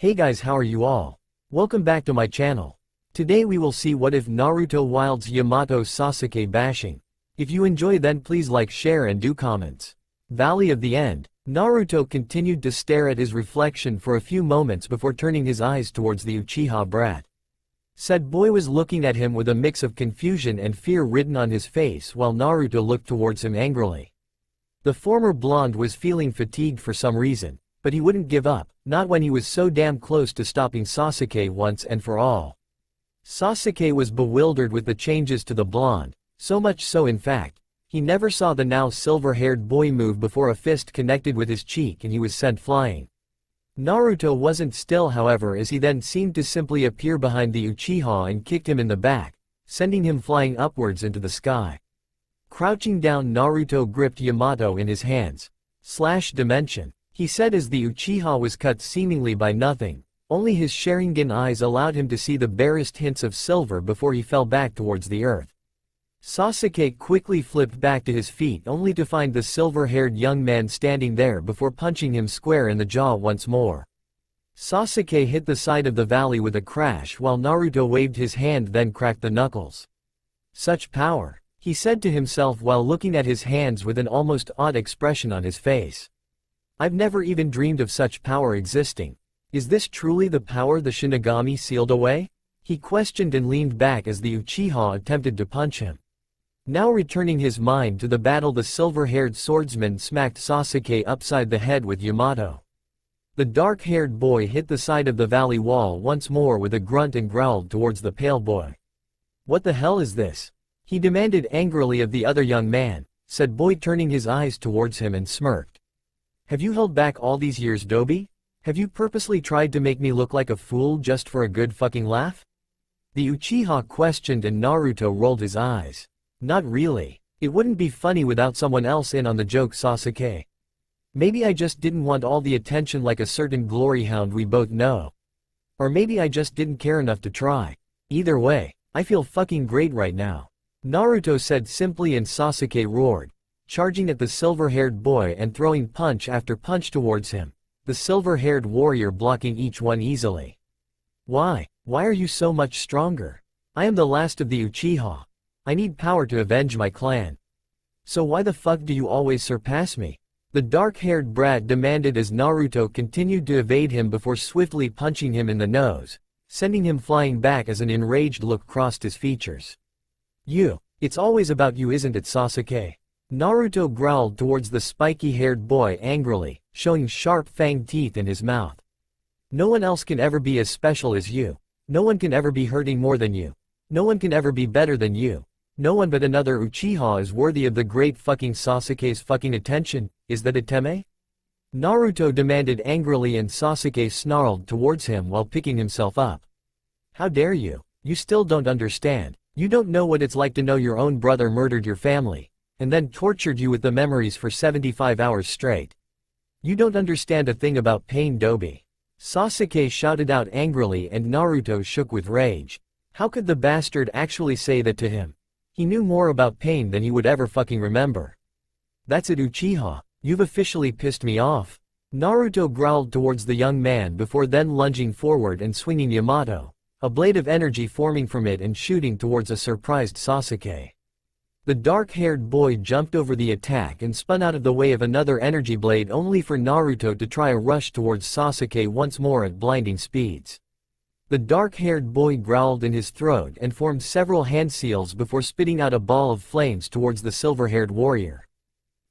Hey guys, how are you all? Welcome back to my channel. Today we will see what if Naruto Wields Yamato Sasuke bashing. If you enjoy then please like, share and do comments. Valley of the End. Naruto continued to stare at his reflection for a few moments before turning his eyes towards the Uchiha brat. Said boy was looking at him with a mix of confusion and fear written on his face while Naruto looked towards him angrily. The former blonde was feeling fatigued for some reason, but he wouldn't give up, not when he was so damn close to stopping Sasuke once and for all. Sasuke was bewildered with the changes to the blonde, so much so in fact, he never saw the now silver-haired boy move before a fist connected with his cheek and he was sent flying. Naruto wasn't still however as he then seemed to simply appear behind the Uchiha and kicked him in the back, sending him flying upwards into the sky. Crouching down Naruto gripped Yamato in his hands. Dimension, he said as the Uchiha was cut seemingly by nothing, only his Sharingan eyes allowed him to see the barest hints of silver before he fell back towards the earth. Sasuke quickly flipped back to his feet only to find the silver-haired young man standing there before punching him square in the jaw once more. Sasuke hit the side of the valley with a crash while Naruto waved his hand then cracked the knuckles. Such power, he said to himself while looking at his hands with an almost odd expression on his face. I've never even dreamed of such power existing. Is this truly the power the Shinigami sealed away? He questioned and leaned back as the Uchiha attempted to punch him. Now returning his mind to the battle, the silver-haired swordsman smacked Sasuke upside the head with Yamato. The dark-haired boy hit the side of the valley wall once more with a grunt and growled towards the pale boy. What the hell is this? He demanded angrily of the other young man, said boy turning his eyes towards him and smirked. Have you held back all these years, Dobi? Have you purposely tried to make me look like a fool just for a good fucking laugh? The Uchiha questioned and Naruto rolled his eyes. Not really. It wouldn't be funny without someone else in on the joke, Sasuke. Maybe I just didn't want all the attention like a certain glory hound we both know. Or maybe I just didn't care enough to try. Either way, I feel fucking great right now. Naruto said simply and Sasuke roared, charging at the silver-haired boy and throwing punch after punch towards him, the silver-haired warrior blocking each one easily. Why are you so much stronger? I am the last of the Uchiha. I need power to avenge my clan. So why the fuck do you always surpass me? The dark-haired brat demanded as Naruto continued to evade him before swiftly punching him in the nose, sending him flying back as an enraged look crossed his features. It's always about you, isn't it, Sasuke? Naruto growled towards the spiky-haired boy angrily, showing sharp fanged teeth in his mouth. No one else can ever be as special as you. No one can ever be hurting more than you. No one can ever be better than you. No one but another Uchiha is worthy of the great fucking Sasuke's fucking attention, is that it, Teme? Naruto demanded angrily and Sasuke snarled towards him while picking himself up. How dare you? You still don't understand. You don't know what it's like to know your own brother murdered your family, and then tortured you with the memories for 75 hours straight. You don't understand a thing about pain, Dobi. Sasuke shouted out angrily and Naruto shook with rage. How could the bastard actually say that to him? He knew more about pain than he would ever fucking remember. That's it, Uchiha. You've officially pissed me off. Naruto growled towards the young man before then lunging forward and swinging Yamato, a blade of energy forming from it and shooting towards a surprised Sasuke. The dark-haired boy jumped over the attack and spun out of the way of another energy blade only for Naruto to try a rush towards Sasuke once more at blinding speeds. The dark-haired boy growled in his throat and formed several hand seals before spitting out a ball of flames towards the silver-haired warrior.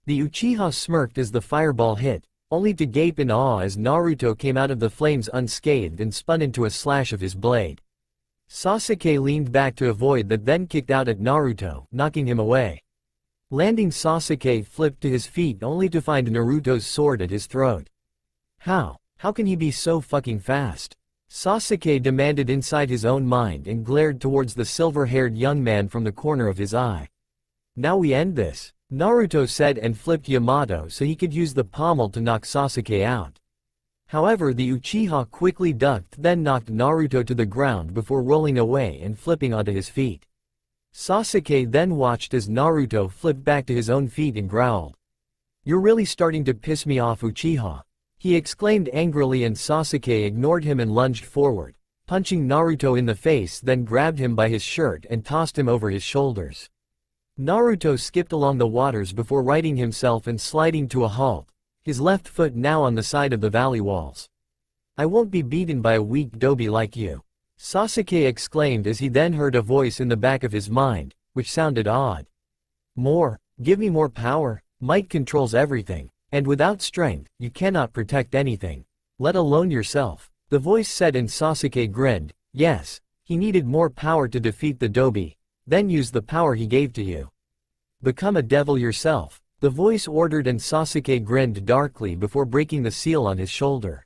The Uchiha smirked as the fireball hit, only to gape in awe as Naruto came out of the flames unscathed and spun into a slash of his blade. Sasuke leaned back to avoid that then kicked out at Naruto, knocking him away. Landing, Sasuke flipped to his feet only to find Naruto's sword at his throat. How can he be so fucking fast? Sasuke demanded inside his own mind and glared towards the silver-haired young man from the corner of his eye. Now we end this, Naruto said and flipped Yamato so he could use the pommel to knock Sasuke out. However, the Uchiha quickly ducked then knocked Naruto to the ground before rolling away and flipping onto his feet. Sasuke then watched as Naruto flipped back to his own feet and growled. You're really starting to piss me off, Uchiha. he exclaimed angrily, and Sasuke ignored him and lunged forward, punching Naruto in the face, then grabbed him by his shirt and tossed him over his shoulders. Naruto skipped along the waters before righting himself and sliding to a halt, his left foot now on the side of the valley walls. "I won't be beaten by a weak dobi like you," Sasuke exclaimed as he then heard a voice in the back of his mind, which sounded odd. "More, give me more power, might controls everything, and without strength, you cannot protect anything, let alone yourself," the voice said, and Sasuke grinned. Yes, he needed more power to defeat the dobi, then use the power he gave to you. "Become a devil yourself," the voice ordered, and Sasuke grinned darkly before breaking the seal on his shoulder.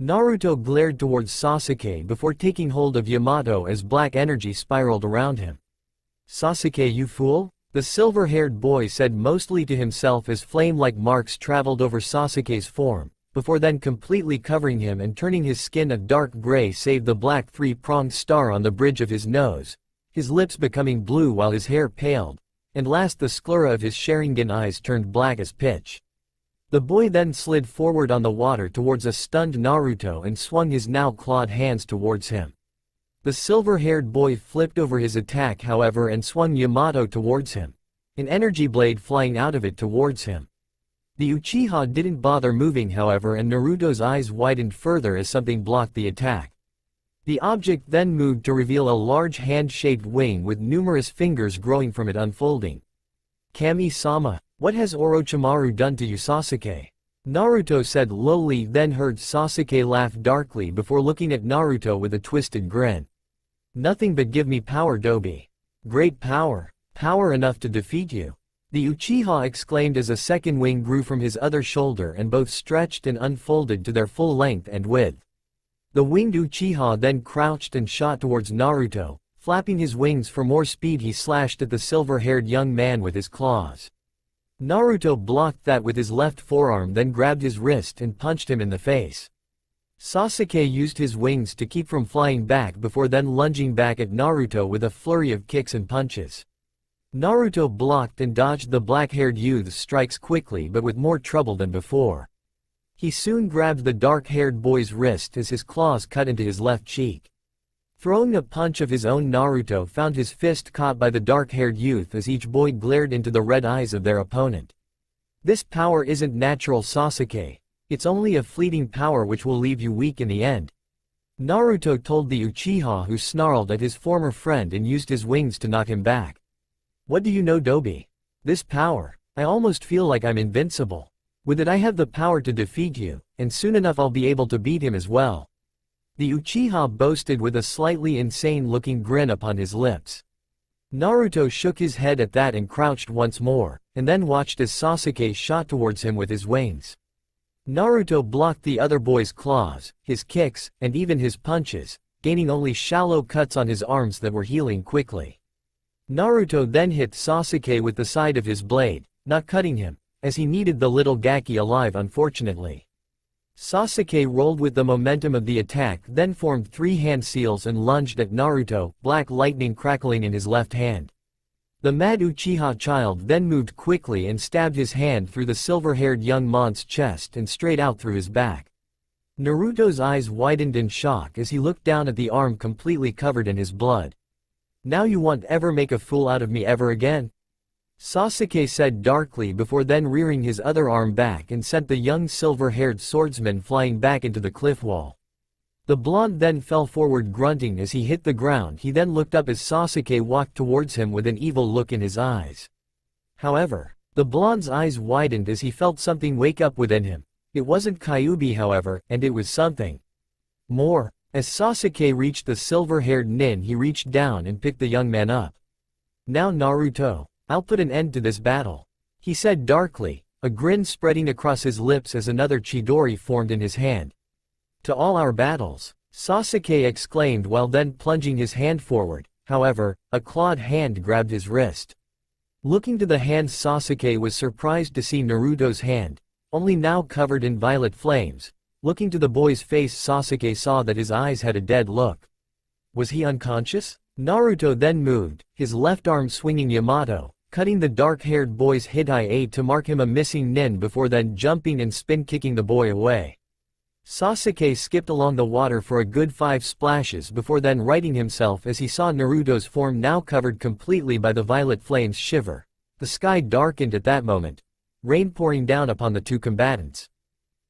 Naruto glared towards Sasuke before taking hold of Yamato as black energy spiraled around him. "Sasuke, you fool," the silver-haired boy said mostly to himself as flame-like marks traveled over Sasuke's form, before then completely covering him and turning his skin a dark gray save the black three-pronged star on the bridge of his nose, his lips becoming blue while his hair paled, and last the sclera of his Sharingan eyes turned black as pitch. The boy then slid forward on the water towards a stunned Naruto and swung his now clawed hands towards him. The silver-haired boy flipped over his attack however and swung Yamato towards him, an energy blade flying out of it towards him. The Uchiha didn't bother moving however, and Naruto's eyes widened further as something blocked the attack. The object then moved to reveal a large hand-shaped wing with numerous fingers growing from it unfolding. "Kami-sama, what has Orochimaru done to you, Sasuke?" Naruto said lowly, then heard Sasuke laugh darkly before looking at Naruto with a twisted grin. "Nothing but give me power, dobi. Great power, power enough to defeat you," the Uchiha exclaimed as a second wing grew from his other shoulder and both stretched and unfolded to their full length and width. The winged Uchiha then crouched and shot towards Naruto, flapping his wings for more speed. He slashed at the silver-haired young man with his claws. Naruto blocked that with his left forearm, then grabbed his wrist and punched him in the face. Sasuke used his wings to keep from flying back before then lunging back at Naruto with a flurry of kicks and punches. Naruto blocked and dodged the black-haired youth's strikes quickly but with more trouble than before. He soon grabbed the dark-haired boy's wrist as his claws cut into his left cheek. Throwing a punch of his own, Naruto found his fist caught by the dark-haired youth as each boy glared into the red eyes of their opponent. "This power isn't natural, Sasuke. It's only a fleeting power which will leave you weak in the end," Naruto told the Uchiha, who snarled at his former friend and used his wings to knock him back. "What do you know, dobi? This power, I almost feel like I'm invincible. With it I have the power to defeat you, and soon enough I'll be able to beat him as well," the Uchiha boasted with a slightly insane-looking grin upon his lips. Naruto shook his head at that and crouched once more, and then watched as Sasuke shot towards him with his wings. Naruto blocked the other boy's claws, his kicks, and even his punches, gaining only shallow cuts on his arms that were healing quickly. Naruto then hit Sasuke with the side of his blade, not cutting him, as he needed the little Gaki alive unfortunately. Sasuke rolled with the momentum of the attack, then formed three hand seals and lunged at Naruto, black lightning crackling in his left hand. The mad Uchiha child then moved quickly and stabbed his hand through the silver-haired young man's chest and straight out through his back. Naruto's eyes widened in shock as he looked down at the arm completely covered in his blood. "Now you won't ever make a fool out of me ever again?" Sasuke said darkly before then rearing his other arm back and sent the young silver-haired swordsman flying back into the cliff wall. The blonde then fell forward grunting as he hit the ground. He then looked up as Sasuke walked towards him with an evil look in his eyes. However, the blonde's eyes widened as he felt something wake up within him. It wasn't Kyuubi however, and it was something more. As Sasuke reached the silver-haired nin, he reached down and picked the young man up. "Now Naruto, I'll put an end to this battle," he said darkly, a grin spreading across his lips as another Chidori formed in his hand. "To all our battles," Sasuke exclaimed while then plunging his hand forward. However, a clawed hand grabbed his wrist. Looking to the hand, Sasuke was surprised to see Naruto's hand, only now covered in violet flames. Looking to the boy's face, Sasuke saw that his eyes had a dead look. Was he unconscious? Naruto then moved, his left arm swinging Yamato, cutting the dark-haired boy's Hitai to mark him a missing nin before then jumping and spin-kicking the boy away. Sasuke skipped along the water for a good 5 splashes before then righting himself as he saw Naruto's form now covered completely by the violet flames shiver. The sky darkened at that moment, rain pouring down upon the two combatants.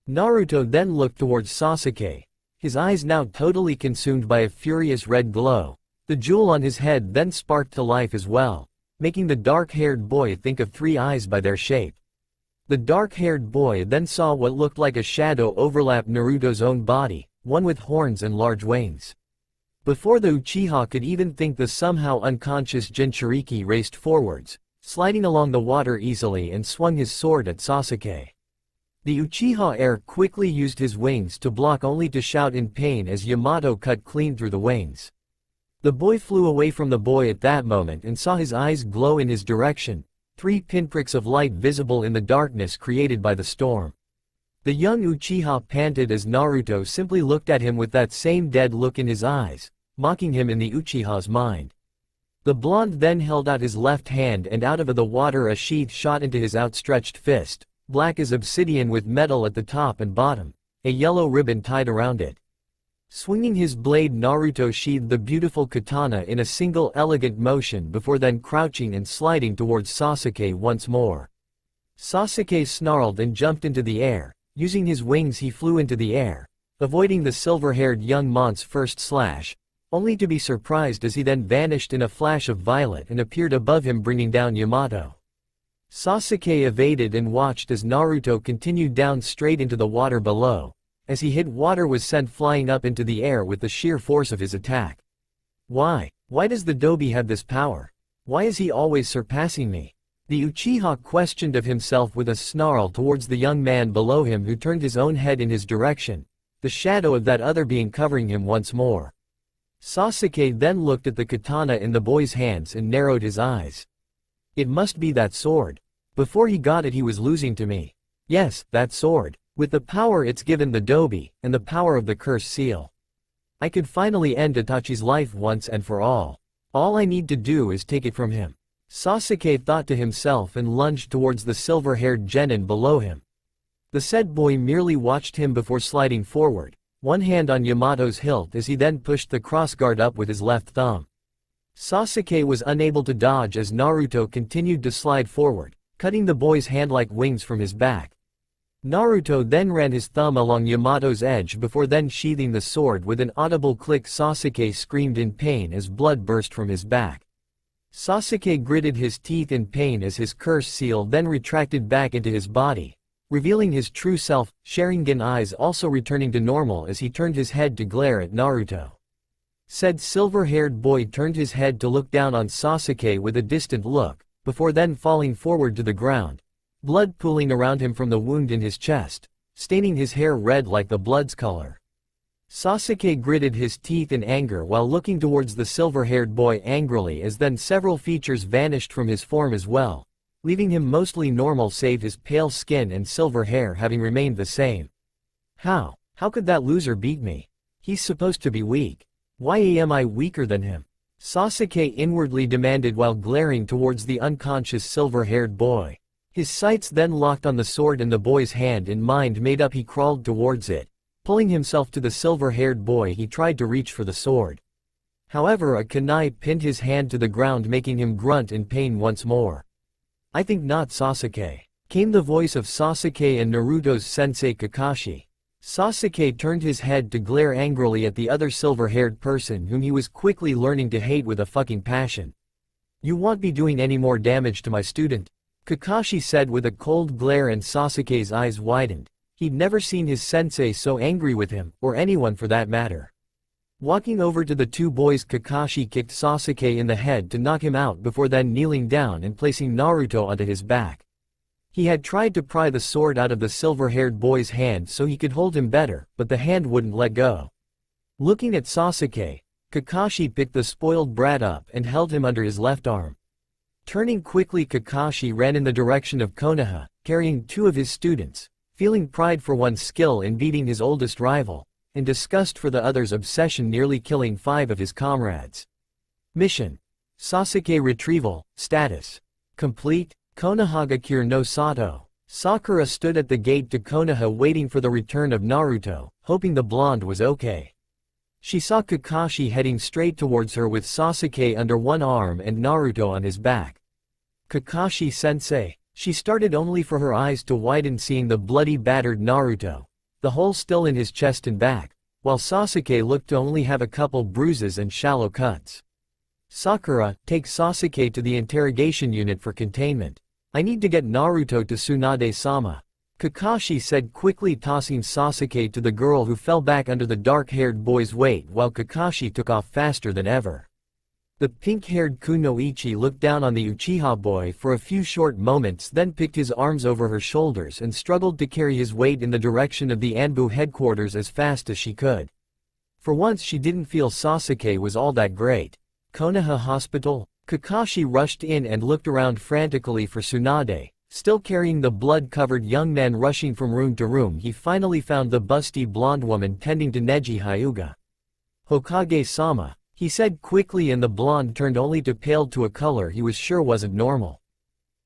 Naruto then looked towards Sasuke, his eyes now totally consumed by a furious red glow. The jewel on his head then sparked to life as well, making the dark-haired boy think of 3 eyes by their shape. The dark-haired boy then saw what looked like a shadow overlap Naruto's own body, one with horns and large wings. Before the Uchiha could even think, the somehow unconscious Jinchuriki raced forwards, sliding along the water easily and swung his sword at Sasuke. The Uchiha heir quickly used his wings to block, only to shout in pain as Yamato cut clean through the wings. The boy flew away from the boy at that moment and saw his eyes glow in his direction, 3 pinpricks of light visible in the darkness created by the storm. The young Uchiha panted as Naruto simply looked at him with that same dead look in his eyes, mocking him in the Uchiha's mind. The blonde then held out his left hand, and out of the water a sheath shot into his outstretched fist, black as obsidian with metal at the top and bottom, a yellow ribbon tied around it. Swinging his blade, Naruto sheathed the beautiful katana in a single elegant motion before then crouching and sliding towards Sasuke once more. Sasuke snarled and jumped into the air. Using his wings he flew into the air, avoiding the silver-haired young mon's first slash, only to be surprised as he then vanished in a flash of violet and appeared above him, bringing down Yamato. Sasuke evaded and watched as Naruto continued down straight into the water below. As he hit water, was sent flying up into the air with the sheer force of his attack. Why does the Dobi have this power? Why is he always surpassing me? The Uchiha questioned of himself with a snarl towards the young man below him, who turned his own head in his direction, the shadow of that other being covering him once more. Sasuke then looked at the katana in the boy's hands and narrowed his eyes. It must be that sword. Before he got it he was losing to me. Yes, that sword. With the power it's given the Dobi, and the power of the curse seal. I could finally end Itachi's life once and for all. All I need to do is take it from him. Sasuke thought to himself and lunged towards the silver-haired genin below him. The said boy merely watched him before sliding forward, one hand on Yamato's hilt as he then pushed the crossguard up with his left thumb. Sasuke was unable to dodge as Naruto continued to slide forward, cutting the boy's hand like wings from his back. Naruto then ran his thumb along Yamato's edge before then sheathing the sword. With an audible click, Sasuke screamed in pain as blood burst from his back. Sasuke gritted his teeth in pain as his curse seal then retracted back into his body, revealing his true self. Sharingan eyes also returning to normal as he turned his head to glare at Naruto. Said silver-haired boy turned his head to look down on Sasuke with a distant look, before then falling forward to the ground, blood pooling around him from the wound in his chest, staining his hair red like the blood's color. Sasuke gritted his teeth in anger while looking towards the silver-haired boy angrily, as then several features vanished from his form as well, leaving him mostly normal save his pale skin and silver hair having remained the same. How could that loser beat me? He's supposed to be weak. Why am I weaker than him? Sasuke inwardly demanded while glaring towards the unconscious silver-haired boy. His sights then locked on the sword in the boy's hand, and mind made up he crawled towards it. Pulling himself to the silver-haired boy, he tried to reach for the sword. However, a kunai pinned his hand to the ground, making him grunt in pain once more. I think not, Sasuke. Came the voice of Sasuke and Naruto's sensei Kakashi. Sasuke turned his head to glare angrily at the other silver-haired person whom he was quickly learning to hate with a fucking passion. You won't be doing any more damage to my student? Kakashi said with a cold glare, and Sasuke's eyes widened. He'd never seen his sensei so angry with him, or anyone for that matter. Walking over to the two boys, Kakashi kicked Sasuke in the head to knock him out before then kneeling down and placing Naruto onto his back. He had tried to pry the sword out of the silver-haired boy's hand so he could hold him better, but the hand wouldn't let go. Looking at Sasuke, Kakashi picked the spoiled brat up and held him under his left arm. Turning quickly, Kakashi ran in the direction of Konoha, carrying 2 of his students, feeling pride for one's skill in beating his oldest rival, and disgust for the other's obsession nearly killing 5 of his comrades. Mission: Sasuke retrieval. Status: complete. Konohagakure no Sato. Sakura stood at the gate to Konoha waiting for the return of Naruto, hoping the blonde was okay. She saw Kakashi heading straight towards her with Sasuke under one arm and Naruto on his back. Kakashi-sensei. She started only for her eyes to widen seeing the bloody battered Naruto, the hole still in his chest and back, while Sasuke looked to only have a couple bruises and shallow cuts. Sakura, take Sasuke to the interrogation unit for containment. I need to get Naruto to Tsunade-sama. Kakashi said quickly, tossing Sasuke to the girl who fell back under the dark-haired boy's weight while Kakashi took off faster than ever. The pink-haired Kunoichi looked down on the Uchiha boy for a few short moments, then picked his arms over her shoulders and struggled to carry his weight in the direction of the Anbu headquarters as fast as she could. For once she didn't feel Sasuke was all that great. Konoha Hospital? Kakashi rushed in and looked around frantically for Tsunade. Still carrying the blood-covered young man rushing from room to room, he finally found the busty blonde woman tending to Neji Hyuga. Hokage-sama, he said quickly, and the blonde turned only to pale to a color he was sure wasn't normal.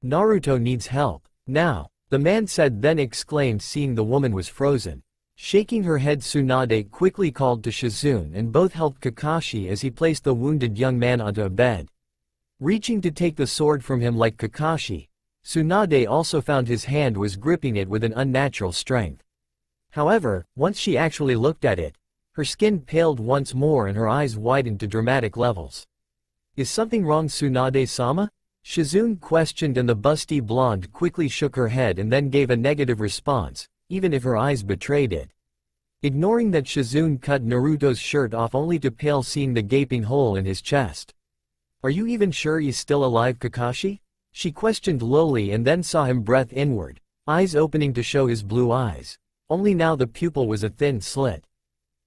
Naruto needs help. Now, the man said, then exclaimed seeing the woman was frozen. Shaking her head, Tsunade quickly called to Shizune and both helped Kakashi as he placed the wounded young man onto a bed. Reaching to take the sword from him like Kakashi, Tsunade also found his hand was gripping it with an unnatural strength. However, once she actually looked at it, her skin paled once more and her eyes widened to dramatic levels. Is something wrong, Tsunade-sama? Shizune questioned, and the busty blonde quickly shook her head and then gave a negative response, even if her eyes betrayed it. Ignoring that, Shizune cut Naruto's shirt off only to pale seeing the gaping hole in his chest. Are you even sure he's still alive, Kakashi? She questioned lowly and then saw him breath inward, eyes opening to show his blue eyes. Only now the pupil was a thin slit.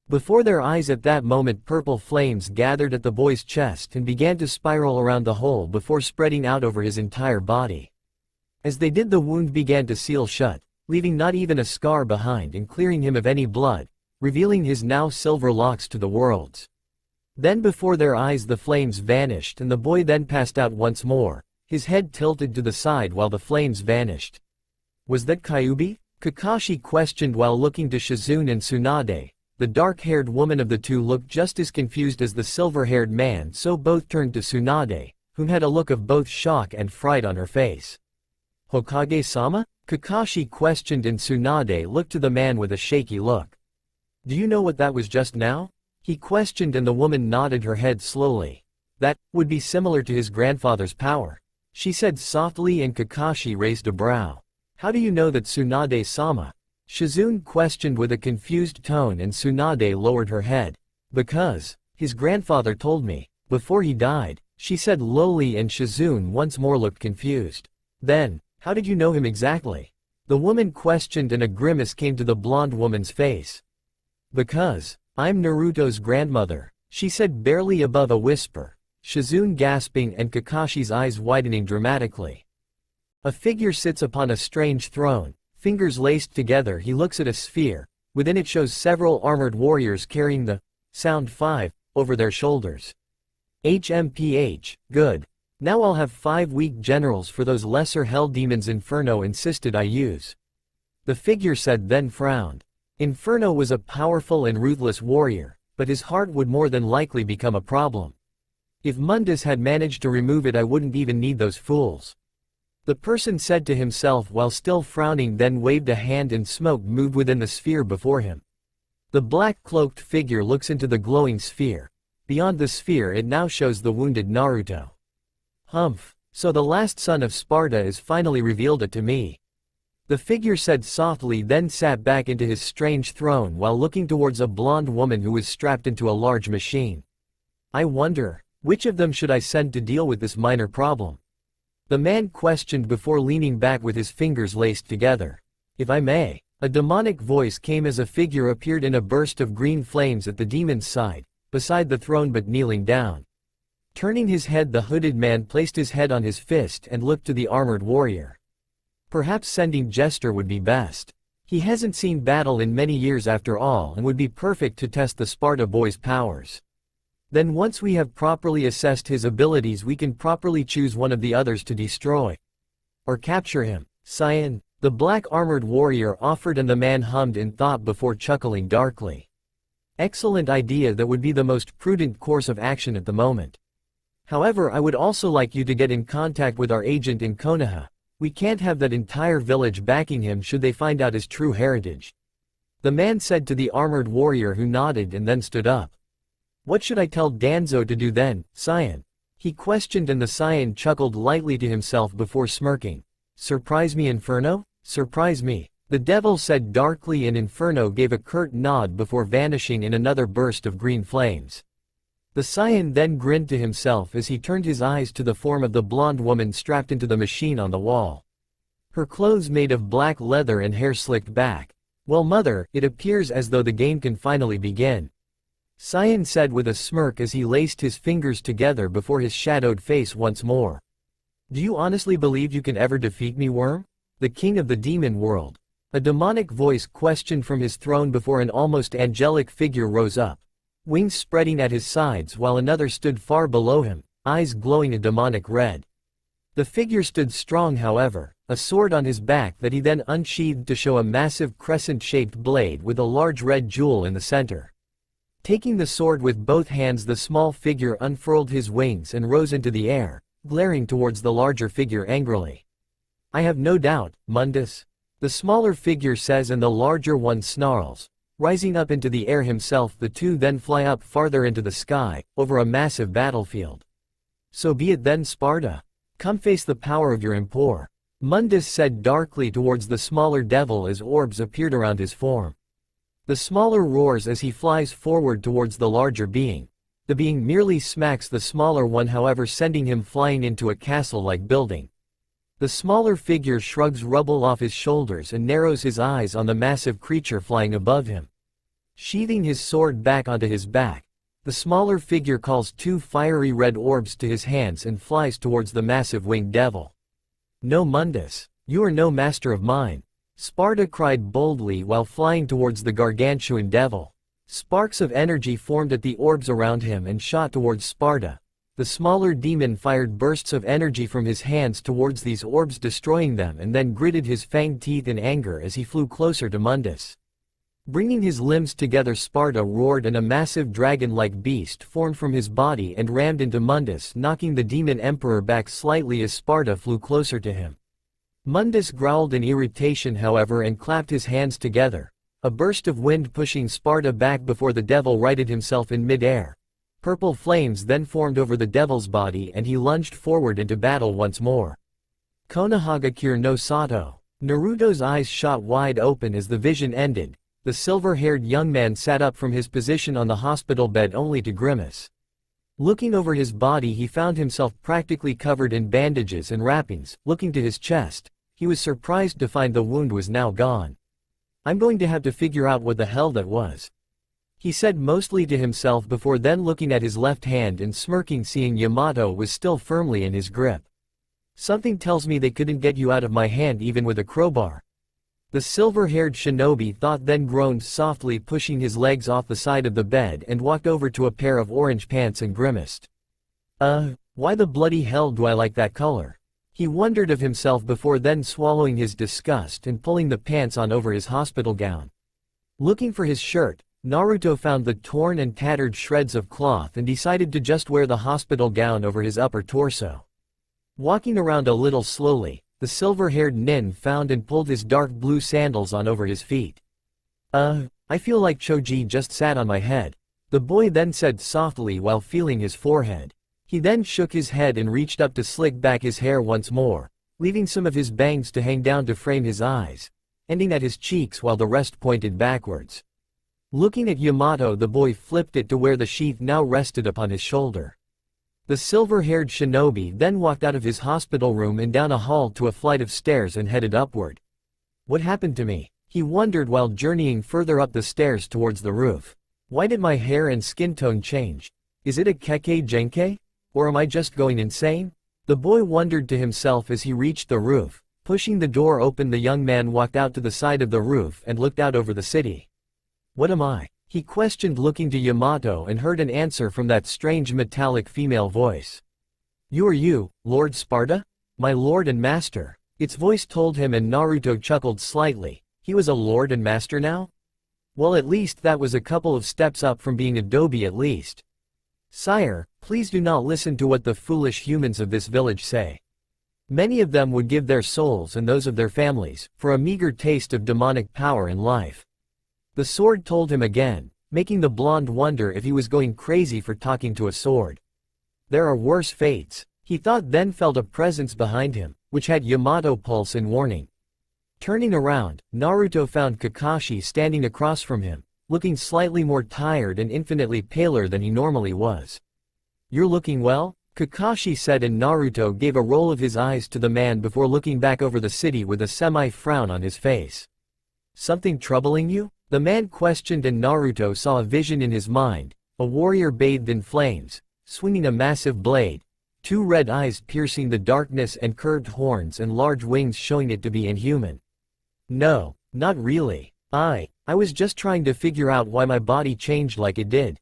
Before their eyes at that moment, purple flames gathered at the boy's chest and began to spiral around the hole before spreading out over his entire body. As they did, the wound began to seal shut, leaving not even a scar behind and clearing him of any blood, revealing his now silver locks to the worlds. Then before their eyes the flames vanished and the boy then passed out once more, his head tilted to the side while the flames vanished. Was that Kyuubi? Kakashi questioned while looking to Shizune and Tsunade. The dark-haired woman of the two looked just as confused as the silver-haired man, so both turned to Tsunade, whom had a look of both shock and fright on her face. Hokage-sama? Kakashi questioned, and Tsunade looked to the man with a shaky look. Do you know what that was just now? He questioned, and the woman nodded her head slowly. That would be similar to his grandfather's power, she said softly, and Kakashi raised a brow. How do you know that, Tsunade-sama? Shizune questioned with a confused tone, and Tsunade lowered her head. Because his grandfather told me, before he died, she said lowly, and Shizune once more looked confused. Then, how did you know him exactly? The woman questioned, and a grimace came to the blonde woman's face. Because I'm Naruto's grandmother, she said barely above a whisper, Shizune gasping and Kakashi's eyes widening dramatically. A figure sits upon a strange throne, fingers laced together. He looks at a sphere, within it shows several armored warriors carrying the Sound 5 over their shoulders. HMPH, good. Now I'll have 5 weak generals for those lesser hell demons Inferno insisted I use. The figure said, then frowned. Inferno was a powerful and ruthless warrior, but his heart would more than likely become a problem. If Mundus had managed to remove it, I wouldn't even need those fools. The person said to himself while still frowning, then waved a hand and smoke moved within the sphere before him. The black-cloaked figure looks into the glowing sphere. Beyond the sphere it now shows the wounded Naruto. Humph, so the last son of Sparta is finally revealed it to me. The figure said softly, then sat back into his strange throne while looking towards a blonde woman who was strapped into a large machine. I wonder, which of them should I send to deal with this minor problem? The man questioned before leaning back with his fingers laced together. If I may. A demonic voice came as a figure appeared in a burst of green flames at the demon's side, beside the throne but kneeling down. Turning his head, the hooded man placed his head on his fist and looked to the armored warrior. Perhaps sending Jester would be best. He hasn't seen battle in many years after all and would be perfect to test the Sparta boy's powers. Then once we have properly assessed his abilities, we can properly choose one of the others to destroy or capture him. Cyan. The black armored warrior offered, and the man hummed in thought before chuckling darkly. Excellent idea, that would be the most prudent course of action at the moment. However, I would also like you to get in contact with our agent in Konoha. We can't have that entire village backing him should they find out his true heritage. The man said to the armored warrior, who nodded and then stood up. What should I tell Danzo to do then, Saiyan? He questioned, and the Saiyan chuckled lightly to himself before smirking. Surprise me, Inferno? Surprise me. The devil said darkly, and Inferno gave a curt nod before vanishing in another burst of green flames. The Saiyan then grinned to himself as he turned his eyes to the form of the blonde woman strapped into the machine on the wall. Her clothes made of black leather and hair slicked back. Well, mother, it appears as though the game can finally begin. Saiyan said with a smirk as he laced his fingers together before his shadowed face once more. Do you honestly believe you can ever defeat me, Worm? The king of the demon world. A demonic voice questioned from his throne before an almost angelic figure rose up, wings spreading at his sides, while another stood far below him, eyes glowing a demonic red. The figure stood strong, however, a sword on his back that he then unsheathed to show a massive crescent-shaped blade with a large red jewel in the center. Taking the sword with both hands, the small figure unfurled his wings and rose into the air, glaring towards the larger figure angrily. I have no doubt, Mundus. The smaller figure says, and the larger one snarls. Rising up into the air himself, the two then fly up farther into the sky, over a massive battlefield. So be it then, Sparta. Come face the power of your Empor. Mundus said darkly towards the smaller devil as orbs appeared around his form. The smaller roars as he flies forward towards the larger being. The being merely smacks the smaller one, however, sending him flying into a castle-like building. The smaller figure shrugs rubble off his shoulders and narrows his eyes on the massive creature flying above him. Sheathing his sword back onto his back, the smaller figure calls two fiery red orbs to his hands and flies towards the massive winged devil. No, Mundus, you are no master of mine. Sparta cried boldly while flying towards the gargantuan devil. Sparks of energy formed at the orbs around him and shot towards Sparta. The smaller demon fired bursts of energy from his hands towards these orbs, destroying them, and then gritted his fanged teeth in anger as he flew closer to Mundus. Bringing his limbs together, Sparta roared, and a massive dragon-like beast formed from his body and rammed into Mundus, knocking the demon emperor back slightly as Sparta flew closer to him. Mundus growled in irritation, however, and clapped his hands together, a burst of wind pushing Sparta back before the devil righted himself in mid-air. Purple flames then formed over the devil's body and he lunged forward into battle once more. Konohagakure no Sato. Naruto's eyes shot wide open as the vision ended. The silver-haired young man sat up from his position on the hospital bed only to grimace. Looking over his body, he found himself practically covered in bandages and wrappings. Looking to his chest, he was surprised to find the wound was now gone. I'm going to have to figure out what the hell that was, he said mostly to himself before then looking at his left hand and smirking, seeing Yamato was still firmly in his grip. Something tells me they couldn't get you out of my hand even with a crowbar. The silver-haired shinobi thought, then groaned softly, pushing his legs off the side of the bed and walked over to a pair of orange pants and grimaced. Why the bloody hell do I like that color? He wondered of himself before then swallowing his disgust and pulling the pants on over his hospital gown. Looking for his shirt, Naruto found the torn and tattered shreds of cloth and decided to just wear the hospital gown over his upper torso. Walking around a little slowly, the silver-haired nin found and pulled his dark blue sandals on over his feet. I feel like Choji just sat on my head, the boy then said softly while feeling his forehead. He then shook his head and reached up to slick back his hair once more, leaving some of his bangs to hang down to frame his eyes, ending at his cheeks while the rest pointed backwards. Looking at Yamato, the boy flipped it to where the sheath now rested upon his shoulder. The silver-haired shinobi then walked out of his hospital room and down a hall to a flight of stairs and headed upward. What happened to me? He wondered while journeying further up the stairs towards the roof. Why did my hair and skin tone change? Is it a keke genke? Or am I just going insane? The boy wondered to himself as he reached the roof. Pushing the door open, the young man walked out to the side of the roof and looked out over the city. What am I? He questioned, looking to Yamato, and heard an answer from that strange metallic female voice. You are you, Lord Sparta? My lord and master. Its voice told him, and Naruto chuckled slightly. He was a lord and master now? Well, at least that was a couple of steps up from being Adobe at least. Sire, please do not listen to what the foolish humans of this village say. Many of them would give their souls and those of their families, for a meager taste of demonic power in life. The sword told him again, making the blonde wonder if he was going crazy for talking to a sword. There are worse fates, he thought, then felt a presence behind him, which had Yamato pulse in warning. Turning around, Naruto found Kakashi standing across from him, looking slightly more tired and infinitely paler than he normally was. You're looking well? Kakashi said, and Naruto gave a roll of his eyes to the man before looking back over the city with a semi-frown on his face. Something troubling you? The man questioned, and Naruto saw a vision in his mind, a warrior bathed in flames, swinging a massive blade, two red eyes piercing the darkness and curved horns and large wings showing it to be inhuman. No, not really. I was just trying to figure out why my body changed like it did.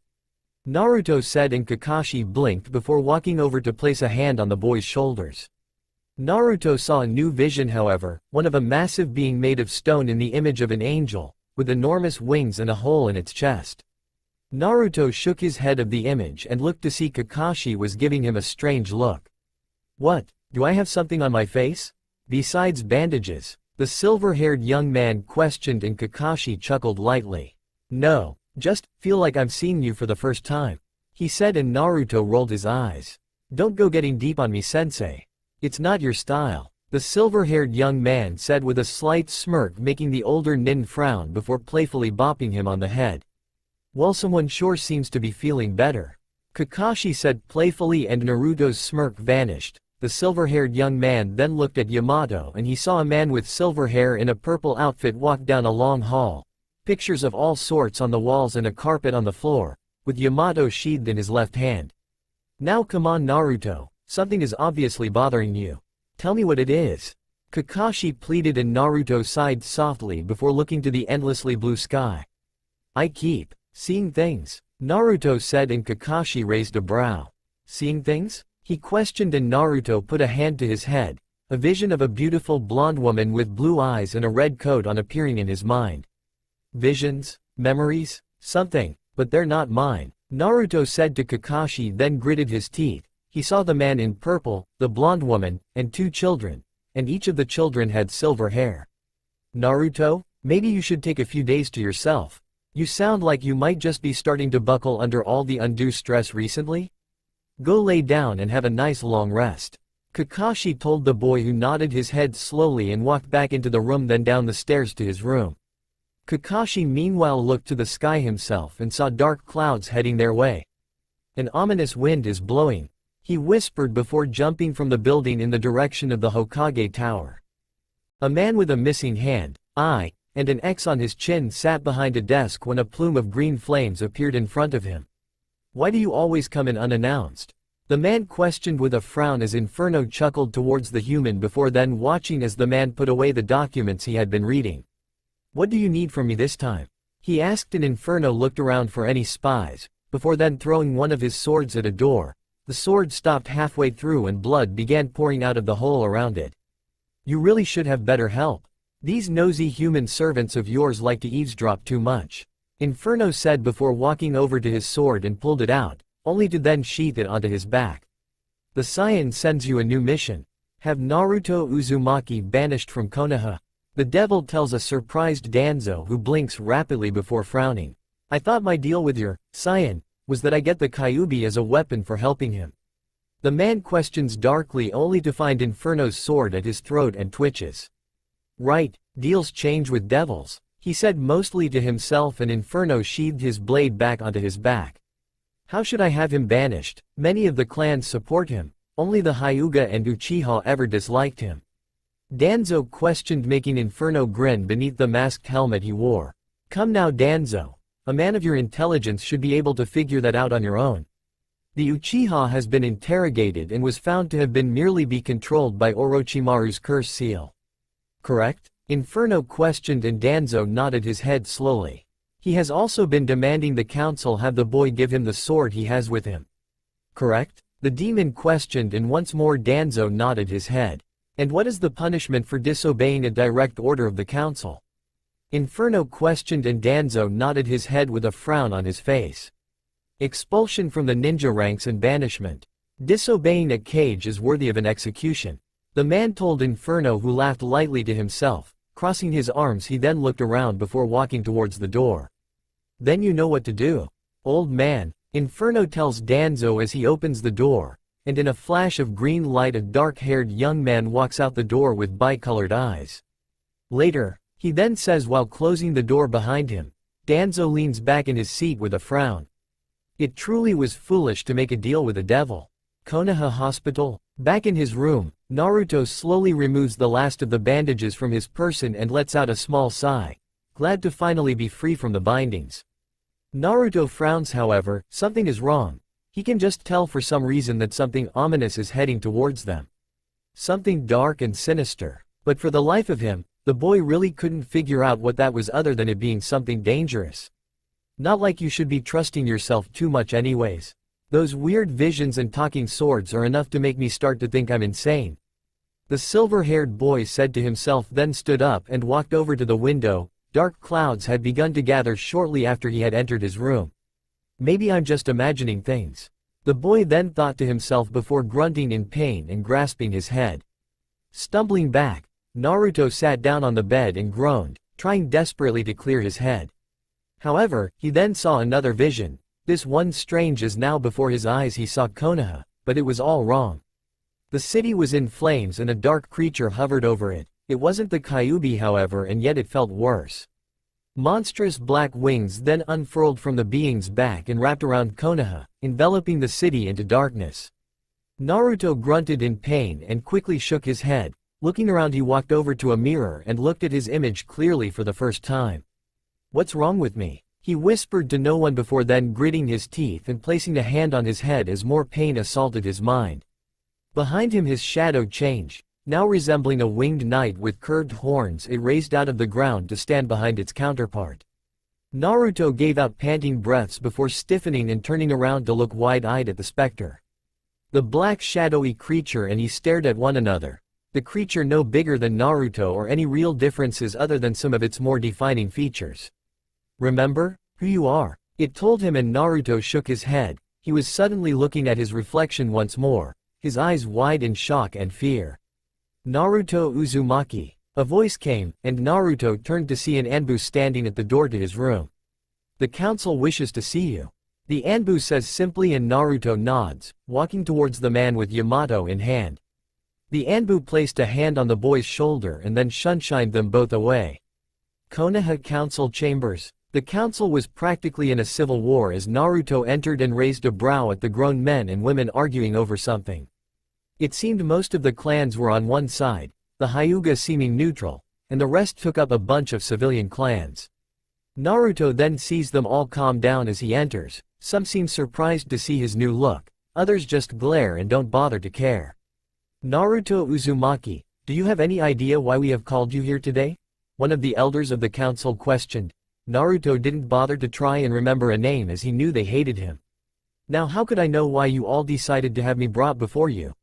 Naruto said, and Kakashi blinked before walking over to place a hand on the boy's shoulders. Naruto saw a new vision, however, one of a massive being made of stone in the image of an angel, with enormous wings and a hole in its chest. Naruto shook his head of the image and looked to see Kakashi was giving him a strange look. What, do I have something on my face? Besides bandages? The silver-haired young man questioned, and Kakashi chuckled lightly. No, just feel like I'm seeing you for the first time, he said, and Naruto rolled his eyes. Don't go getting deep on me, sensei. It's not your style, the silver-haired young man said with a slight smirk, making the older nin frown before playfully bopping him on the head. Well, someone sure seems to be feeling better, Kakashi said playfully, and Naruto's smirk vanished. The silver-haired young man then looked at Yamato, and he saw a man with silver hair in a purple outfit walk down a long hall. Pictures of all sorts on the walls and a carpet on the floor, with Yamato sheathed in his left hand. Now come on, Naruto, something is obviously bothering you. Tell me what it is, Kakashi pleaded, and Naruto sighed softly before looking to the endlessly blue sky. I keep seeing things, Naruto said, and Kakashi raised a brow. Seeing things? He questioned, and Naruto put a hand to his head, a vision of a beautiful blonde woman with blue eyes and a red coat on appearing in his mind. Visions? Memories? Something, but they're not mine, Naruto said to Kakashi, then gritted his teeth. He saw the man in purple, the blonde woman, and two children, and each of the children had silver hair. Naruto, maybe you should take a few days to yourself. You sound like you might just be starting to buckle under all the undue stress recently. Go lay down and have a nice long rest, Kakashi told the boy, who nodded his head slowly and walked back into the room, then down the stairs to his room. Kakashi meanwhile looked to the sky himself and saw dark clouds heading their way. An ominous wind is blowing, he whispered before jumping from the building in the direction of the Hokage Tower. A man with a missing hand, eye, and an X on his chin sat behind a desk when a plume of green flames appeared in front of him. Why do you always come in unannounced? The man questioned with a frown as Inferno chuckled towards the human before then watching as the man put away the documents he had been reading. What do you need from me this time? He asked, and Inferno looked around for any spies, before then throwing one of his swords at a door. The sword stopped halfway through and blood began pouring out of the hole around it. You really should have better help. These nosy human servants of yours like to eavesdrop too much, Inferno said before walking over to his sword and pulled it out, only to then sheath it onto his back. The Saiyan sends you a new mission. Have Naruto Uzumaki banished from Konoha. The devil tells a surprised Danzo, who blinks rapidly before frowning. I thought my deal with your Saiyan was that I get the Kyuubi as a weapon for helping him. The man questions darkly, only to find Inferno's sword at his throat and twitches. Right, deals change with devils, he said mostly to himself, and Inferno sheathed his blade back onto his back. How should I have him banished? Many of the clans support him, only the Hyuga and Uchiha ever disliked him. Danzo questioned, making Inferno grin beneath the masked helmet he wore. Come now, Danzo. A man of your intelligence should be able to figure that out on your own. The Uchiha has been interrogated and was found to have been merely be controlled by Orochimaru's curse seal. Correct? Inferno questioned, and Danzo nodded his head slowly. He has also been demanding the council have the boy give him the sword he has with him. Correct? The demon questioned, and once more Danzo nodded his head. And what is the punishment for disobeying a direct order of the council? Inferno questioned, and Danzo nodded his head with a frown on his face. Expulsion from the ninja ranks and banishment. Disobeying a cage is worthy of an execution. The man told Inferno, who laughed lightly to himself. Crossing his arms, he then looked around before walking towards the door. Then you know what to do, old man, Inferno tells Danzo as he opens the door, and in a flash of green light a dark-haired young man walks out the door with bicolored eyes. Later, he then says while closing the door behind him. Danzo leans back in his seat with a frown. It truly was foolish to make a deal with the devil. Konoha Hospital. Back in his room, Naruto slowly removes the last of the bandages from his person and lets out a small sigh, glad to finally be free from the bindings. Naruto frowns, however. Something is wrong. He can just tell for some reason that something ominous is heading towards them. Something dark and sinister. But for the life of him, the boy really couldn't figure out what that was other than it being something dangerous. Not like you should be trusting yourself too much anyways. Those weird visions and talking swords are enough to make me start to think I'm insane. The silver-haired boy said to himself, then stood up and walked over to the window. Dark clouds had begun to gather shortly after he had entered his room. Maybe I'm just imagining things. The boy then thought to himself before grunting in pain and grasping his head. Stumbling back, Naruto sat down on the bed and groaned, trying desperately to clear his head. However, he then saw another vision. This one strange as now before his eyes he saw Konoha, but it was all wrong. The city was in flames and a dark creature hovered over it. It wasn't the Kyuubi, however, and yet it felt worse. Monstrous black wings then unfurled from the being's back and wrapped around Konoha, enveloping the city into darkness. Naruto grunted in pain and quickly shook his head. Looking around, he walked over to a mirror and looked at his image clearly for the first time. What's wrong with me? He whispered to no one before then gritting his teeth and placing a hand on his head as more pain assaulted his mind. Behind him his shadow changed. Now resembling a winged knight with curved horns, it raised out of the ground to stand behind its counterpart. Naruto gave out panting breaths before stiffening and turning around to look wide-eyed at the specter. The black shadowy creature and he stared at one another. The creature no bigger than Naruto or any real differences other than some of its more defining features. Remember who you are? It told him, and Naruto shook his head. He was suddenly looking at his reflection once more, his eyes wide in shock and fear. Naruto Uzumaki. A voice came, and Naruto turned to see an Anbu standing at the door to his room. The council wishes to see you. The Anbu says simply, and Naruto nods, walking towards the man with Yamato in hand. The Anbu placed a hand on the boy's shoulder and then shunshined them both away. Konoha Council Chambers. The council was practically in a civil war as Naruto entered and raised a brow at the grown men and women arguing over something. It seemed most of the clans were on one side, the Hyuga seeming neutral, and the rest took up a bunch of civilian clans. Naruto then sees them all calm down as he enters. Some seem surprised to see his new look, others just glare and don't bother to care. Naruto Uzumaki, do you have any idea why we have called you here today? One of the elders of the council questioned. Naruto didn't bother to try and remember a name as he knew they hated him. Now how could I know why you all decided to have me brought before you?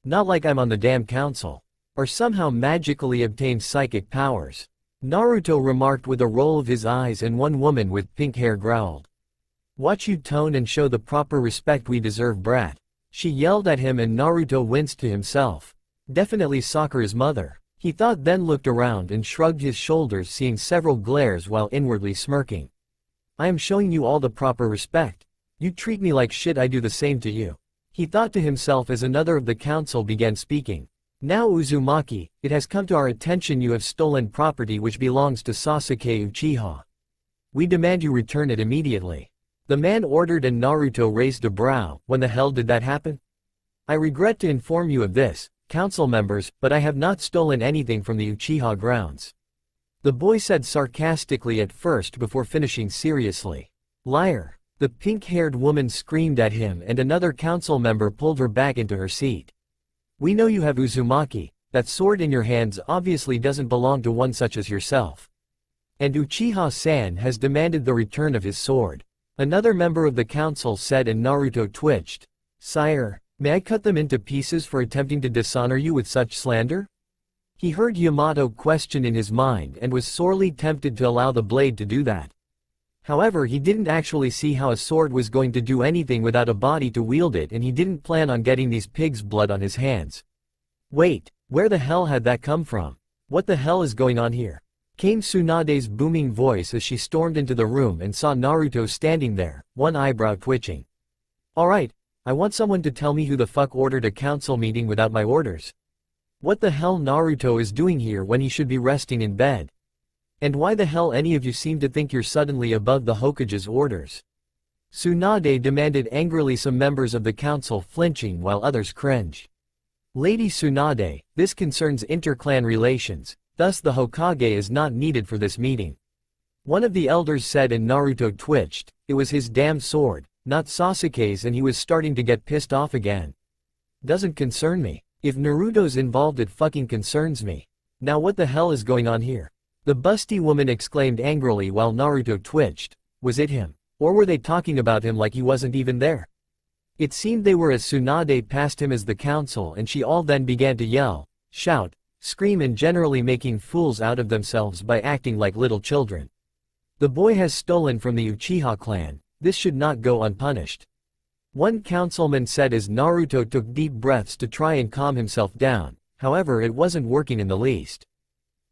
Not like I'm on the damn council. Or somehow magically obtained psychic powers. Naruto remarked with a roll of his eyes, and one woman with pink hair growled. Watch you tone and show the proper respect we deserve, brat. She yelled at him, and Naruto winced to himself. Definitely Sakura's mother. He thought, then looked around and shrugged his shoulders, seeing several glares while inwardly smirking. I am showing you all the proper respect. You treat me like shit, I do the same to you. He thought to himself as another of the council began speaking. Now Uzumaki, it has come to our attention you have stolen property which belongs to Sasuke Uchiha. We demand you return it immediately. The man ordered, and Naruto raised a brow. When the hell did that happen? I regret to inform you of this, council members, but I have not stolen anything from the Uchiha grounds. The boy said sarcastically at first before finishing seriously. Liar. The pink-haired woman screamed at him, and another council member pulled her back into her seat. We know you have, Uzumaki. That sword in your hands obviously doesn't belong to one such as yourself. And Uchiha-san has demanded the return of his sword. Another member of the council said, and Naruto twitched. Sire, May I cut them into pieces for attempting to dishonor you with such slander? He heard Yamato question in his mind and was sorely tempted to allow the blade to do that. However, he didn't actually see how a sword was going to do anything without a body to wield it, and he didn't plan on getting these pigs' blood on his hands. Wait, where the hell had that come from? What the hell is going on here? Came Tsunade's booming voice as she stormed into the room and saw Naruto standing there, one eyebrow twitching. Alright, I want someone to tell me who the fuck ordered a council meeting without my orders. What the hell Naruto is doing here when he should be resting in bed? And why the hell any of you seem to think you're suddenly above the Hokage's orders? Tsunade demanded angrily, some members of the council flinching while others cringed. Lady Tsunade, this concerns inter-clan relations, thus the Hokage is not needed for this meeting. One of the elders said, and Naruto twitched. It was his damn sword, not Sasuke's, and he was starting to get pissed off again. Doesn't concern me. If Naruto's involved, it fucking concerns me. Now what the hell is going on here? The busty woman exclaimed angrily while Naruto twitched. Was it him? Or were they talking about him like he wasn't even there? It seemed they were, as Tsunade passed him as the council, and she all then began to yell, shout, scream, and generally making fools out of themselves by acting like little children. The boy has stolen from the Uchiha clan. This should not go unpunished. One councilman said as Naruto took deep breaths to try and calm himself down. However, it wasn't working in the least.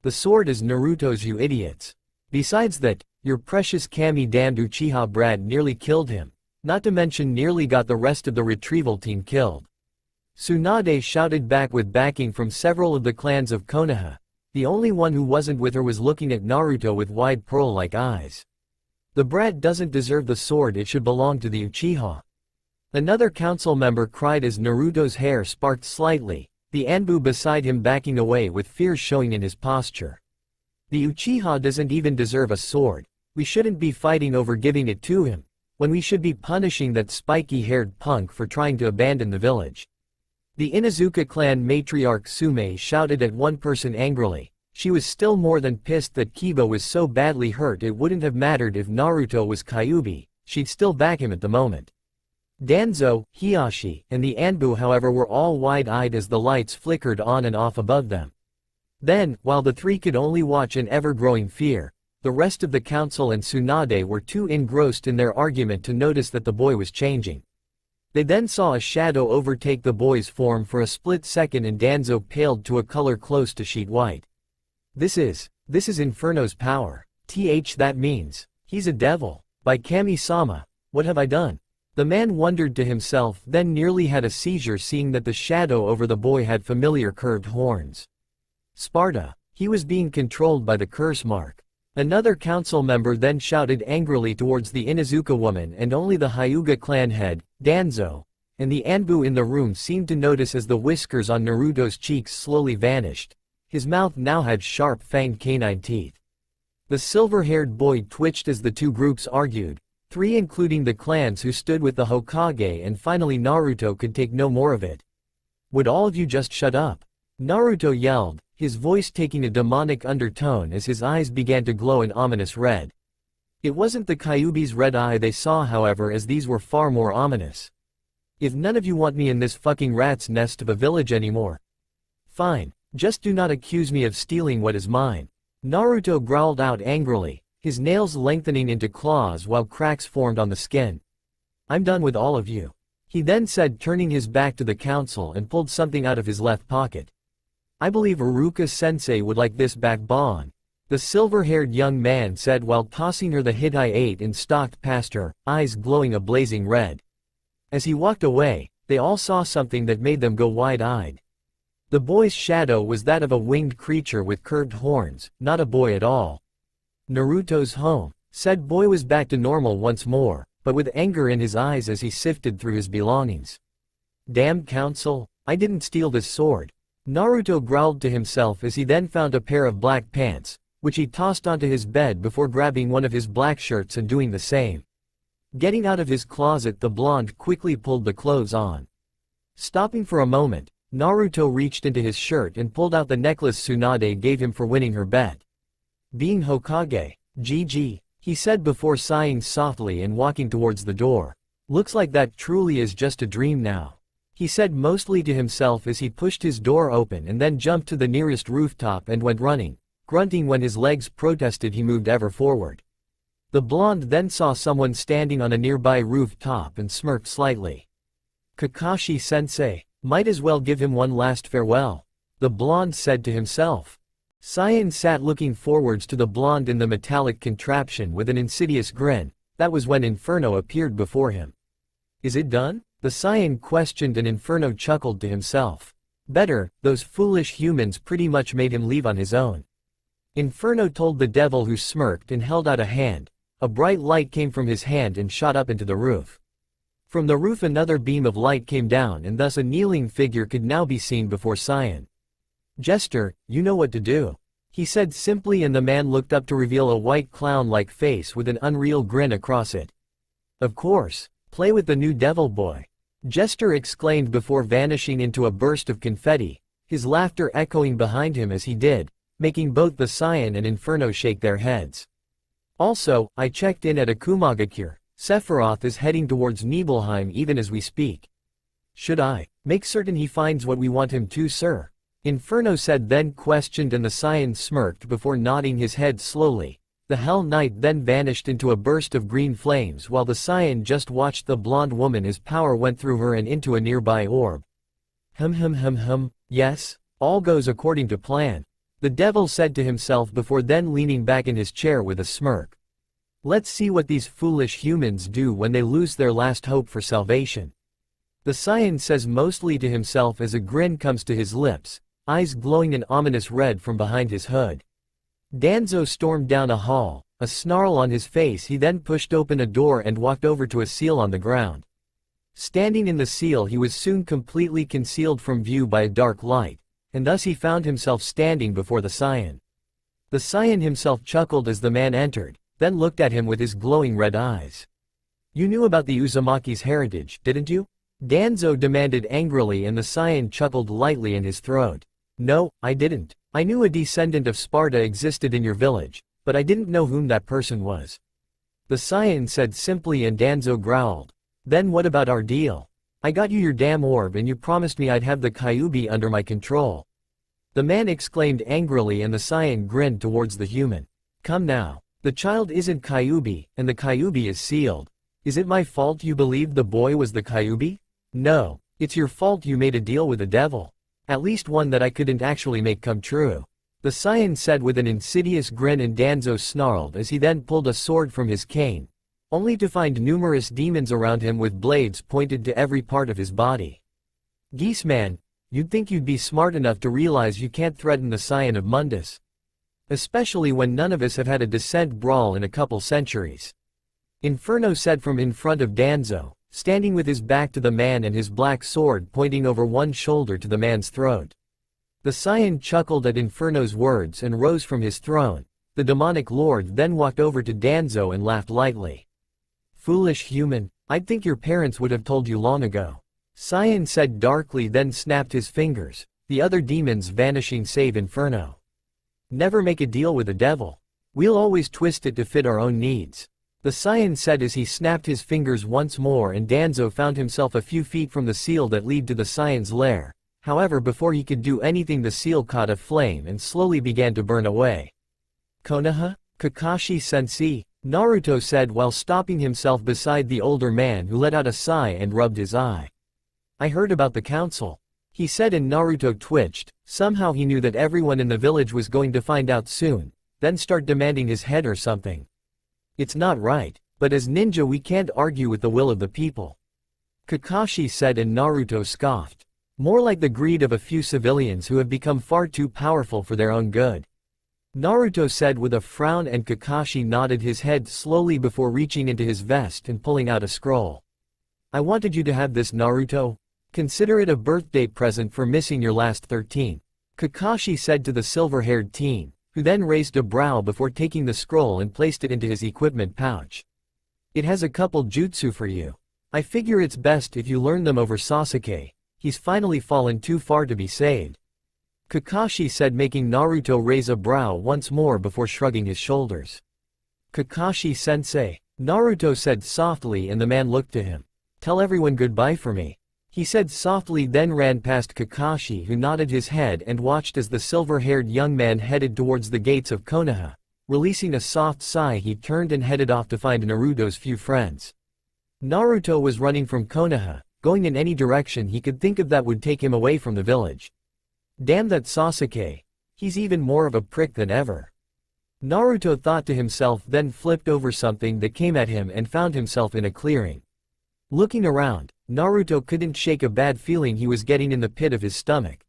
The sword is Naruto's, you idiots. Besides that, your precious Kami damned Uchiha brat nearly killed him. Not to mention nearly got the rest of the retrieval team killed. Tsunade shouted back with backing from several of the clans of Konoha. The only one who wasn't with her was looking at Naruto with wide pearl-like eyes. The brat doesn't deserve the sword, it should belong to the Uchiha. Another council member cried as Naruto's hair sparked slightly, the Anbu beside him backing away with fear showing in his posture. The Uchiha doesn't even deserve a sword. We shouldn't be fighting over giving it to him, when we should be punishing that spiky-haired punk for trying to abandon the village. The Inuzuka clan matriarch Sume shouted at one person angrily. She was still more than pissed that Kiba was so badly hurt. It wouldn't have mattered if Naruto was Kyuubi, she'd still back him at the moment. Danzo, Hiyashi, and the Anbu however were all wide-eyed as the lights flickered on and off above them. Then, while the three could only watch in ever-growing fear, the rest of the council and Tsunade were too engrossed in their argument to notice that the boy was changing. They then saw a shadow overtake the boy's form for a split second, and Danzo paled to a color close to sheet white. This is Inferno's power. That means, he's a devil. By Kami-sama, what have I done? The man wondered to himself, then nearly had a seizure seeing that the shadow over the boy had familiar curved horns. Sparta. He was being controlled by the curse mark. Another council member then shouted angrily towards the Inuzuka woman, and only the Hyuga clan head, Danzo, and the Anbu in the room seemed to notice as the whiskers on Naruto's cheeks slowly vanished. His mouth now had sharp fanged canine teeth. The silver-haired boy twitched as the two groups argued. Three, including the clans who stood with the Hokage, and finally Naruto could take no more of it. Would all of you just shut up? Naruto yelled, his voice taking a demonic undertone as his eyes began to glow an ominous red. It wasn't the Kyuubi's red eye they saw however, as these were far more ominous. If none of you want me in this fucking rat's nest of a village anymore, fine, just do not accuse me of stealing what is mine. Naruto growled out angrily, his nails lengthening into claws while cracks formed on the skin. I'm done with all of you. He then said, turning his back to the council, and pulled something out of his left pocket. I believe Iruka-sensei would like this back bon. The silver-haired young man said while tossing her the Hittite and stalked past her, eyes glowing a blazing red. As he walked away, they all saw something that made them go wide-eyed. The boy's shadow was that of a winged creature with curved horns, not a boy at all. Naruto's home. Said boy was back to normal once more, but with anger in his eyes as he sifted through his belongings. Damned council, I didn't steal this sword. Naruto growled to himself as he then found a pair of black pants, which he tossed onto his bed before grabbing one of his black shirts and doing the same. Getting out of his closet, the blonde quickly pulled the clothes on. Stopping for a moment, Naruto reached into his shirt and pulled out the necklace Tsunade gave him for winning her bet. Being Hokage, GG, he said before sighing softly and walking towards the door. Looks like that truly is just a dream now. he said mostly to himself as he pushed his door open and then jumped to the nearest rooftop and went running, grunting when his legs protested he moved ever forward. The blonde then saw someone standing on a nearby rooftop and smirked slightly. Kakashi-sensei, might as well give him one last farewell, the blonde said to himself. Cyan sat looking forwards to the blonde in the metallic contraption with an insidious grin. That was when Inferno appeared before him. Is it done? The Cyan questioned and Inferno chuckled to himself. Better, those foolish humans pretty much made him leave on his own. Inferno told the devil who smirked and held out a hand. A bright light came from his hand and shot up into the roof. From the roof another beam of light came down and thus a kneeling figure could now be seen before Cyan. Jester, you know what to do, he said simply, and the man looked up to reveal a white clown-like face with an unreal grin across it. Of course, play with the new devil boy, Jester exclaimed before vanishing into a burst of confetti, his laughter echoing behind him as he did, making both the Cyan and Inferno shake their heads. Also, I checked in at Akumagakure. Sephiroth is heading towards Nibelheim even as we speak. Should I make certain he finds what we want him to, sir? Inferno said, then questioned, and the Cyan smirked before nodding his head slowly. The Hell Knight then vanished into a burst of green flames while the Cyan just watched the blonde woman as power went through her and into a nearby orb. Yes, all goes according to plan, the devil said to himself before then leaning back in his chair with a smirk. Let's see what these foolish humans do when they lose their last hope for salvation. The Cyan says mostly to himself as a grin comes to his lips, eyes glowing an ominous red from behind his hood. Danzo stormed down a hall, a snarl on his face. He then pushed open a door and walked over to a seal on the ground. Standing in the seal, he was soon completely concealed from view by a dark light, and thus he found himself standing before the Cyan. The Cyan himself chuckled as the man entered, then looked at him with his glowing red eyes. You knew about the Uzumaki's heritage, didn't you? Danzo demanded angrily, and the Cyan chuckled lightly in his throat. No, I didn't. I knew a descendant of Sparta existed in your village, but I didn't know whom that person was, the Cyan said simply, and Danzo growled. Then what about our deal? I got you your damn orb and you promised me I'd have the Kyuubi under my control, the man exclaimed angrily, and the Cyan grinned towards the human. Come now. The child isn't Kyuubi, and the Kyuubi is sealed. Is it my fault you believed the boy was the Kyuubi? No, it's your fault you made a deal with the devil. At least one that I couldn't actually make come true, the Cyan said with an insidious grin, and Danzo snarled as he then pulled a sword from his cane, only to find numerous demons around him with blades pointed to every part of his body. Geese man, you'd think you'd be smart enough to realize you can't threaten the Cyan of Mundus. Especially when none of us have had a descent brawl in a couple centuries, Inferno said from in front of Danzo, standing with his back to the man and his black sword pointing over one shoulder to the man's throat. The Cyan chuckled at Inferno's words and rose from his throne. The demonic lord then walked over to Danzo and laughed lightly. Foolish human, I'd think your parents would have told you long ago, Cyan said darkly, then snapped his fingers, the other demons vanishing save Inferno. Never make a deal with the devil. We'll always twist it to fit our own needs, the Cyan said as he snapped his fingers once more, and Danzo found himself a few feet from the seal that led to the Cyan's lair. However, before he could do anything, the seal caught a flame and slowly began to burn away. Konoha? Kakashi-sensei, Naruto said while stopping himself beside the older man, who let out a sigh and rubbed his eye. I heard about the council, he said, and Naruto twitched. Somehow he knew that everyone in the village was going to find out soon, then start demanding his head or something. It's not right, but as ninja we can't argue with the will of the people, Kakashi said, and Naruto scoffed. More like the greed of a few civilians who have become far too powerful for their own good, Naruto said with a frown, and Kakashi nodded his head slowly before reaching into his vest and pulling out a scroll. I wanted you to have this, Naruto. Consider it a birthday present for missing your last 13, Kakashi said to the silver-haired teen, who then raised a brow before taking the scroll and placed it into his equipment pouch. It has a couple jutsu for you. I figure it's best if you learn them over Sasuke. He's finally fallen too far to be saved, Kakashi said, making Naruto raise a brow once more before shrugging his shoulders. Kakashi-sensei, Naruto said softly, and the man looked to him. Tell everyone goodbye for me. he said softly, then ran past Kakashi, who nodded his head and watched as the silver-haired young man headed towards the gates of Konoha. Releasing a soft sigh, he turned and headed off to find Naruto's few friends. Naruto was running from Konoha, going in any direction he could think of that would take him away from the village. Damn that Sasuke. He's even more of a prick than ever. Naruto thought to himself, then flipped over something that came at him and found himself in a clearing. Looking around, Naruto couldn't shake a bad feeling he was getting in the pit of his stomach.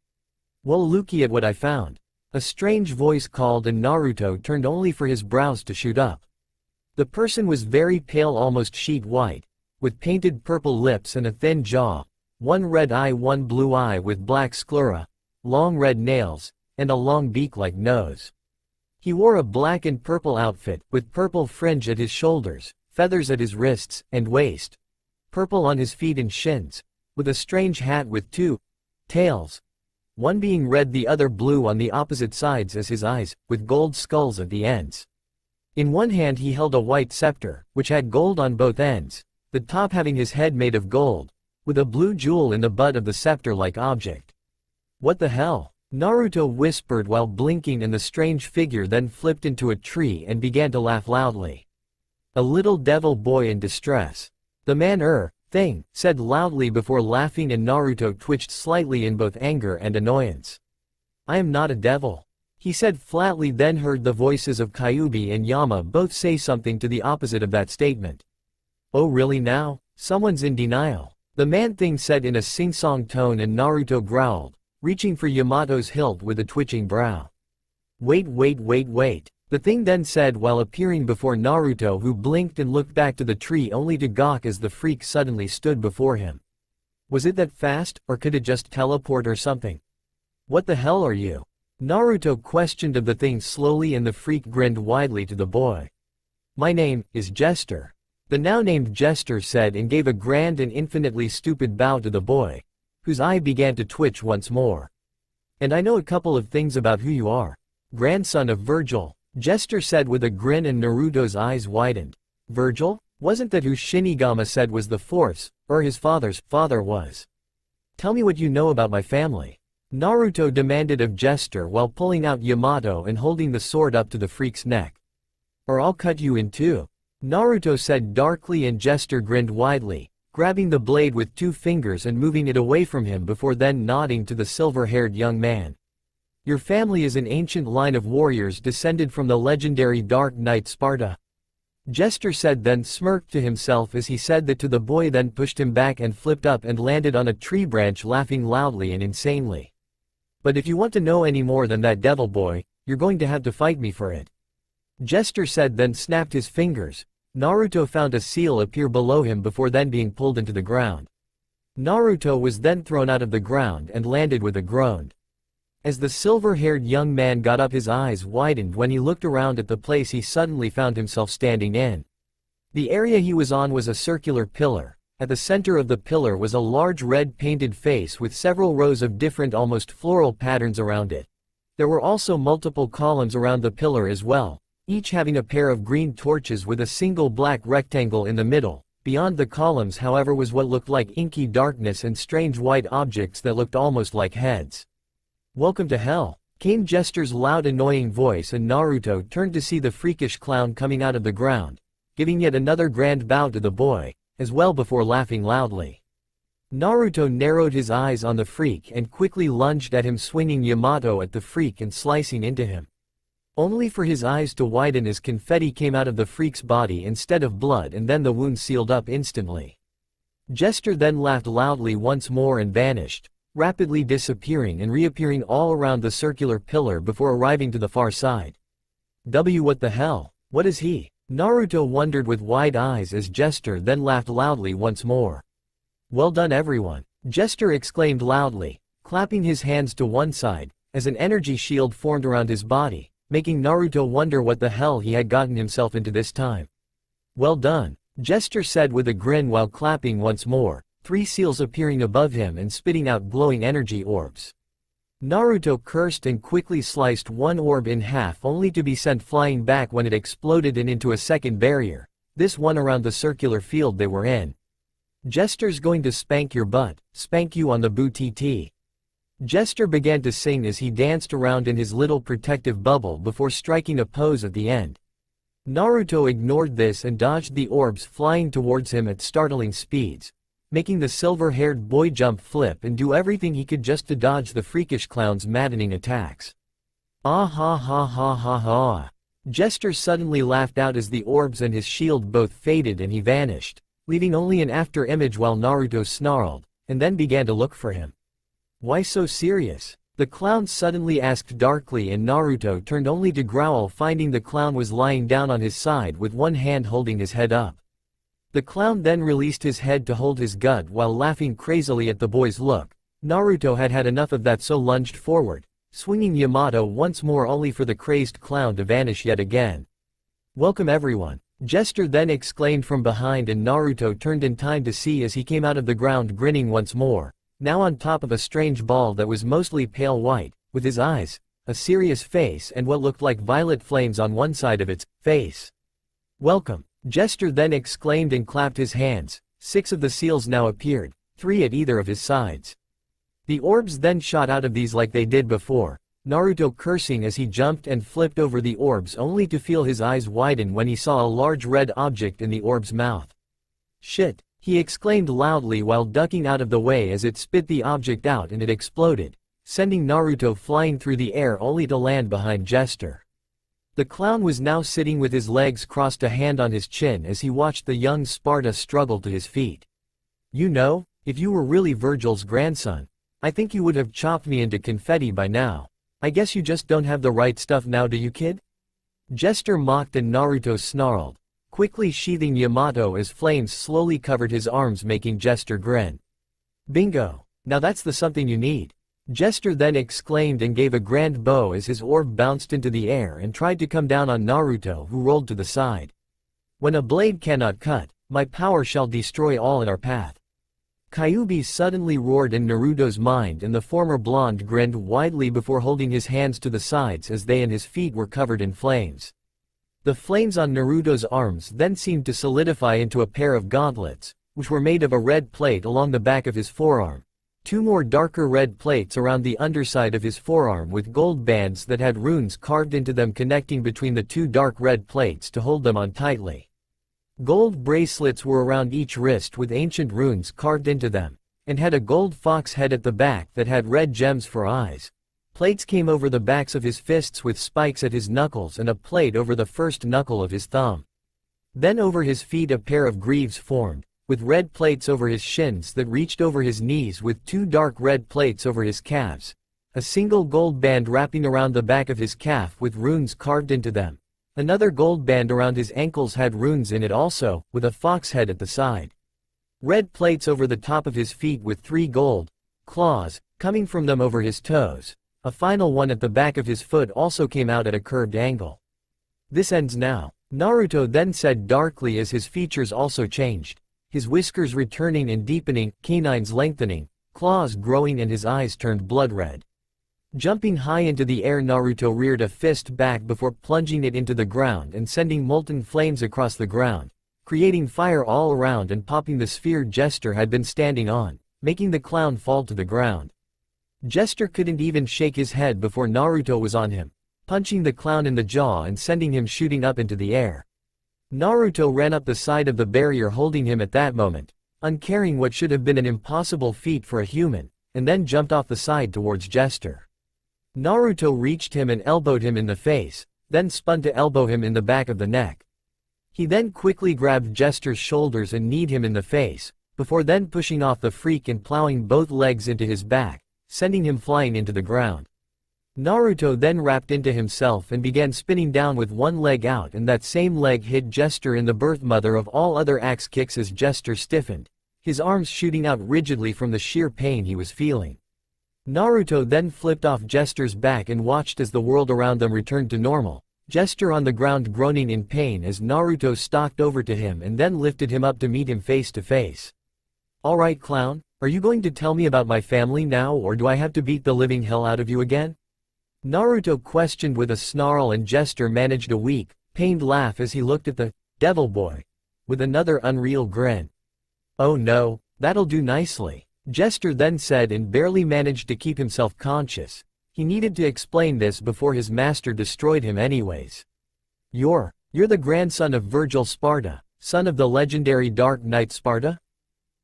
"Well, looky at what I found," a strange voice called, and Naruto turned only for his brows to shoot up. The person was very pale, almost sheet white, with painted purple lips and a thin jaw, one red eye, one blue eye with black sclera, long red nails, and a long beak-like nose. He wore a black and purple outfit, with purple fringe at his shoulders, feathers at his wrists and waist, purple on his feet and shins, with a strange hat with two tails, one being red, the other blue on the opposite sides as his eyes, with gold skulls at the ends. In one hand he held a white scepter, which had gold on both ends, the top having his head made of gold, with a blue jewel in the butt of the scepter-like object. "What the hell?" Naruto whispered while blinking, and the strange figure then flipped into a tree and began to laugh loudly. "A little devil boy in distress. The man thing, said loudly before laughing, and Naruto twitched slightly in both anger and annoyance. "I am not a devil," he said flatly, then heard the voices of Kyuubi and Yama both say something to the opposite of that statement. "Oh really now? Someone's in denial," the man thing said in a sing-song tone, and Naruto growled, reaching for Yamato's hilt with a twitching brow. "Wait, the thing then said while appearing before Naruto, who blinked and looked back to the tree only to gawk as the freak suddenly stood before him. Was it that fast, or could it just teleport or something? "What the hell are you?" Naruto questioned of the thing slowly, and the freak grinned widely to the boy. "My name is Jester," the now-named Jester said, and gave a grand and infinitely stupid bow to the boy, whose eye began to twitch once more. "And I know a couple of things about who you are. Grandson of Virgil," Jester said with a grin, and Naruto's eyes widened. "Virgil? Wasn't that who Shinigami said was the fourth, or his father's father was? Tell me what you know about my family," Naruto demanded of Jester while pulling out Yamato and holding the sword up to the freak's neck. "Or I'll cut you in two," Naruto said darkly, and Jester grinned widely, grabbing the blade with 2 fingers and moving it away from him before then nodding to the silver-haired young man. "Your family is an ancient line of warriors descended from the legendary Dark Knight Sparta," Jester said, then smirked to himself as he said that to the boy, then pushed him back and flipped up and landed on a tree branch, laughing loudly and insanely. "But if you want to know any more than that, devil boy, you're going to have to fight me for it," Jester said, then snapped his fingers. Naruto found a seal appear below him before then being pulled into the ground. Naruto was then thrown out of the ground and landed with a groan. As the silver-haired young man got up, his eyes widened when he looked around at the place he suddenly found himself standing in. The area he was on was a circular pillar. At the center of the pillar was a large red painted face with several rows of different, almost floral patterns around it. There were also multiple columns around the pillar as well, each having a pair of green torches with a single black rectangle in the middle. Beyond the columns, however, was what looked like inky darkness and strange white objects that looked almost like heads. "Welcome to hell," came Jester's loud, annoying voice, and Naruto turned to see the freakish clown coming out of the ground, giving yet another grand bow to the boy, as well, before laughing loudly. Naruto narrowed his eyes on the freak and quickly lunged at him, swinging Yamato at the freak and slicing into him. Only for his eyes to widen as confetti came out of the freak's body instead of blood, and then the wound sealed up instantly. Jester then laughed loudly once more and vanished, rapidly disappearing and reappearing all around the circular pillar before arriving to the far side. What the hell? What is he? Naruto wondered with wide eyes as Jester then laughed loudly once more. "Well done everyone," Jester exclaimed loudly, clapping his hands to one side, as an energy shield formed around his body, making Naruto wonder what the hell he had gotten himself into this time. "Well done," Jester said with a grin while clapping once more, 3 seals appearing above him and spitting out glowing energy orbs. Naruto cursed and quickly sliced one orb in half, only to be sent flying back when it exploded and into a second barrier, this one around the circular field they were in. Jester's going to spank your butt, spank you on the booty. Jester began to sing as he danced around in his little protective bubble before striking a pose at the end. Naruto ignored this and dodged the orbs flying towards him at startling speeds, making the silver-haired boy jump, flip and do everything he could just to dodge the freakish clown's maddening attacks. Ah ha ha ha ha ha. Jester suddenly laughed out as the orbs and his shield both faded and he vanished, leaving only an after-image while Naruto snarled, and then began to look for him. Why so serious? The clown suddenly asked darkly, and Naruto turned only to growl, finding the clown was lying down on his side with one hand holding his head up. The clown then released his head to hold his gut while laughing crazily at the boy's look. Naruto had had enough of that, so lunged forward, swinging Yamato once more, only for the crazed clown to vanish yet again. Welcome everyone, Jester then exclaimed from behind, and Naruto turned in time to see as he came out of the ground grinning once more, now on top of a strange ball that was mostly pale white, with his eyes, a serious face and what looked like violet flames on one side of its face. Welcome, Jester then exclaimed and clapped his hands. 6 of the seals now appeared, 3 at either of his sides. The orbs then shot out of these like they did before, Naruto cursing as he jumped and flipped over the orbs, only to feel his eyes widen when he saw a large red object in the orb's mouth. Shit, he exclaimed loudly while ducking out of the way as it spit the object out and it exploded, sending Naruto flying through the air only to land behind Jester. The clown was now sitting with his legs crossed, a hand on his chin, as he watched the young Sparta struggle to his feet. You know, if you were really Virgil's grandson, I think you would have chopped me into confetti by now. I guess you just don't have the right stuff now, do you, kid? Jester mocked, and Naruto snarled, quickly sheathing Yamato as flames slowly covered his arms, making Jester grin. Bingo! Now that's the something you need. Jester then exclaimed and gave a grand bow as his orb bounced into the air and tried to come down on Naruto, who rolled to the side. When a blade cannot cut, my power shall destroy all in our path. Kyuubi suddenly roared in Naruto's mind, and the former blonde grinned widely before holding his hands to the sides as they and his feet were covered in flames. The flames on Naruto's arms then seemed to solidify into a pair of gauntlets, which were made of a red plate along the back of his forearm, 2 more darker red plates around the underside of his forearm with gold bands that had runes carved into them connecting between the 2 dark red plates to hold them on tightly. Gold bracelets were around each wrist with ancient runes carved into them, and had a gold fox head at the back that had red gems for eyes. Plates came over the backs of his fists with spikes at his knuckles, and a plate over the first knuckle of his thumb. Then over his feet a pair of greaves formed, with red plates over his shins that reached over his knees, with 2 dark red plates over his calves, a single gold band wrapping around the back of his calf with runes carved into them. Another gold band around his ankles had runes in it also, with a fox head at the side. Red plates over the top of his feet with 3 gold claws coming from them over his toes. A final one at the back of his foot also came out at a curved angle. This ends now, Naruto then said darkly as his features also changed, his whiskers returning and deepening, canines lengthening, claws growing, and his eyes turned blood red. Jumping high into the air, Naruto reared a fist back before plunging it into the ground and sending molten flames across the ground, creating fire all around and popping the sphere Jester had been standing on, making the clown fall to the ground. Jester couldn't even shake his head before Naruto was on him, punching the clown in the jaw and sending him shooting up into the air. Naruto ran up the side of the barrier holding him at that moment, uncaring what should have been an impossible feat for a human, and then jumped off the side towards Jester. Naruto reached him and elbowed him in the face, then spun to elbow him in the back of the neck. He then quickly grabbed Jester's shoulders and kneed him in the face, before then pushing off the freak and plowing both legs into his back, sending him flying into the ground. Naruto then wrapped into himself and began spinning down with one leg out, and that same leg hit Jester in the birth mother of all other axe kicks as Jester stiffened, his arms shooting out rigidly from the sheer pain he was feeling. Naruto then flipped off Jester's back and watched as the world around them returned to normal, Jester on the ground groaning in pain as Naruto stalked over to him and then lifted him up to meet him face to face. "Alright, clown, are you going to tell me about my family now, or do I have to beat the living hell out of you again?" Naruto questioned with a snarl, and Jester managed a weak, pained laugh as he looked at the devil boy with another unreal grin. Oh no, that'll do nicely. Jester then said and barely managed to keep himself conscious. He needed to explain this before his master destroyed him anyways. You're the grandson of Virgil Sparta, son of the legendary Dark Knight Sparta?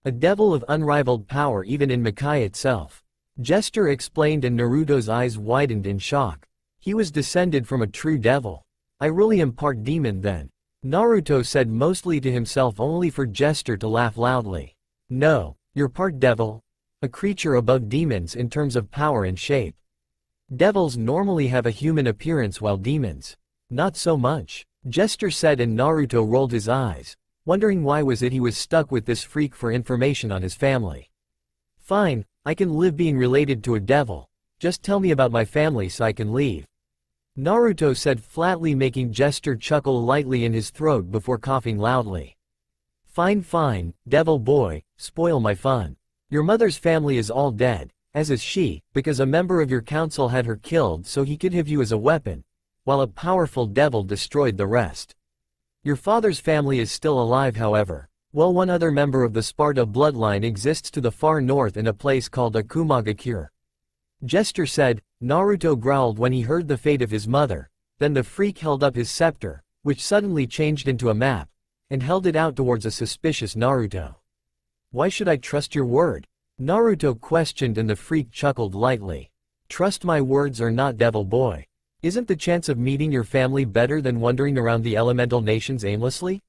A devil of unrivaled power even in Makai itself. Jester explained and Naruto's eyes widened in shock. He was descended from a true devil. I really am part demon then. Naruto said mostly to himself only for Jester to laugh loudly. No, you're part devil. A creature above demons in terms of power and shape. Devils normally have a human appearance while demons, not so much. Jester said and Naruto rolled his eyes, wondering why was it he was stuck with this freak for information on his family. Fine, I can live being related to a devil. Just tell me about my family so I can leave. Naruto said flatly, making Jester chuckle lightly in his throat before coughing loudly. Fine, devil boy, spoil my fun. Your mother's family is all dead, as is she, because a member of your council had her killed so he could have you as a weapon, while a powerful devil destroyed the rest. Your father's family is still alive however. Well, one other member of the Sparta bloodline exists to the far north in a place called Akumagakure. Jester said. Naruto growled when he heard the fate of his mother, then the freak held up his scepter, which suddenly changed into a map, and held it out towards a suspicious Naruto. Why should I trust your word? Naruto questioned and the freak chuckled lightly. Trust my words or not, devil boy. Isn't the chance of meeting your family better than wandering around the elemental nations aimlessly?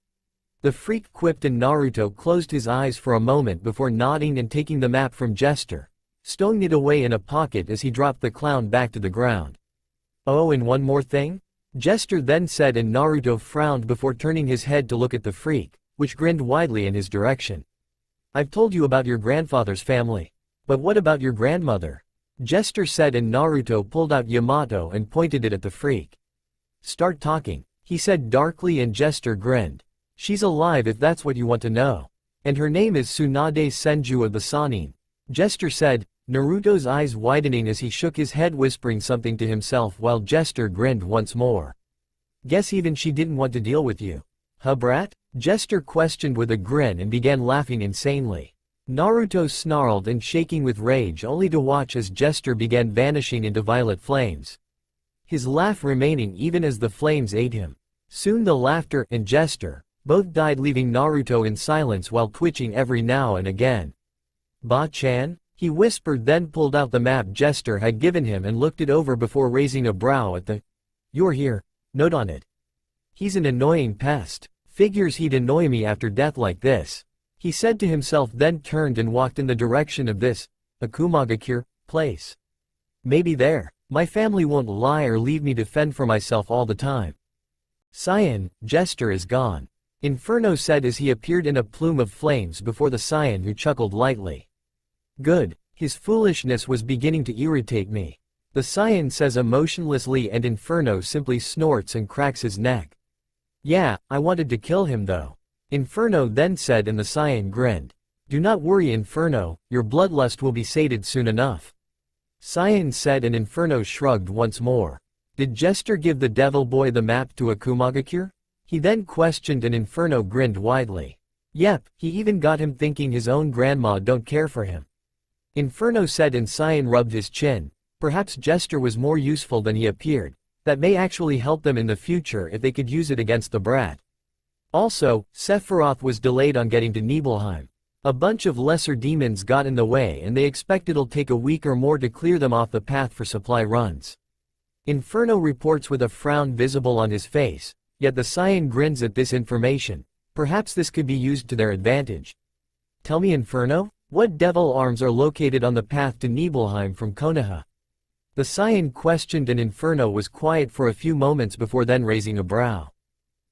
The freak quipped and Naruto closed his eyes for a moment before nodding and taking the map from Jester, stowing it away in a pocket as he dropped the clown back to the ground. Oh, and one more thing? Jester then said and Naruto frowned before turning his head to look at the freak, which grinned widely in his direction. I've told you about your grandfather's family. But what about your grandmother? Jester said and Naruto pulled out Yamato and pointed it at the freak. Start talking, he said darkly and Jester grinned. She's alive if that's what you want to know. And her name is Tsunade Senju of the Sannin. Jester said, Naruto's eyes widening as he shook his head whispering something to himself while Jester grinned once more. Guess even she didn't want to deal with you. Huh, brat? Jester questioned with a grin and began laughing insanely. Naruto snarled and shaking with rage only to watch as Jester began vanishing into violet flames. His laugh remaining even as the flames ate him. Soon the laughter and Jester both died, leaving Naruto in silence while twitching every now and again. Ba-chan? He whispered, then pulled out the map Jester had given him and looked it over before raising a brow at the "You're here" note on it. He's an annoying pest. Figures he'd annoy me after death like this, he said to himself, then turned and walked in the direction of this Akumagakure place. Maybe there, my family won't lie or leave me to fend for myself all the time. Saiyan, Jester is gone. Inferno said as he appeared in a plume of flames before the Saiyan, who chuckled lightly. Good, his foolishness was beginning to irritate me. The Saiyan says emotionlessly and Inferno simply snorts and cracks his neck. Yeah, I wanted to kill him though. Inferno then said and the Saiyan grinned. Do not worry Inferno, your bloodlust will be sated soon enough. Saiyan said and Inferno shrugged once more. Did Jester give the devil boy the map to Akumagakure? He then questioned and Inferno grinned widely. Yep, he even got him thinking his own grandma don't care for him. Inferno said and Saiyan rubbed his chin. Perhaps Jester was more useful than he appeared. That may actually help them in the future if they could use it against the brat. Also, Sephiroth was delayed on getting to Nibelheim. A bunch of lesser demons got in the way and they expect it'll take a week or more to clear them off the path for supply runs. Inferno reports with a frown visible on his face, yet the Saiyan grins at this information. Perhaps this could be used to their advantage. Tell me Inferno, what devil arms are located on the path to Nibelheim from Konoha? The Saiyan questioned and Inferno was quiet for a few moments before then raising a brow.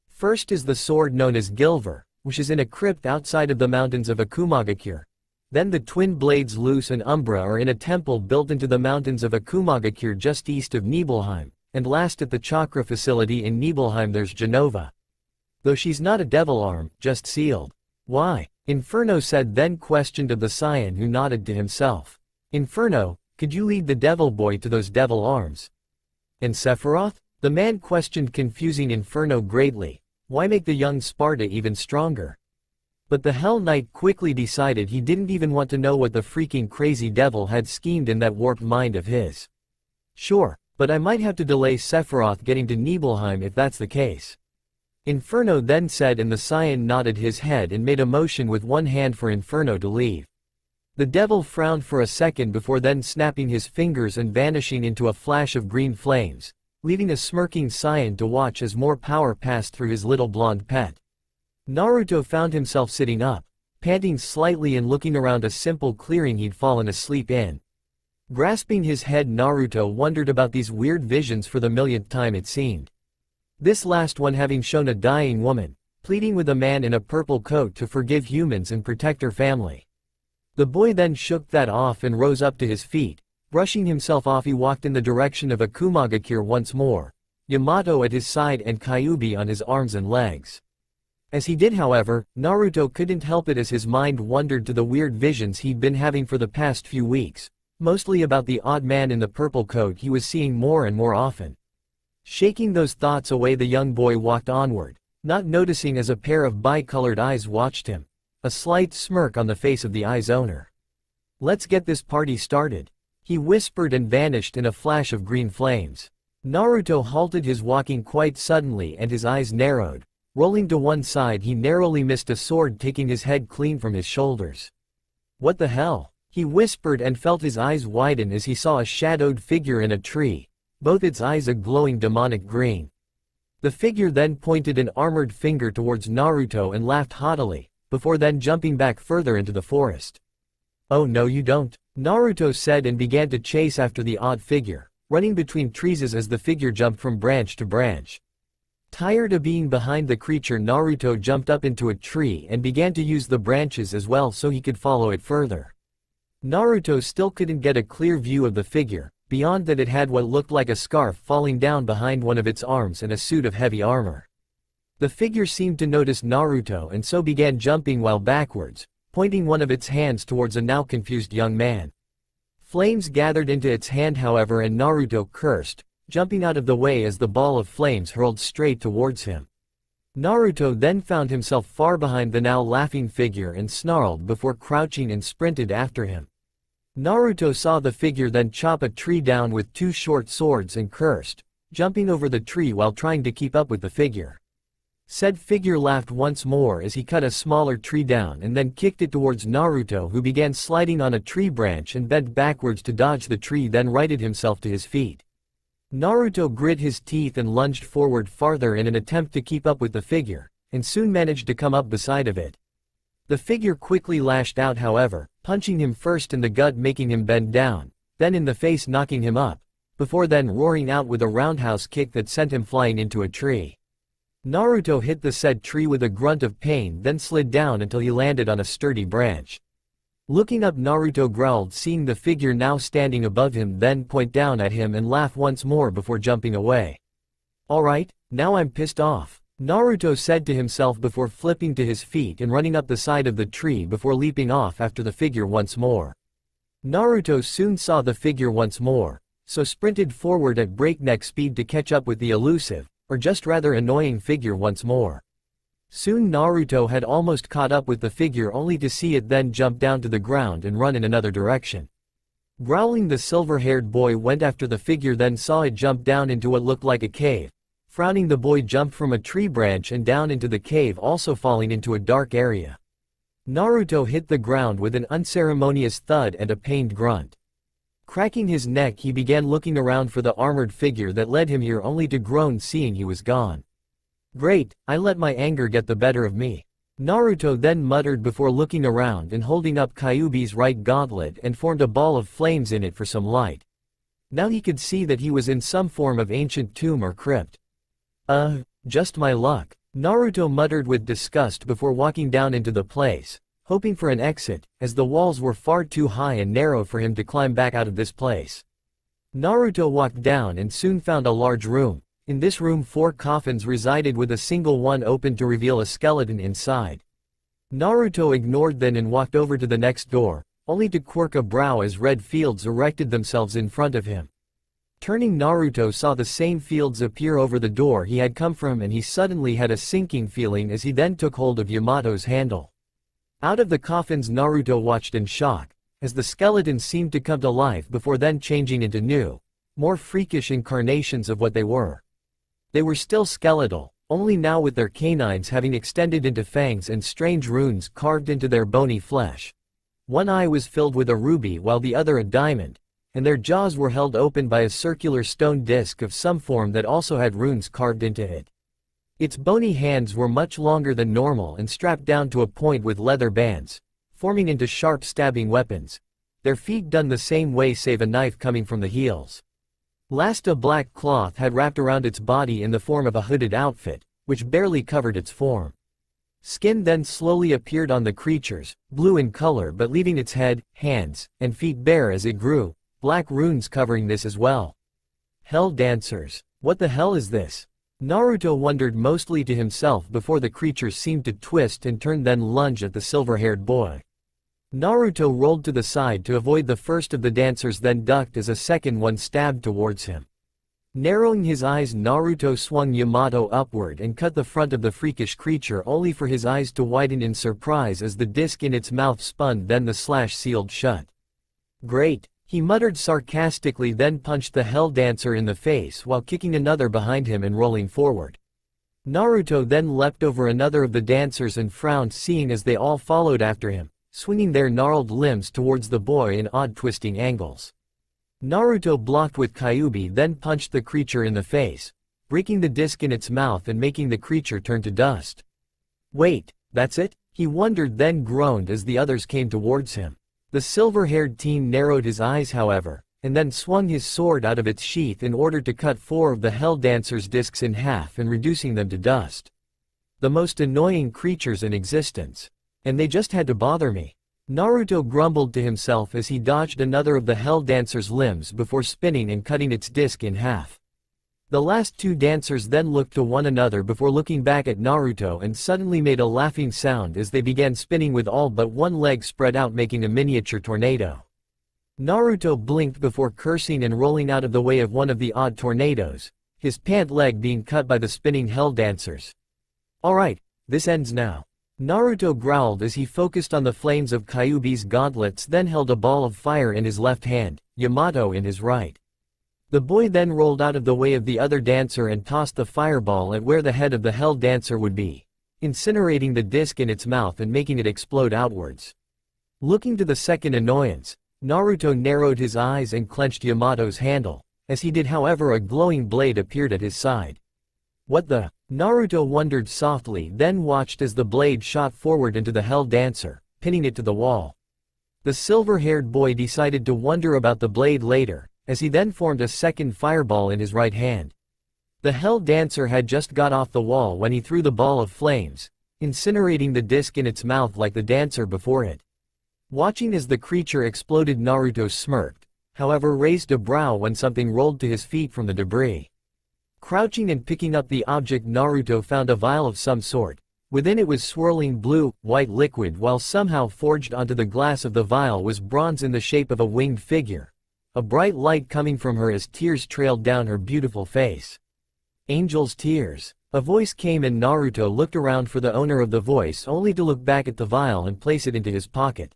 First is the sword known as Gilver, which is in a crypt outside of the mountains of Akumagakure. Then the twin blades Luce and Umbra are in a temple built into the mountains of Akumagakure just east of Nibelheim, and last at the Chakra facility in Nibelheim there's Genova. Though she's not a devil arm, just sealed. Why? Inferno said then questioned of the Saiyan, who nodded to himself. Inferno, could you lead the devil boy to those devil arms? And Sephiroth? The man questioned, confusing Inferno greatly. Why make the young Sparta even stronger? But the Hell Knight quickly decided he didn't even want to know what the freaking crazy devil had schemed in that warped mind of his. Sure, but I might have to delay Sephiroth getting to Nibelheim if that's the case. Inferno then said, and the Saiyan nodded his head and made a motion with one hand for Inferno to leave. The devil frowned for a second before then snapping his fingers and vanishing into a flash of green flames, leaving a smirking Saiyan to watch as more power passed through his little blonde pet. Naruto found himself sitting up, panting slightly and looking around a simple clearing he'd fallen asleep in. Grasping his head, Naruto wondered about these weird visions for the millionth time it seemed. This last one having shown a dying woman, pleading with a man in a purple coat to forgive humans and protect her family. The boy then shook that off and rose up to his feet. Brushing himself off, he walked in the direction of Akumagakure once more, Yamato at his side and Kyuubi on his arms and legs. As he did, however, Naruto couldn't help it as his mind wandered to the weird visions he'd been having for the past few weeks, mostly about the odd man in the purple coat he was seeing more and more often. Shaking those thoughts away, the young boy walked onward, not noticing as a pair of bicolored eyes watched him, a slight smirk on the face of the eye's owner. "Let's get this party started," he whispered and vanished in a flash of green flames. Naruto halted his walking quite suddenly and his eyes narrowed. Rolling to one side, he narrowly missed a sword taking his head clean from his shoulders. "What the hell?" he whispered and felt his eyes widen as he saw a shadowed figure in a tree, both its eyes a glowing demonic green. The figure then pointed an armored finger towards Naruto and laughed haughtily, before then jumping back further into the forest. "Oh no you don't," Naruto said and began to chase after the odd figure, running between trees as the figure jumped from branch to branch. Tired of being behind the creature, Naruto jumped up into a tree and began to use the branches as well so he could follow it further. Naruto still couldn't get a clear view of the figure, beyond that it had what looked like a scarf falling down behind one of its arms and a suit of heavy armor. The figure seemed to notice Naruto and so began jumping while backwards, pointing one of its hands towards a now confused young man. Flames gathered into its hand, however, and Naruto cursed, jumping out of the way as the ball of flames hurled straight towards him. Naruto then found himself far behind the now laughing figure and snarled before crouching and sprinted after him. Naruto saw the figure then chop a tree down with two short swords and cursed, jumping over the tree while trying to keep up with the figure. Said figure laughed once more as he cut a smaller tree down and then kicked it towards Naruto, who began sliding on a tree branch and bent backwards to dodge the tree, then righted himself to his feet. Naruto grit his teeth and lunged forward farther in an attempt to keep up with the figure, and soon managed to come up beside of it. The figure quickly lashed out, however, punching him first in the gut making him bend down, then in the face knocking him up, before then roaring out with a roundhouse kick that sent him flying into a tree. Naruto hit the said tree with a grunt of pain, then slid down until he landed on a sturdy branch. Looking up, Naruto growled, seeing the figure now standing above him, then point down at him and laugh once more before jumping away. "Alright, now I'm pissed off," Naruto said to himself before flipping to his feet and running up the side of the tree before leaping off after the figure once more. Naruto soon saw the figure once more, so sprinted forward at breakneck speed to catch up with the elusive, or just rather annoying figure once more. Soon Naruto had almost caught up with the figure, only to see it then jump down to the ground and run in another direction. Growling, the silver-haired boy went after the figure, then saw it jump down into what looked like a cave. Frowning, the boy jumped from a tree branch and down into the cave, also falling into a dark area. Naruto hit the ground with an unceremonious thud and a pained grunt. Cracking his neck, he began looking around for the armored figure that led him here, only to groan seeing he was gone. "Great, I let my anger get the better of me," Naruto then muttered before looking around and holding up Kyuubi's right gauntlet and formed a ball of flames in it for some light. Now he could see that he was in some form of ancient tomb or crypt. Just my luck," Naruto muttered with disgust before walking down into the place, hoping for an exit, as the walls were far too high and narrow for him to climb back out of this place. Naruto walked down and soon found a large room. In this room 4 coffins resided, with a single one open to reveal a skeleton inside. Naruto ignored them and walked over to the next door, only to quirk a brow as red fields erected themselves in front of him. Turning, Naruto saw the same fields appear over the door he had come from, and he suddenly had a sinking feeling as he then took hold of Yamato's handle. Out of the coffins Naruto watched in shock, as the skeletons seemed to come to life before then changing into new, more freakish incarnations of what they were. They were still skeletal, only now with their canines having extended into fangs and strange runes carved into their bony flesh. One eye was filled with a ruby while the other a diamond, and their jaws were held open by a circular stone disc of some form that also had runes carved into it. Its bony hands were much longer than normal and strapped down to a point with leather bands, forming into sharp stabbing weapons. Their feet done the same way save a knife coming from the heels. Last a black cloth had wrapped around its body in the form of a hooded outfit, which barely covered its form. Skin then slowly appeared on the creatures, blue in color but leaving its head, hands, and feet bare as it grew, black runes covering this as well. Hell dancers. What the hell is this? Naruto wondered mostly to himself before the creatures seemed to twist and turn then lunge at the silver-haired boy. Naruto rolled to the side to avoid the first of the dancers then ducked as a second one stabbed towards him. Narrowing his eyes Naruto swung Yamato upward and cut the front of the freakish creature only for his eyes to widen in surprise as the disc in its mouth spun then the slash sealed shut. Great, he muttered sarcastically then punched the hell dancer in the face while kicking another behind him and rolling forward. Naruto then leapt over another of the dancers and frowned seeing as they all followed after him, swinging their gnarled limbs towards the boy in odd twisting angles. Naruto blocked with Kyuubi then punched the creature in the face, breaking the disc in its mouth and making the creature turn to dust. Wait, that's it? He wondered then groaned as the others came towards him. The silver-haired teen narrowed his eyes however, and then swung his sword out of its sheath in order to cut 4 of the hell dancers' discs in half and reducing them to dust. The most annoying creatures in existence. And they just had to bother me. Naruto grumbled to himself as he dodged another of the hell dancer's limbs before spinning and cutting its disc in half. The last 2 dancers then looked to one another before looking back at Naruto and suddenly made a laughing sound as they began spinning with all but one leg spread out making a miniature tornado. Naruto blinked before cursing and rolling out of the way of one of the odd tornadoes, his pant leg being cut by the spinning hell dancers. Alright, this ends now. Naruto growled as he focused on the flames of Kyuubi's gauntlets then held a ball of fire in his left hand, Yamato in his right. The boy then rolled out of the way of the other dancer and tossed the fireball at where the head of the hell dancer would be, incinerating the disc in its mouth and making it explode outwards. Looking to the second annoyance, Naruto narrowed his eyes and clenched Yamato's handle. As he did however a glowing blade appeared at his side. What the? Naruto wondered softly then watched as the blade shot forward into the hell dancer, pinning it to the wall. The silver-haired boy decided to wonder about the blade later, as he then formed a second fireball in his right hand. The hell dancer had just got off the wall when he threw the ball of flames, incinerating the disc in its mouth like the dancer before it. Watching as the creature exploded Naruto smirked, however raised a brow when something rolled to his feet from the debris. Crouching and picking up the object Naruto found a vial of some sort. Within it was swirling blue-white liquid while somehow forged onto the glass of the vial was bronze in the shape of a winged figure. A bright light coming from her as tears trailed down her beautiful face. Angel's tears. A voice came and Naruto looked around for the owner of the voice only to look back at the vial and place it into his pocket.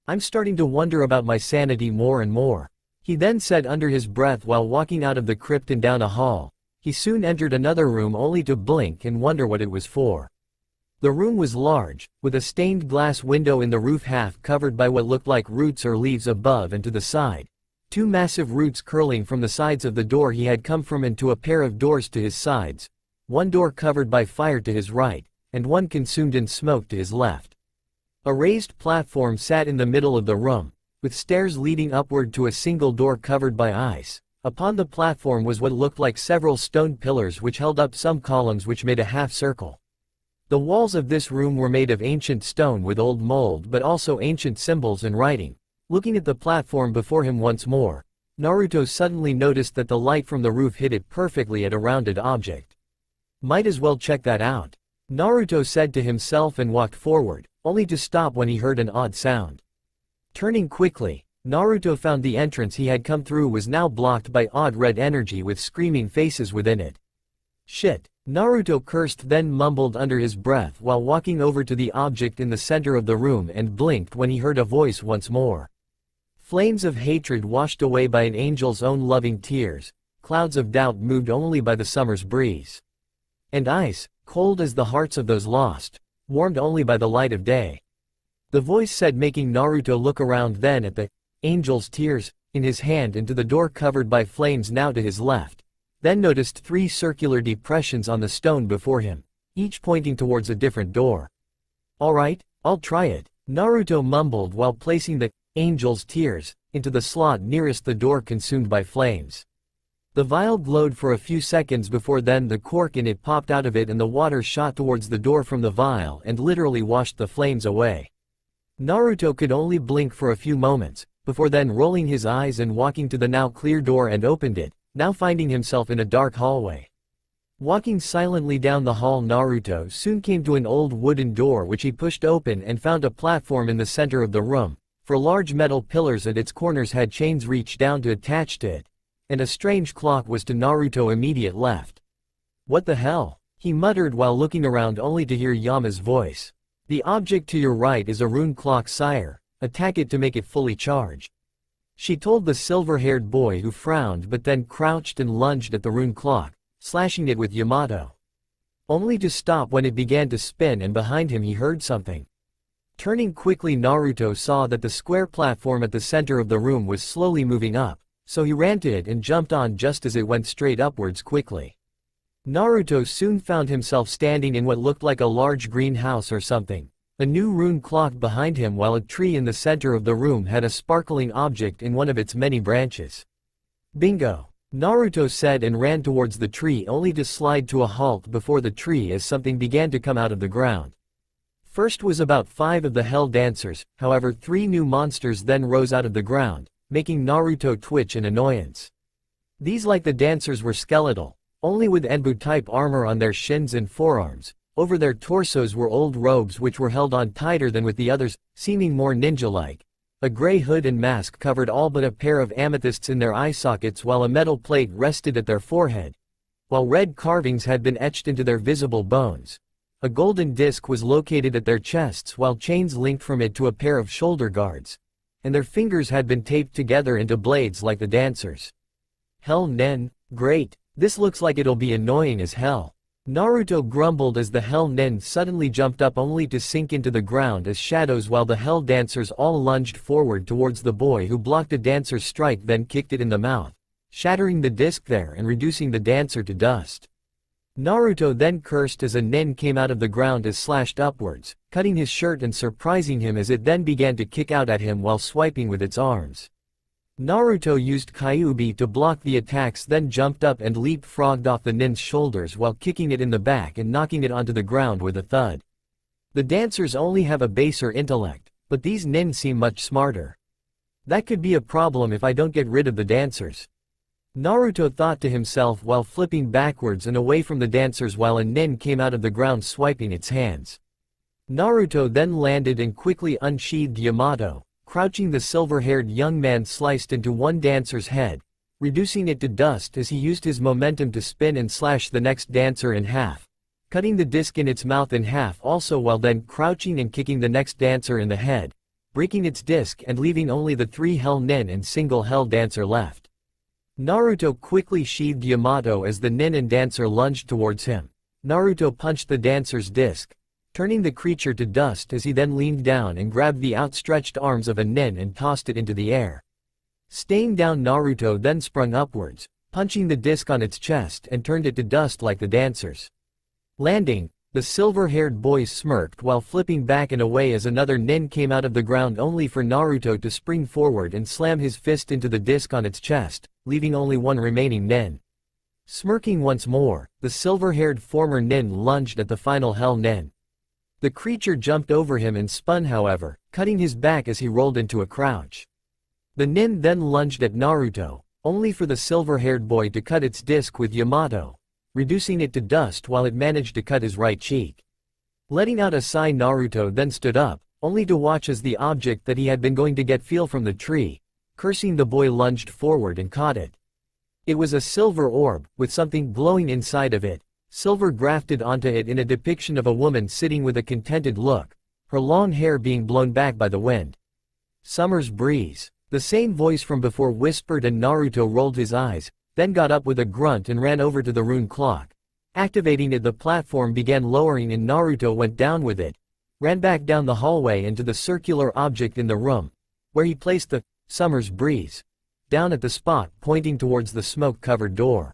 I'm starting to wonder about my sanity more and more, he then said under his breath while walking out of the crypt and down a hall. He soon entered another room only to blink and wonder what it was for. The room was large, with a stained glass window in the roof half covered by what looked like roots or leaves above and to the side. 2 massive roots curling from the sides of the door he had come from and to a pair of doors to his sides. One door covered by fire to his right, and one consumed in smoke to his left. A raised platform sat in the middle of the room, with stairs leading upward to a single door covered by ice. Upon the platform was what looked like several stone pillars which held up some columns which made a half circle. The walls of this room were made of ancient stone with old mold but also ancient symbols and writing. Looking at the platform before him once more, Naruto suddenly noticed that the light from the roof hit it perfectly at a rounded object. Might as well check that out, Naruto said to himself and walked forward, only to stop when he heard an odd sound. Turning quickly, Naruto found the entrance he had come through was now blocked by odd red energy with screaming faces within it. Shit, Naruto cursed then mumbled under his breath while walking over to the object in the center of the room and blinked when he heard a voice once more. Flames of hatred washed away by an angel's own loving tears, clouds of doubt moved only by the summer's breeze. And ice, cold as the hearts of those lost, warmed only by the light of day. The voice said, making Naruto look around then at the angel's tears in his hand and to the door covered by flames now to his left. Then noticed 3 circular depressions on the stone before him, each pointing towards a different door. "Alright, I'll try it," Naruto mumbled while placing the angel's tears into the slot nearest the door consumed by flames. The vial glowed for a few seconds before then the cork in it popped out of it and the water shot towards the door from the vial and literally washed the flames away. Naruto could only blink for a few moments, before then rolling his eyes and walking to the now clear door and opened it, now finding himself in a dark hallway. Walking silently down the hall, Naruto soon came to an old wooden door which he pushed open and found a platform in the center of the room, for large metal pillars at its corners had chains reached down to attach to it, and a strange clock was to Naruto's immediate left. "What the hell?" he muttered while looking around only to hear Yama's voice. "The object to your right is a rune clock, sire. Attack it to make it fully charge," she told the silver-haired boy, who frowned but then crouched and lunged at the rune clock, slashing it with Yamato. Only to stop when it began to spin, and behind him he heard something. Turning quickly, Naruto saw that the square platform at the center of the room was slowly moving up, so he ran to it and jumped on just as it went straight upwards quickly. Naruto soon found himself standing in what looked like a large greenhouse or something, a new rune clock behind him, while a tree in the center of the room had a sparkling object in one of its many branches. "Bingo!" Naruto said and ran towards the tree, only to slide to a halt before the tree as something began to come out of the ground. First was about 5 of the Hell Dancers, however 3 new monsters then rose out of the ground, making Naruto twitch in annoyance. These, like the dancers, were skeletal, only with Enbu-type armor on their shins and forearms. Over their torsos were old robes which were held on tighter than with the others, seeming more ninja-like. A gray hood and mask covered all but a pair of amethysts in their eye sockets, while a metal plate rested at their forehead, while red carvings had been etched into their visible bones. A golden disc was located at their chests, while chains linked from it to a pair of shoulder guards, and their fingers had been taped together into blades like the dancers. "Hell Nen, great, this looks like it'll be annoying as hell," Naruto grumbled as the Hell Nen suddenly jumped up only to sink into the ground as shadows, while the Hell Dancers all lunged forward towards the boy who blocked a dancer's strike, then kicked it in the mouth, shattering the disc there and reducing the dancer to dust. Naruto then cursed as a nen came out of the ground as slashed upwards, cutting his shirt and surprising him as it then began to kick out at him while swiping with its arms. Naruto used Kyuubi to block the attacks, then jumped up and leapfrogged off the nin's shoulders while kicking it in the back and knocking it onto the ground with a thud. The dancers only have a baser intellect, but these nin seem much smarter. That could be a problem if I don't get rid of the dancers, Naruto thought to himself while flipping backwards and away from the dancers while a nin came out of the ground swiping its hands. Naruto then landed and quickly unsheathed Yamato. Crouching, the silver-haired young man sliced into one dancer's head, reducing it to dust as he used his momentum to spin and slash the next dancer in half, cutting the disc in its mouth in half also, while then crouching and kicking the next dancer in the head, breaking its disc and leaving only the 3 Hell Nin and single Hell Dancer left. Naruto quickly sheathed Yamato as the nin and dancer lunged towards him. Naruto punched the dancer's disc, turning the creature to dust as he then leaned down and grabbed the outstretched arms of a nin and tossed it into the air. Staying down, Naruto then sprung upwards, punching the disc on its chest and turned it to dust like the dancers. Landing, the silver-haired boy smirked while flipping back and away as another nin came out of the ground, only for Naruto to spring forward and slam his fist into the disc on its chest, leaving only one remaining nin. Smirking once more, the silver-haired former nin lunged at the final Hell Nin. The creature jumped over him and spun, however, cutting his back as he rolled into a crouch. The nin then lunged at Naruto, only for the silver-haired boy to cut its disc with Yamato, reducing it to dust while it managed to cut his right cheek. Letting out a sigh, Naruto then stood up, only to watch as the object that he had been going to get fell from the tree. Cursing, the boy lunged forward and caught it. It was a silver orb, with something glowing inside of it, silver grafted onto it in a depiction of a woman sitting with a contented look, her long hair being blown back by the wind. Summer's breeze. The same voice from before whispered, and Naruto rolled his eyes, then got up with a grunt and ran over to the rune clock. Activating it, the platform began lowering and Naruto went down with it, ran back down the hallway and to the circular object in the room, where he placed the Summer's breeze down at the spot pointing towards the smoke-covered door.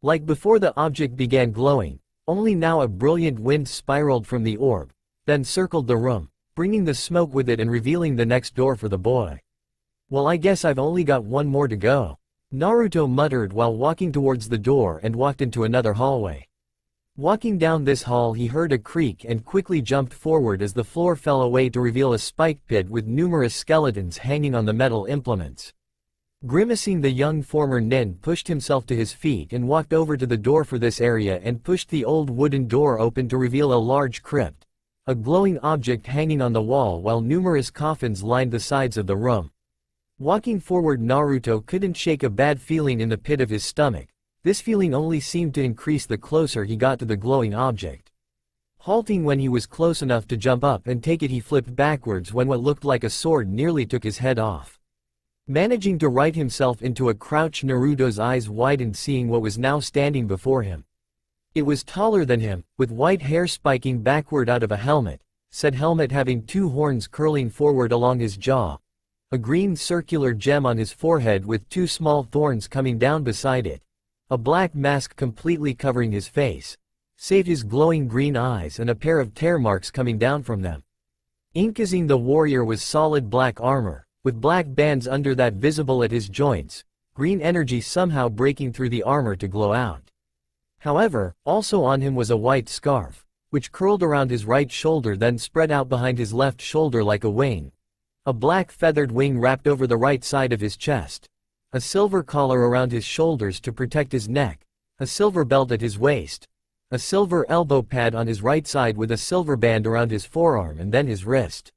Like before, the object began glowing, only now a brilliant wind spiraled from the orb, then circled the room, bringing the smoke with it and revealing the next door for the boy. Well, I guess I've only got one more to go, Naruto muttered while walking towards the door and walked into another hallway. Walking down this hall, he heard a creak and quickly jumped forward as the floor fell away to reveal a spike pit with numerous skeletons hanging on the metal implements. Grimacing, the young former nin pushed himself to his feet and walked over to the door for this area and pushed the old wooden door open to reveal a large crypt, a glowing object hanging on the wall while numerous coffins lined the sides of the room. Walking forward, Naruto couldn't shake a bad feeling in the pit of his stomach. This feeling only seemed to increase the closer he got to the glowing object. Halting when he was close enough to jump up and take it, he flipped backwards when what looked like a sword nearly took his head off. Managing to right himself into a crouch, Naruto's eyes widened, seeing what was now standing before him. It was taller than him, with white hair spiking backward out of a helmet, said helmet having two horns curling forward along his jaw, a green circular gem on his forehead with two small thorns coming down beside it, a black mask completely covering his face, save his glowing green eyes, and a pair of tear marks coming down from them. Inkazing the warrior was solid black armor, with black bands under that visible at his joints, green energy somehow breaking through the armor to glow out. However, also on him was a white scarf, which curled around his right shoulder then spread out behind his left shoulder like a wing. A black feathered wing wrapped over the right side of his chest. A silver collar around his shoulders to protect his neck. A silver belt at his waist. A silver elbow pad on his right side with a silver band around his forearm and then his wrist.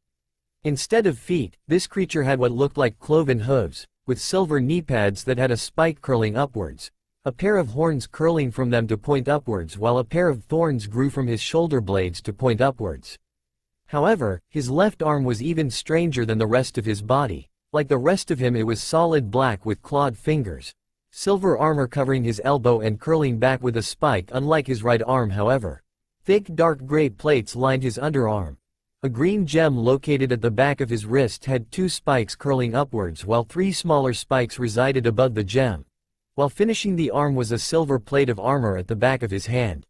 Instead of feet, this creature had what looked like cloven hooves, with silver knee pads that had a spike curling upwards, a pair of horns curling from them to point upwards, while a pair of thorns grew from his shoulder blades to point upwards. However, his left arm was even stranger than the rest of his body. Like the rest of him, it was solid black with clawed fingers, silver armor covering his elbow and curling back with a spike, unlike his right arm. However, thick dark gray plates lined his underarm. A green gem located at the back of his wrist had two spikes curling upwards, while three smaller spikes resided above the gem. While finishing the arm was a silver plate of armor at the back of his hand.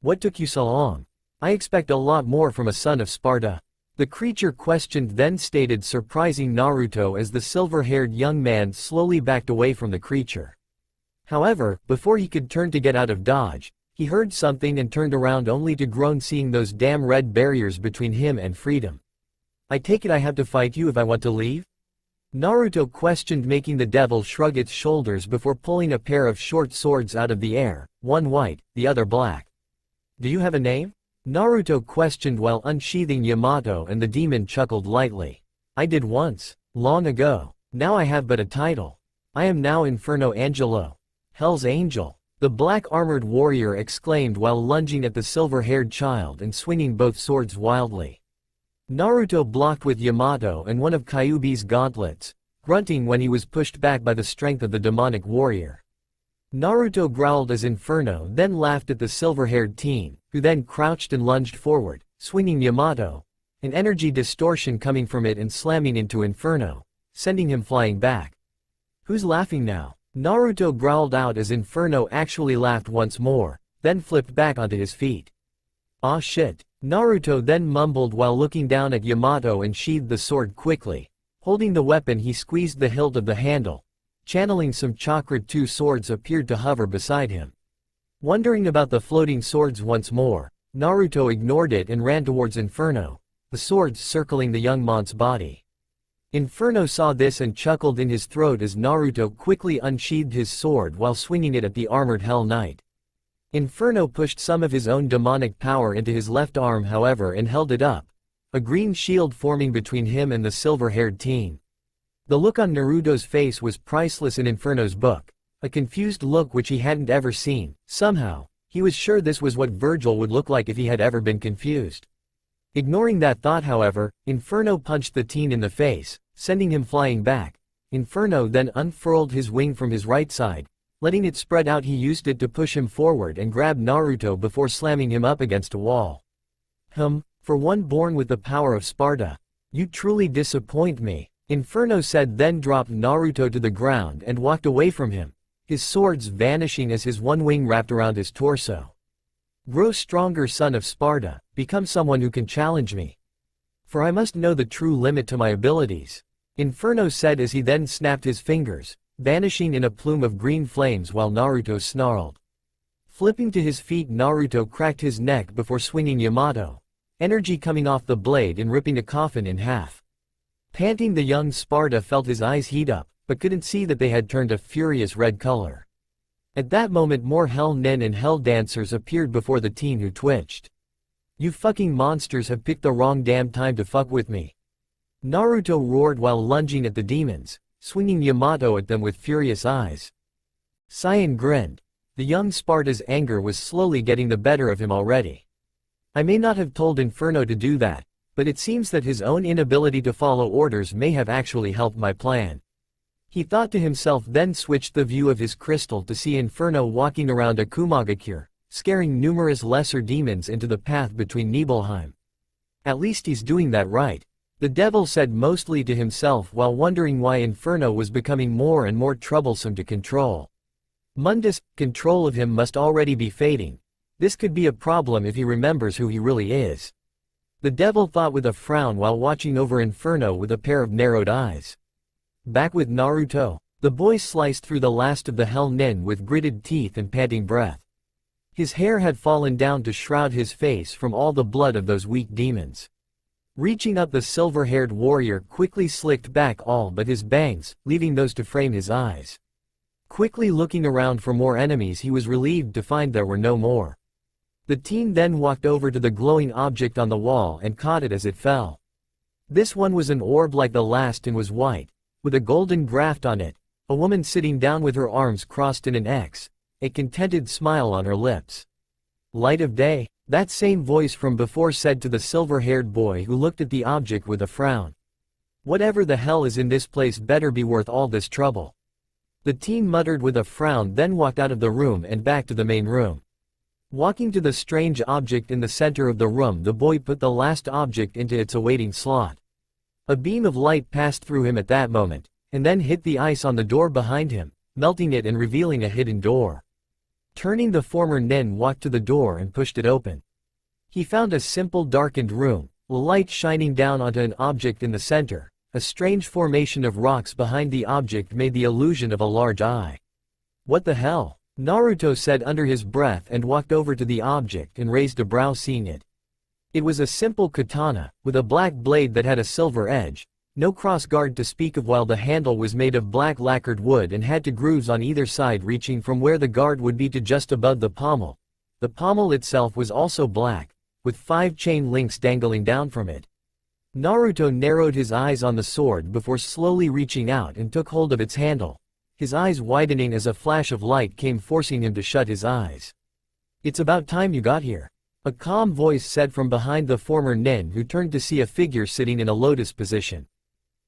"What took you so long? I expect a lot more from a son of Sparta," the creature questioned, then stated, surprising Naruto as the silver-haired young man slowly backed away from the creature. However, before he could turn to get out of dodge, he heard something and turned around only to groan, seeing those damn red barriers between him and freedom. "I take it I have to fight you if I want to leave?" Naruto questioned, making the devil shrug its shoulders before pulling a pair of short swords out of the air, one white, the other black. "Do you have a name?" Naruto questioned while unsheathing Yamato, and the demon chuckled lightly. "I did once, long ago. Now I have but a title. I am now Inferno Angelo. Hell's Angel," the black-armored warrior exclaimed while lunging at the silver-haired child and swinging both swords wildly. Naruto blocked with Yamato and one of Kyuubi's gauntlets, grunting when he was pushed back by the strength of the demonic warrior. Naruto growled as Inferno then laughed at the silver-haired teen, who then crouched and lunged forward, swinging Yamato, an energy distortion coming from it and slamming into Inferno, sending him flying back. "Who's laughing now?" Naruto growled out as Inferno actually laughed once more, then flipped back onto his feet. "Aw shit," Naruto then mumbled while looking down at Yamato and sheathed the sword quickly. Holding the weapon, he squeezed the hilt of the handle. Channeling some chakra, two swords appeared to hover beside him. Wondering about the floating swords once more, Naruto ignored it and ran towards Inferno, the swords circling the young man's body. Inferno saw this and chuckled in his throat as Naruto quickly unsheathed his sword while swinging it at the armored Hell Knight. Inferno pushed some of his own demonic power into his left arm, however, and held it up, a green shield forming between him and the silver-haired teen. The look on Naruto's face was priceless in Inferno's book, a confused look which he hadn't ever seen. Somehow, He was sure this was what Virgil would look like if he had ever been confused. Ignoring that thought however, Inferno punched the teen in the face, sending him flying back. Inferno then unfurled his wing from his right side. Letting it spread out, he used it to push him forward and grab Naruto before slamming him up against a wall. For one born with the power of Sparta, you truly disappoint me, Inferno said, then dropped Naruto to the ground and walked away from him, his swords vanishing as his one wing wrapped around his torso. Grow stronger, son of Sparta, become someone who can challenge me. For I must know the true limit to my abilities, Inferno said as he then snapped his fingers, vanishing in a plume of green flames while Naruto snarled. Flipping to his feet, Naruto cracked his neck before swinging Yamato, energy coming off the blade and ripping a coffin in half. Panting, the young Sparta felt his eyes heat up, but couldn't see that they had turned a furious red color. At that moment more Hell Nen and Hell Dancers appeared before the teen, who twitched. You fucking monsters have picked the wrong damn time to fuck with me, Naruto roared while lunging at the demons, swinging Yamato at them with furious eyes. Saiyan grinned. The young Sparta's anger was slowly getting the better of him already. I may not have told Inferno to do that, but it seems that his own inability to follow orders may have actually helped my plan. He thought to himself, then switched the view of his crystal to see Inferno walking around a Kumagakure, scaring numerous lesser demons into the path between Nibelheim. At least he's doing that right, the devil said mostly to himself while wondering why Inferno was becoming more and more troublesome to control. Mundus' control of him must already be fading. This could be a problem if he remembers who he really is, the devil thought with a frown while watching over Inferno with a pair of narrowed eyes. Back with Naruto, the boy sliced through the last of the Hell Nen with gritted teeth and panting breath. His hair had fallen down to shroud his face from all the blood of those weak demons. Reaching up, the silver-haired warrior quickly slicked back all but his bangs, leaving those to frame his eyes. Quickly looking around for more enemies, he was relieved to find there were no more. The teen then walked over to the glowing object on the wall and caught it as it fell. This one was an orb like the last and was white, with a golden graft on it, a woman sitting down with her arms crossed in an X, a contented smile on her lips. Light of day, that same voice from before said to the silver-haired boy, who looked at the object with a frown. Whatever the hell is in this place better be worth all this trouble. The teen muttered with a frown, then walked out of the room and back to the main room. Walking to the strange object in the center of the room, the boy put the last object into its awaiting slot. A beam of light passed through him at that moment, and then hit the ice on the door behind him, melting it and revealing a hidden door. Turning, the former Nen walked to the door and pushed it open. He found a simple darkened room, light shining down onto an object in the center. A strange formation of rocks behind the object made the illusion of a large eye. What the hell? Naruto said under his breath and walked over to the object and raised a brow seeing it. It was a simple katana, with a black blade that had a silver edge, no cross guard to speak of, while the handle was made of black lacquered wood and had two grooves on either side reaching from where the guard would be to just above the pommel. The pommel itself was also black, with 5 chain links dangling down from it. Naruto narrowed his eyes on the sword before slowly reaching out and took hold of its handle, his eyes widening as a flash of light came, forcing him to shut his eyes. It's about time you got here, a calm voice said from behind the former Nen, who turned to see a figure sitting in a lotus position.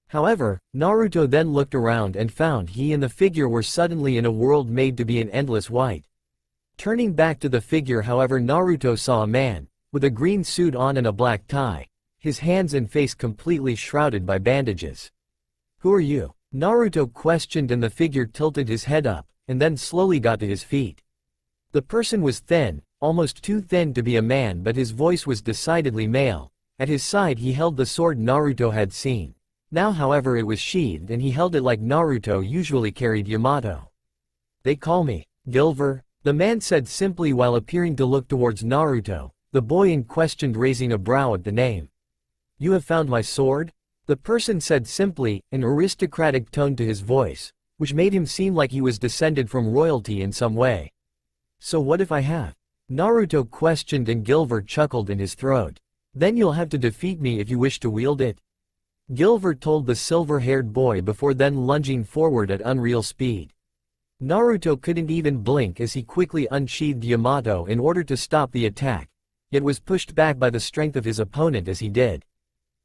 However, Naruto then looked around and found he and the figure were suddenly in a world made to be an endless white. Turning back to the figure, however, Naruto saw a man, with a green suit on and a black tie, his hands and face completely shrouded by bandages. Who are you? Naruto questioned, and the figure tilted his head up, and then slowly got to his feet. The person was thin, almost too thin to be a man, but his voice was decidedly male. At his side he held the sword Naruto had seen. Now however it was sheathed and he held it like Naruto usually carried Yamato. They call me Gilver, the man said simply while appearing to look towards Naruto, the boy in question raising a brow at the name. You have found my sword? The person said simply, an aristocratic tone to his voice, which made him seem like he was descended from royalty in some way. So what if I have? Naruto questioned, and Gilver chuckled in his throat. Then you'll have to defeat me if you wish to wield it. Gilver told the silver-haired boy before then lunging forward at unreal speed. Naruto couldn't even blink as he quickly unsheathed Yamato in order to stop the attack, yet was pushed back by the strength of his opponent as he did.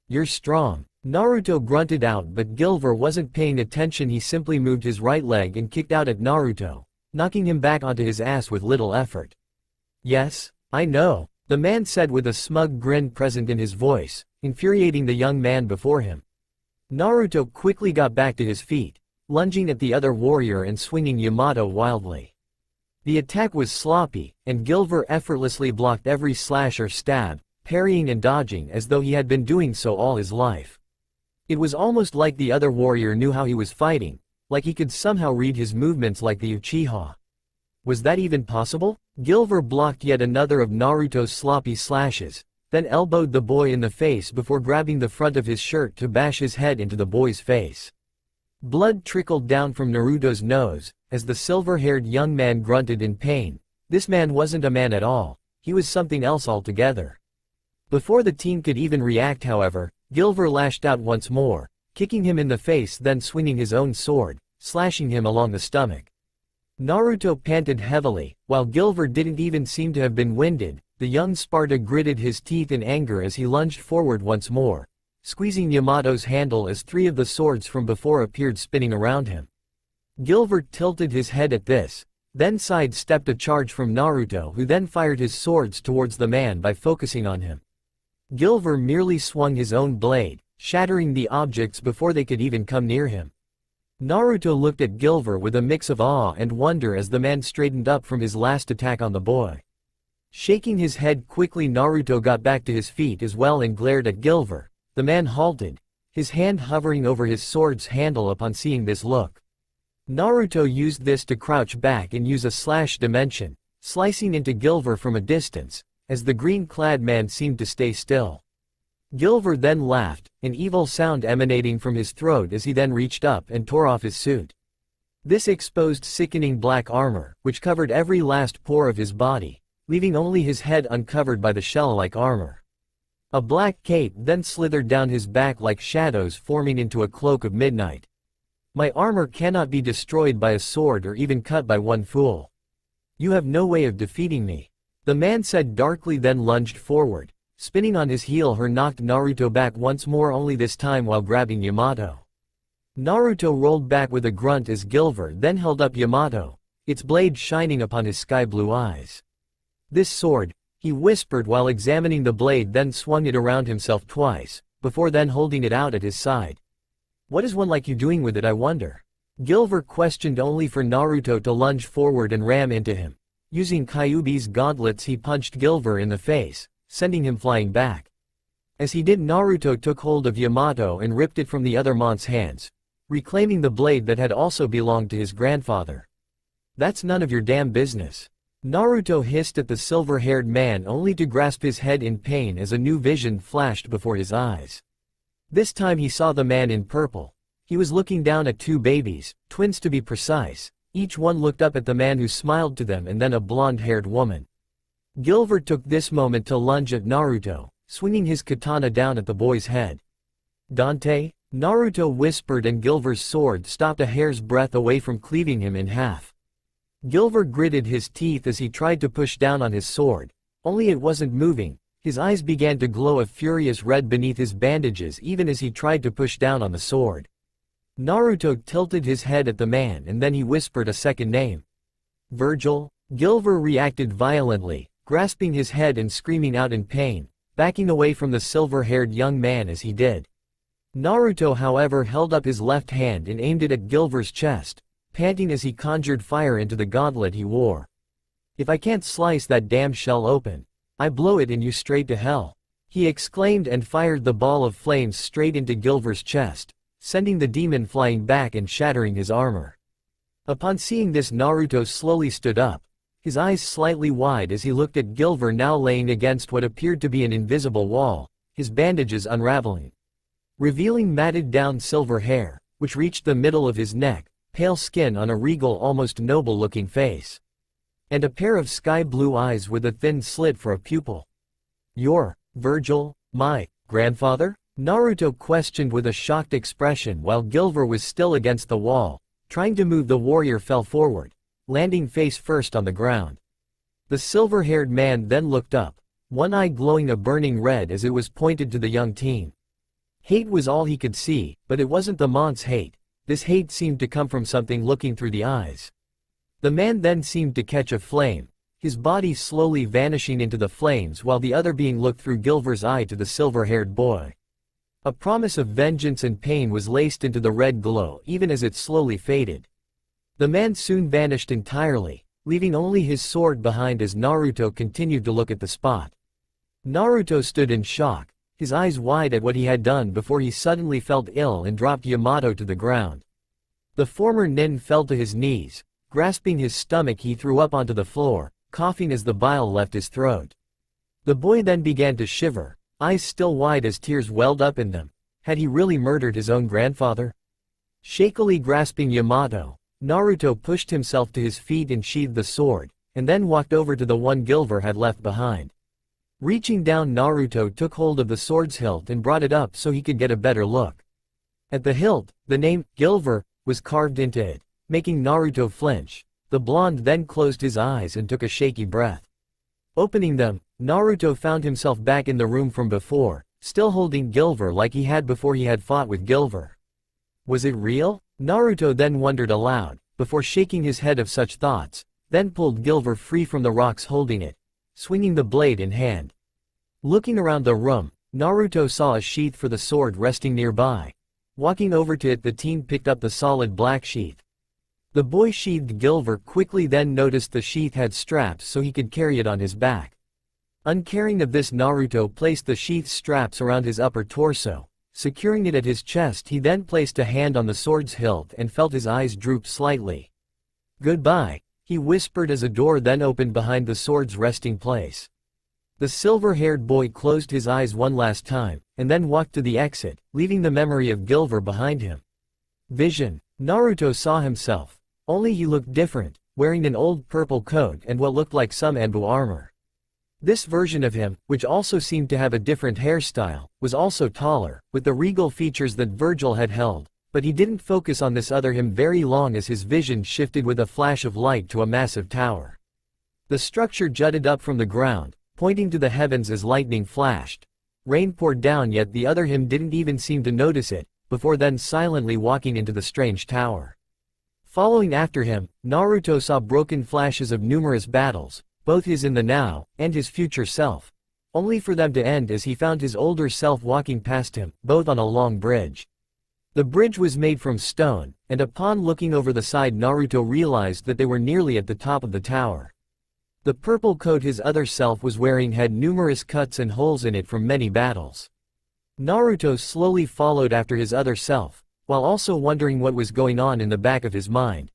"You're strong," Naruto grunted out, but Gilver wasn't paying attention. He simply moved his right leg and kicked out at Naruto, knocking him back onto his ass with little effort. "Yes, I know," the man said with a smug grin present in his voice, infuriating the young man before him. Naruto quickly got back to his feet, lunging at the other warrior and swinging Yamato wildly. The attack was sloppy, and Gilver effortlessly blocked every slash or stab, parrying and dodging as though he had been doing so all his life. It was almost like the other warrior knew how he was fighting, like he could somehow read his movements like the Uchiha. Was that even possible? Gilver blocked yet another of Naruto's sloppy slashes, then elbowed the boy in the face before grabbing the front of his shirt to bash his head into the boy's face. Blood trickled down from Naruto's nose, as the silver-haired young man grunted in pain. This man wasn't a man at all, he was something else altogether. Before the teen could even react, however, Gilver lashed out once more, kicking him in the face, then swinging his own sword, slashing him along the stomach. Naruto panted heavily, while Gilver didn't even seem to have been winded. The young Sparta gritted his teeth in anger as he lunged forward once more, squeezing Yamato's handle as three of the swords from before appeared spinning around him. Gilver tilted his head at this, then sidestepped a charge from Naruto, who then fired his swords towards the man by focusing on him. Gilver merely swung his own blade, shattering the objects before they could even come near him. Naruto looked at Gilver with a mix of awe and wonder as the man straightened up from his last attack on the boy. Shaking his head quickly, Naruto got back to his feet as well and glared at Gilver. The man halted, his hand hovering over his sword's handle upon seeing this look. Naruto used this to crouch back and use a slash dimension, slicing into Gilver from a distance, as the green-clad man seemed to stay still. Gilver then laughed, an evil sound emanating from his throat as he then reached up and tore off his suit. This exposed sickening black armor, which covered every last pore of his body, leaving only his head uncovered by the shell-like armor. A black cape then slithered down his back like shadows forming into a cloak of midnight. "My armor cannot be destroyed by a sword or even cut by one fool. You have no way of defeating me," the man said darkly, then lunged forward. Spinning on his heel, he knocked Naruto back once more, only this time while grabbing Yamato. Naruto rolled back with a grunt as Gilver then held up Yamato, its blade shining upon his sky-blue eyes. "This sword," he whispered while examining the blade, then swung it around himself twice, before then holding it out at his side. "What is one like you doing with it, I wonder?" Gilver questioned, only for Naruto to lunge forward and ram into him. Using Kyuubi's gauntlets, he punched Gilver in the face, sending him flying back. As he did, Naruto took hold of Yamato and ripped it from the other mon's hands, reclaiming the blade that had also belonged to his grandfather. "That's none of your damn business," Naruto hissed at the silver-haired man, only to grasp his head in pain as a new vision flashed before his eyes. This time he saw the man in purple. He was looking down at two babies, twins to be precise. Each one looked up at the man, who smiled to them, and then a blonde-haired woman. Gilver took this moment to lunge at Naruto, swinging his katana down at the boy's head. "Dante?" Naruto whispered, and Gilver's sword stopped a hair's breadth away from cleaving him in half. Gilver gritted his teeth as he tried to push down on his sword, only it wasn't moving. His eyes began to glow a furious red beneath his bandages even as he tried to push down on the sword. Naruto tilted his head at the man, and then he whispered a second name. "Virgil?" Gilver reacted violently, grasping his head and screaming out in pain, backing away from the silver-haired young man as he did. Naruto, however, held up his left hand and aimed it at Gilver's chest, panting as he conjured fire into the gauntlet he wore. "If I can't slice that damn shell open, I blow it and you straight to hell," he exclaimed, and fired the ball of flames straight into Gilver's chest, sending the demon flying back and shattering his armor. Upon seeing this, Naruto slowly stood up, his eyes slightly wide as he looked at Gilver, now laying against what appeared to be an invisible wall, his bandages unraveling, revealing matted down silver hair, which reached the middle of his neck, pale skin on a regal, almost noble-looking face, and a pair of sky-blue eyes with a thin slit for a pupil. "You're Virgil, my grandfather?" Naruto questioned with a shocked expression while Gilver was still against the wall, Trying to move, the warrior fell forward, landing face first on the ground. The silver-haired man then looked up, one eye glowing a burning red as it was pointed to the young teen. Hate was all he could see, but it wasn't the mon's hate. This hate seemed to come from something looking through the eyes. The man then seemed to catch a flame, his body slowly vanishing into the flames while the other being looked through Gilver's eye to the silver-haired boy. A promise of vengeance and pain was laced into the red glow even as it slowly faded. The man soon vanished entirely, leaving only his sword behind as Naruto continued to look at the spot. Naruto stood in shock, his eyes wide at what he had done before he suddenly felt ill and dropped Yamato to the ground. The former nin fell to his knees, grasping his stomach he threw up onto the floor, coughing as the bile left his throat. The boy then began to shiver, eyes still wide as tears welled up in them. Had he really murdered his own grandfather? Shakily grasping Yamato, Naruto pushed himself to his feet and sheathed the sword, and then walked over to the one Gilver had left behind. Reaching down, Naruto took hold of the sword's hilt and brought it up so he could get a better look. At the hilt, the name, Gilver, was carved into it, making Naruto flinch. The blonde then closed his eyes and took a shaky breath. Opening them, Naruto found himself back in the room from before, still holding Gilver like he had before he had fought with Gilver. Was it real? Naruto then wondered aloud, before shaking his head of such thoughts, then pulled Gilver free from the rocks holding it, swinging the blade in hand. Looking around the room, Naruto saw a sheath for the sword resting nearby. Walking over to it, the teen picked up the solid black sheath. The boy sheathed Gilver quickly, then noticed the sheath had straps so he could carry it on his back. Uncaring of this, Naruto placed the sheath's straps around his upper torso. Securing it at his chest, he then placed a hand on the sword's hilt and felt his eyes droop slightly. "Goodbye," he whispered as a door then opened behind the sword's resting place. The silver-haired boy closed his eyes one last time, and then walked to the exit, leaving the memory of Gilver behind him. Vision. Naruto saw himself. Only he looked different, wearing an old purple coat and what looked like some Anbu armor. This version of him, which also seemed to have a different hairstyle, was also taller, with the regal features that Virgil had held, but he didn't focus on this other him very long as his vision shifted with a flash of light to a massive tower. The structure jutted up from the ground, pointing to the heavens as lightning flashed. Rain poured down, yet the other him didn't even seem to notice it, before then silently walking into the strange tower. Following after him, Naruto saw broken flashes of numerous battles, both his in the now, and his future self, only for them to end as he found his older self walking past him, both on a long bridge. The bridge was made from stone, and upon looking over the side, Naruto realized that they were nearly at the top of the tower. The purple coat his other self was wearing had numerous cuts and holes in it from many battles. Naruto slowly followed after his other self, while also wondering what was going on in the back of his mind.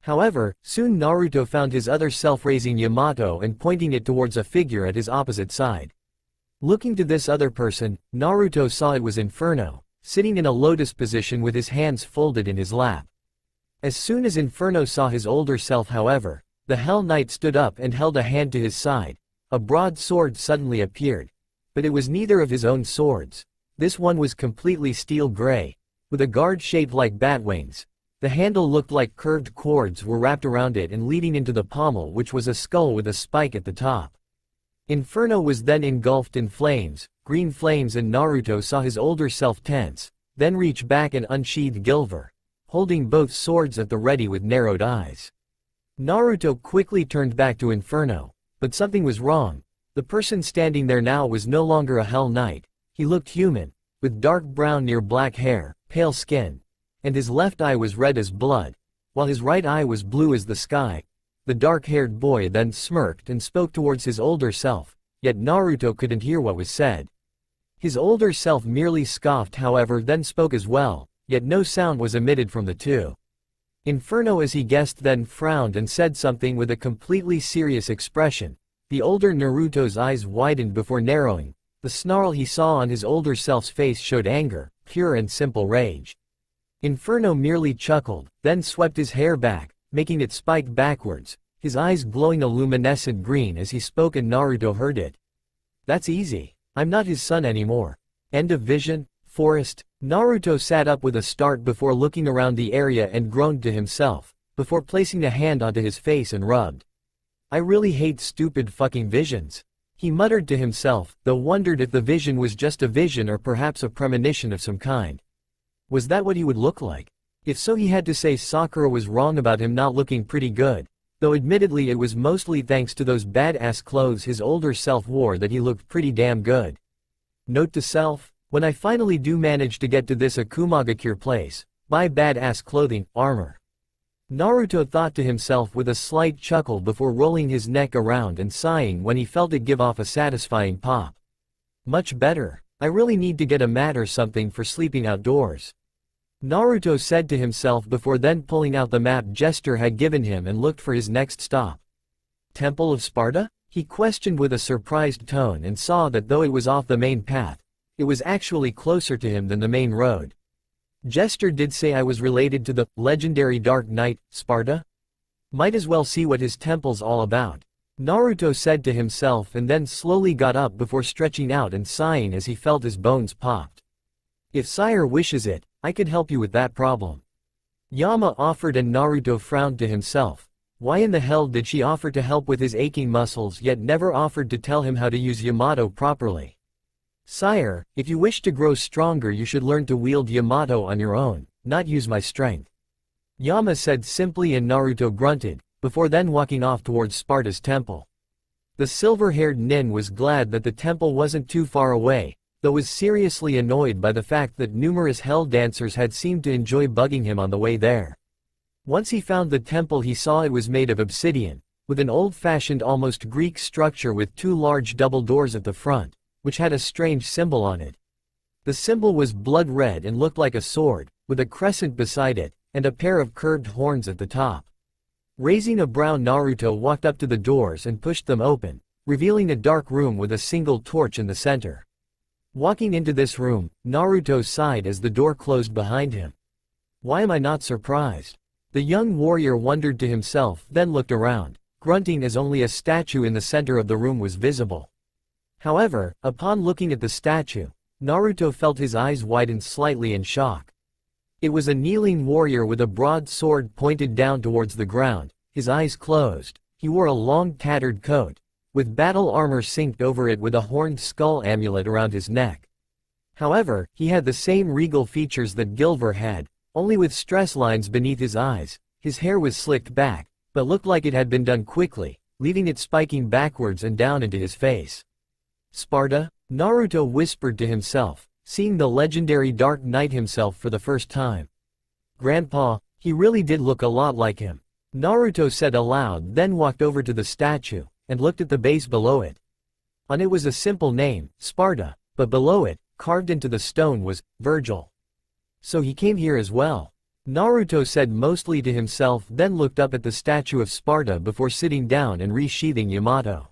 However, soon Naruto found his other self raising Yamato and pointing it towards a figure at his opposite side. Looking to this other person, Naruto saw it was Inferno, sitting in a lotus position with his hands folded in his lap. As soon as Inferno saw his older self, however, the Hell Knight stood up and held a hand to his side. A broad sword suddenly appeared, but it was neither of his own swords. This one was completely steel gray, with a guard shaped like bat wings. The handle looked like curved cords were wrapped around it and leading into the pommel, which was a skull with a spike at the top. Inferno was then engulfed in flames, green flames, and Naruto saw his older self tense, then reach back and unsheathe Gilver, holding both swords at the ready with narrowed eyes. Naruto quickly turned back to Inferno, but something was wrong. The person standing there now was no longer a Hell Knight. He looked human, with dark brown near black hair, pale skin, and his left eye was red as blood, while his right eye was blue as the sky. The dark-haired boy then smirked and spoke towards his older self, yet Naruto couldn't hear what was said. His older self merely scoffed, however, then spoke as well, yet no sound was emitted from the two. Inferno, as he guessed, then frowned and said something with a completely serious expression. The older Naruto's eyes widened before narrowing. The snarl he saw on his older self's face showed anger, pure and simple rage. Inferno merely chuckled, then swept his hair back, making it spike backwards, his eyes glowing a luminescent green as he spoke, and Naruto heard it. "That's easy. I'm not his son anymore." End of vision. Forest. Naruto sat up with a start before looking around the area and groaned to himself, before placing a hand onto his face and rubbed. I really hate stupid fucking visions. He muttered to himself, though wondered if the vision was just a vision or perhaps a premonition of some kind. Was that what he would look like? If so, he had to say Sakura was wrong about him not looking pretty good, though admittedly it was mostly thanks to those badass clothes his older self wore that he looked pretty damn good. Note to self, when I finally do manage to get to this Akumagakure place, buy badass clothing, armor. Naruto thought to himself with a slight chuckle before rolling his neck around and sighing when he felt it give off a satisfying pop. Much better. I really need to get a mat or something for sleeping outdoors. Naruto said to himself before then pulling out the map Jester had given him and looked for his next stop. Temple of Sparta? He questioned with a surprised tone and saw that though it was off the main path, it was actually closer to him than the main road. Jester did say I was related to the legendary Dark Knight, Sparta? Might as well see what his temple's all about. Naruto said to himself and then slowly got up before stretching out and sighing as he felt his bones popped. If sire wishes it, I could help you with that problem. Yama offered and Naruto frowned to himself. Why in the hell did she offer to help with his aching muscles yet never offered to tell him how to use Yamato properly? Sire, if you wish to grow stronger you should learn to wield Yamato on your own, not use my strength. Yama said simply and Naruto grunted, before then walking off towards Sparta's temple. The silver-haired nin was glad that the temple wasn't too far away, though was seriously annoyed by the fact that numerous hell dancers had seemed to enjoy bugging him on the way there. Once he found the temple he saw it was made of obsidian, with an old-fashioned almost Greek structure with two large double doors at the front, which had a strange symbol on it. The symbol was blood red and looked like a sword, with a crescent beside it, and a pair of curved horns at the top. Raising a brow Naruto walked up to the doors and pushed them open, revealing a dark room with a single torch in the center. Walking into this room, Naruto sighed as the door closed behind him. Why am I not surprised? The young warrior wondered to himself then looked around, grunting as only a statue in the center of the room was visible. However, upon looking at the statue, Naruto felt his eyes widen slightly in shock. It was a kneeling warrior with a broad sword pointed down towards the ground, his eyes closed. He wore a long tattered coat, with battle armor synced over it with a horned skull amulet around his neck. However, he had the same regal features that Gilver had, only with stress lines beneath his eyes. His hair was slicked back, but looked like it had been done quickly, leaving it spiking backwards and down into his face. Sparta? Naruto whispered to himself, seeing the legendary Dark Knight himself for the first time. Grandpa, he really did look a lot like him. Naruto said aloud, then walked over to the statue, and looked at the base below it. On it was a simple name, Sparta, but below it, carved into the stone was, Virgil. So he came here as well. Naruto said mostly to himself then looked up at the statue of Sparta before sitting down and resheathing Yamato.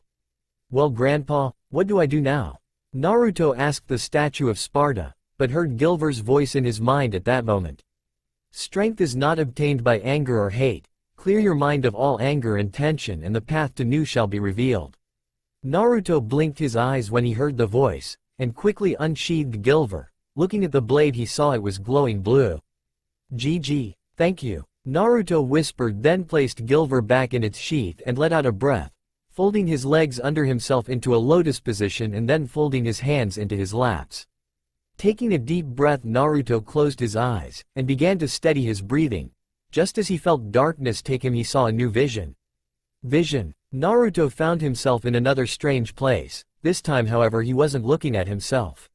Well Grandpa, what do I do now? Naruto asked the statue of Sparta, but heard Gilver's voice in his mind at that moment. Strength is not obtained by anger or hate. Clear your mind of all anger and tension and the path to new shall be revealed. Naruto blinked his eyes when he heard the voice, and quickly unsheathed Gilver. Looking at the blade he saw it was glowing blue. GG, thank you. Naruto whispered then placed Gilver back in its sheath and let out a breath, folding his legs under himself into a lotus position and then folding his hands into his laps. Taking a deep breath Naruto closed his eyes, and began to steady his breathing. Just as he felt darkness take him he saw a new vision. Naruto found himself in another strange place. This time however he wasn't looking at himself.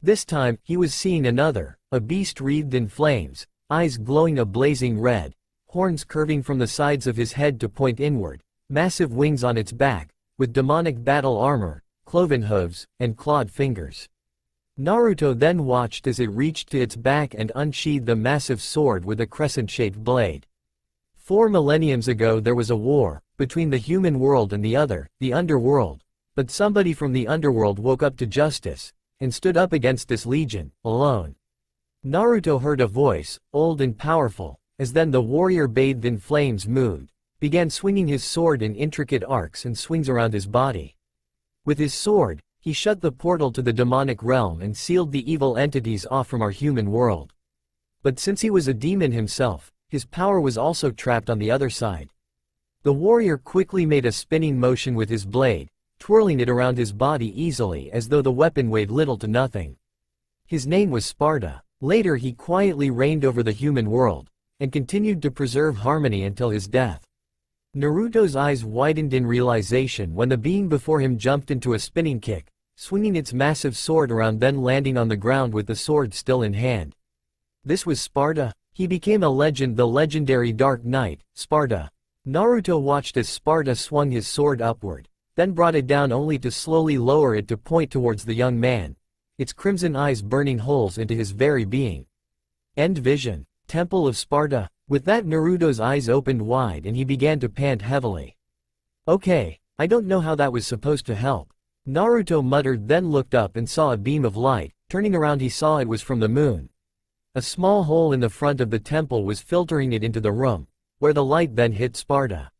This time, he was seeing another, a beast wreathed in flames, eyes glowing a blazing red, horns curving from the sides of his head to point inward, massive wings on its back, with demonic battle armor, cloven hooves, and clawed fingers. Naruto then watched as it reached to its back and unsheathed a massive sword with a crescent-shaped blade. 4 millenniums ago there was a war, between the human world and the other, the underworld, but somebody from the underworld woke up to justice, and stood up against this legion, alone. Naruto heard a voice, old and powerful, as then the warrior bathed in flames moved, began swinging his sword in intricate arcs and swings around his body. With his sword, He shut the portal to the demonic realm and sealed the evil entities off from our human world. But since he was a demon himself, his power was also trapped on the other side. The warrior quickly made a spinning motion with his blade, twirling it around his body easily as though the weapon weighed little to nothing. His name was Sparta. Later he quietly reigned over the human world, and continued to preserve harmony until his death. Naruto's eyes widened in realization when the being before him jumped into a spinning kick, swinging its massive sword around, then landing on the ground with the sword still in hand. This was Sparta. He became a legend, the legendary Dark Knight, Sparta. Naruto watched as Sparta swung his sword upward, then brought it down only to slowly lower it to point towards the young man, its crimson eyes burning holes into his very being. End vision. Temple of Sparta. With that, Naruto's eyes opened wide and he began to pant heavily. Okay, I don't know how that was supposed to help, Naruto muttered, then looked up and saw a beam of light. Turning around he saw it was from the moon. A small hole in the front of the temple was filtering it into the room, where the light then hit Sparta.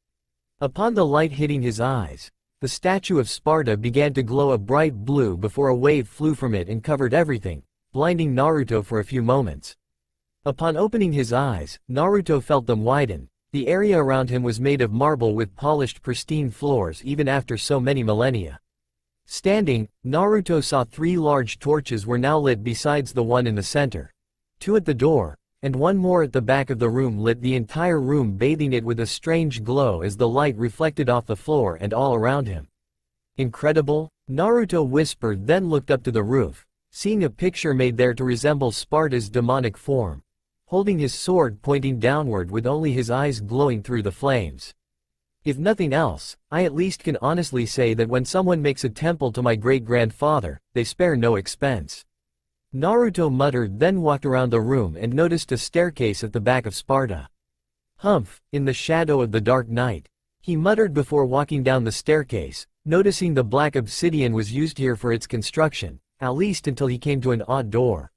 Upon the light hitting his eyes, the statue of Sparta began to glow a bright blue before a wave flew from it and covered everything, blinding Naruto for a few moments. Upon opening his eyes, Naruto felt them widen. The area around him was made of marble with polished pristine floors even after so many millennia. Standing, Naruto saw 3 large torches were now lit besides the one in the center. 2 at the door, and 1 more at the back of the room lit the entire room, bathing it with a strange glow as the light reflected off the floor and all around him. Incredible, Naruto whispered, then looked up to the roof, seeing a picture made there to resemble Sparta's demonic form, holding his sword pointing downward with only his eyes glowing through the flames. If nothing else, I at least can honestly say that when someone makes a temple to my great-grandfather, they spare no expense. Naruto muttered, then walked around the room and noticed a staircase at the back of Sparta. Humph, in the shadow of the dark night, he muttered before walking down the staircase, noticing the black obsidian was used here for its construction, at least until he came to an odd door.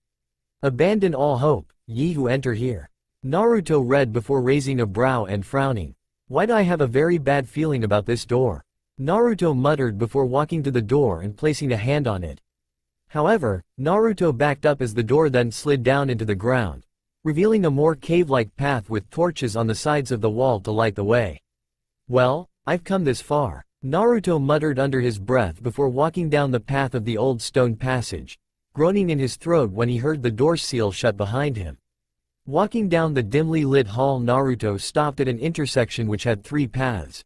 Abandon all hope, ye who enter here. Naruto read before raising a brow and frowning. Why do I have a very bad feeling about this door? Naruto muttered before walking to the door and placing a hand on it. However, Naruto backed up as the door then slid down into the ground, revealing a more cave-like path with torches on the sides of the wall to light the way. Well, I've come this far, Naruto muttered under his breath before walking down the path of the old stone passage, groaning in his throat when he heard the door seal shut behind him. Walking down the dimly lit hall, Naruto stopped at an intersection which had 3 paths.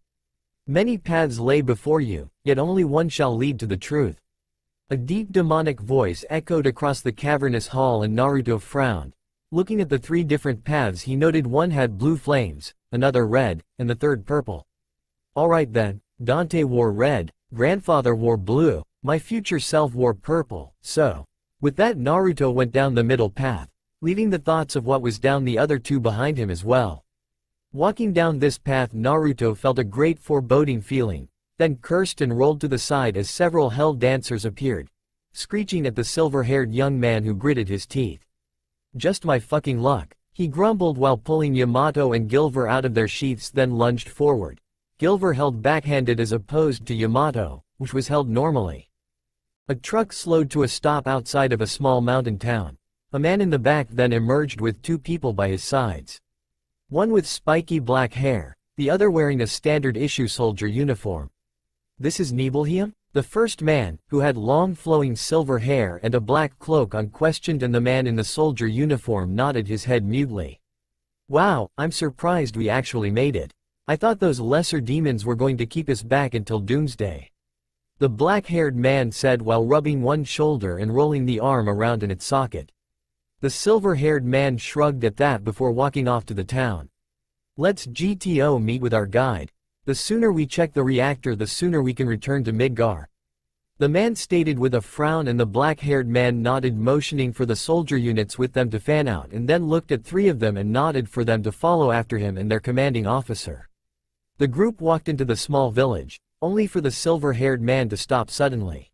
Many paths lay before you, yet only one shall lead to the truth. A deep demonic voice echoed across the cavernous hall and Naruto frowned. Looking at the 3 different paths, he noted one had blue flames, another red, and the third purple. Alright then, Dante wore red, grandfather wore blue, my future self wore purple, so. With that, Naruto went down the middle path, leaving the thoughts of what was down the other 2 behind him as well. Walking down this path, Naruto felt a great foreboding feeling, then cursed and rolled to the side as several hell dancers appeared, screeching at the silver-haired young man who gritted his teeth. Just my fucking luck, he grumbled while pulling Yamato and Gilver out of their sheaths, then lunged forward. Gilver held backhanded as opposed to Yamato, which was held normally. A truck slowed to a stop outside of a small mountain town. A man in the back then emerged with 2 people by his sides. One with spiky black hair, the other wearing a standard issue soldier uniform. This is Nibelheim? The first man, who had long flowing silver hair and a black cloak on, questioned, and the man in the soldier uniform nodded his head mutely. Wow, I'm surprised we actually made it. I thought those lesser demons were going to keep us back until doomsday. The black-haired man said while rubbing one shoulder and rolling the arm around in its socket. The silver-haired man shrugged at that before walking off to the town. Let's GTO meet with our guide. The sooner we check the reactor, the sooner we can return to Midgar. The man stated with a frown, and the black-haired man nodded, motioning for the soldier units with them to fan out, and then looked at 3 of them and nodded for them to follow after him and their commanding officer. The group walked into the small village, only for the silver-haired man to stop suddenly.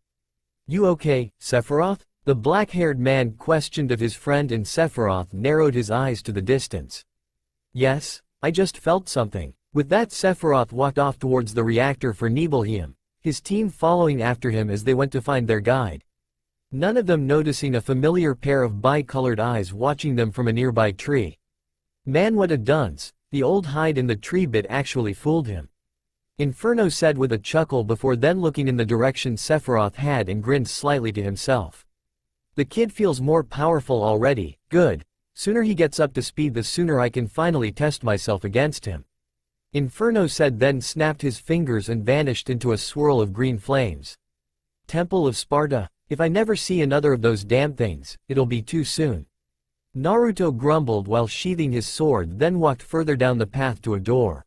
You okay, Sephiroth? The black-haired man questioned of his friend, and Sephiroth narrowed his eyes to the distance. Yes, I just felt something. With that, Sephiroth walked off towards the reactor for Nibelheim, his team following after him as they went to find their guide. None of them noticing a familiar pair of bi-colored eyes watching them from a nearby tree. Man, what a dunce, the old hide in the tree bit actually fooled him. Inferno said with a chuckle before then looking in the direction Sephiroth had and grinned slightly to himself. The kid feels more powerful already, good. Sooner he gets up to speed the sooner I can finally test myself against him. Inferno said, then snapped his fingers and vanished into a swirl of green flames. Temple of Sparta, if I never see another of those damn things, it'll be too soon. Naruto grumbled while sheathing his sword, then walked further down the path to a door.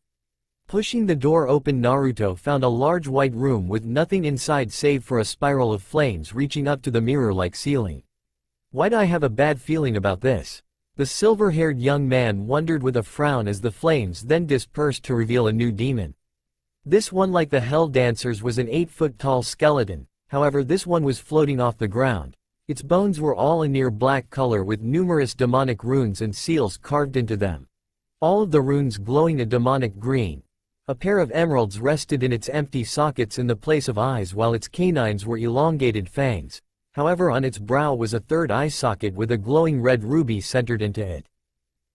Pushing the door open, Naruto found a large white room with nothing inside save for a spiral of flames reaching up to the mirror-like ceiling. Why'd I have a bad feeling about this? The silver-haired young man wondered with a frown as the flames then dispersed to reveal a new demon. This one, like the Hell Dancers, was an 8-foot-tall skeleton, however this one was floating off the ground. Its bones were all a near black color with numerous demonic runes and seals carved into them. All of the runes glowing a demonic green. A pair of emeralds rested in its empty sockets in the place of eyes while its canines were elongated fangs. However, on its brow was a third eye socket with a glowing red ruby centered into it.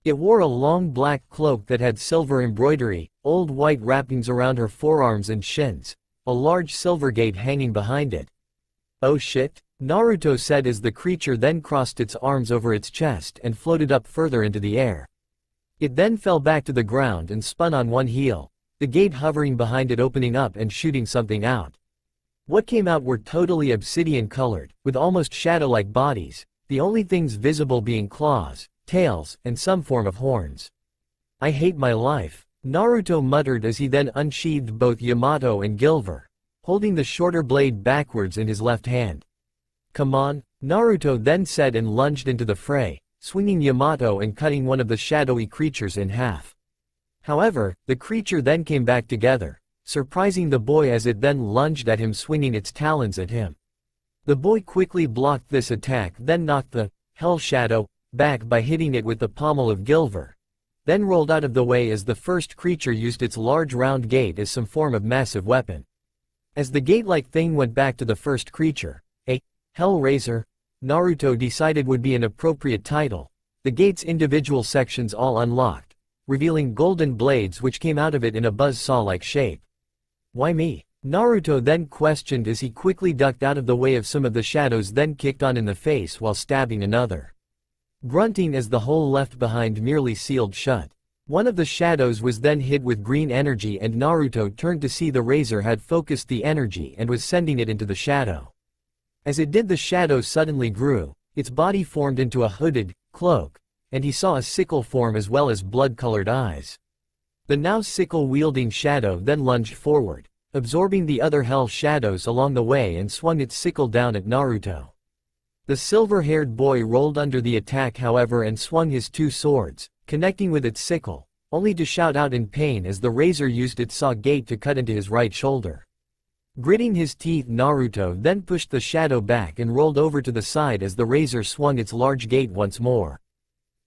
It wore a long black cloak that had silver embroidery, old white wrappings around her forearms and shins, a large silver gate hanging behind it. Oh shit, Naruto said as the creature then crossed its arms over its chest and floated up further into the air. It then fell back to the ground and spun on one heel, the gate hovering behind it opening up and shooting something out. What came out were totally obsidian-colored, with almost shadow-like bodies, the only things visible being claws, tails, and some form of horns. I hate my life, Naruto muttered as he then unsheathed both Yamato and Gilver, holding the shorter blade backwards in his left hand. Come on, Naruto then said and lunged into the fray, swinging Yamato and cutting one of the shadowy creatures in half. However, the creature then came back together, surprising the boy as it then lunged at him, swinging its talons at him. The boy quickly blocked this attack, then knocked the Hell Shadow back by hitting it with the pommel of Gilver, then rolled out of the way as the first creature used its large round gate as some form of massive weapon. As the gate-like thing went back to the first creature, a Hellraiser, Naruto decided would be an appropriate title. The gate's individual sections all unlocked, revealing golden blades which came out of it in a buzzsaw-like shape. Why me? Naruto then questioned as he quickly ducked out of the way of some of the shadows, then kicked on in the face while stabbing another. Grunting as the hole left behind merely sealed shut. One of the shadows was then hit with green energy and Naruto turned to see the razor had focused the energy and was sending it into the shadow. As it did, the shadow suddenly grew, its body formed into a hooded cloak, and he saw a sickle form as well as blood-colored eyes. The now sickle-wielding shadow then lunged forward, absorbing the other hell shadows along the way and swung its sickle down at Naruto. The silver-haired boy rolled under the attack, however, and swung his two swords, connecting with its sickle, only to shout out in pain as the razor used its saw gate to cut into his right shoulder. Gritting his teeth, Naruto then pushed the shadow back and rolled over to the side as the razor swung its large gate once more.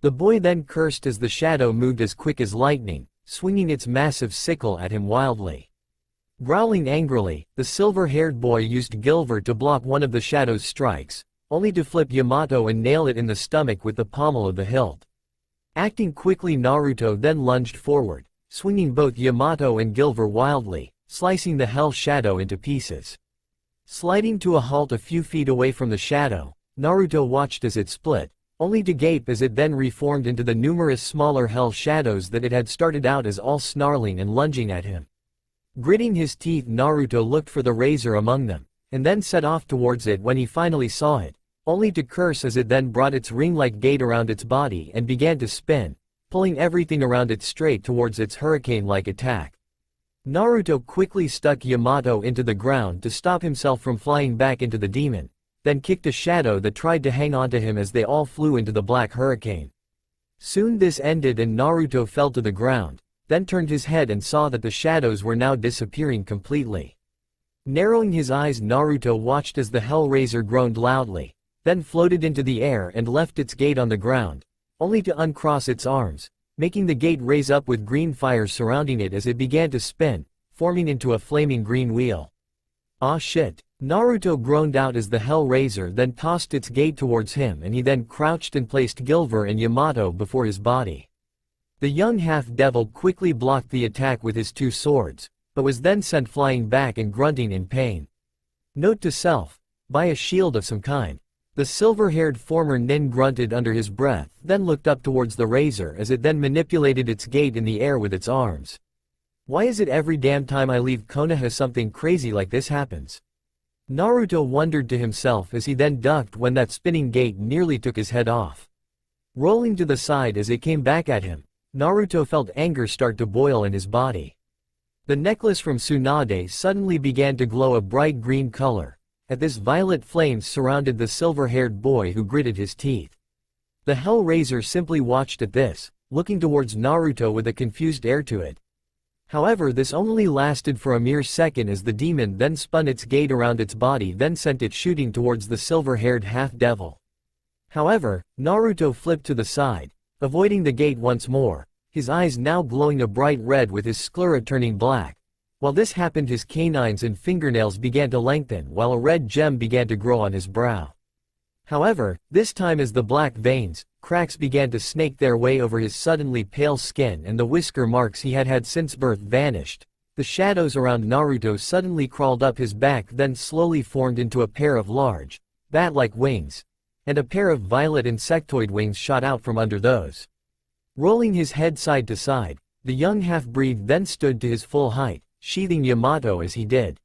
The boy then cursed as the shadow moved as quick as lightning, swinging its massive sickle at him wildly. Growling angrily, the silver-haired boy used Gilver to block one of the shadow's strikes, only to flip Yamato and nail it in the stomach with the pommel of the hilt. Acting quickly, Naruto then lunged forward, swinging both Yamato and Gilver wildly, slicing the hell shadow into pieces. Sliding to a halt a few feet away from the shadow, Naruto watched as it split, only to gape as it then reformed into the numerous smaller hell shadows that it had started out as, all snarling and lunging at him. Gritting his teeth, Naruto looked for the razor among them, and then set off towards it when he finally saw it, only to curse as it then brought its ring-like gate around its body and began to spin, pulling everything around it straight towards its hurricane-like attack. Naruto quickly stuck Yamato into the ground to stop himself from flying back into the demon, then kicked a shadow that tried to hang onto him as they all flew into the black hurricane. Soon this ended and Naruto fell to the ground, then turned his head and saw that the shadows were now disappearing completely. Narrowing his eyes, Naruto watched as the Hellraiser groaned loudly, then floated into the air and left its gate on the ground, only to uncross its arms, making the gate raise up with green fire surrounding it as it began to spin, forming into a flaming green wheel. Ah shit. Naruto groaned out as the Hellraiser then tossed its gate towards him, and he then crouched and placed Gilver and Yamato before his body. The young half-devil quickly blocked the attack with his two swords, but was then sent flying back and grunting in pain. Note to self: buy a shield of some kind. The silver-haired former nin grunted under his breath, then looked up towards the razor as it then manipulated its gate in the air with its arms. Why is it every damn time I leave Konoha something crazy like this happens? Naruto wondered to himself as he then ducked when that spinning gate nearly took his head off. Rolling to the side as it came back at him, Naruto felt anger start to boil in his body. The necklace from Tsunade suddenly began to glow a bright green color. At this, violet flames surrounded the silver-haired boy who gritted his teeth. The Hellraiser simply watched at this, looking towards Naruto with a confused air to it. However, this only lasted for a mere second as the demon then spun its gate around its body, then sent it shooting towards the silver-haired half-devil. However, Naruto flipped to the side, avoiding the gate once more, his eyes now glowing a bright red with his sclera turning black. While this happened, his canines and fingernails began to lengthen while a red gem began to grow on his brow. However, this time as the black veins, cracks began to snake their way over his suddenly pale skin and the whisker marks he had had since birth vanished, the shadows around Naruto suddenly crawled up his back, then slowly formed into a pair of large, bat-like wings, and a pair of violet insectoid wings shot out from under those. Rolling his head side to side, the young half-breed then stood to his full height, sheathing Yamato as he did.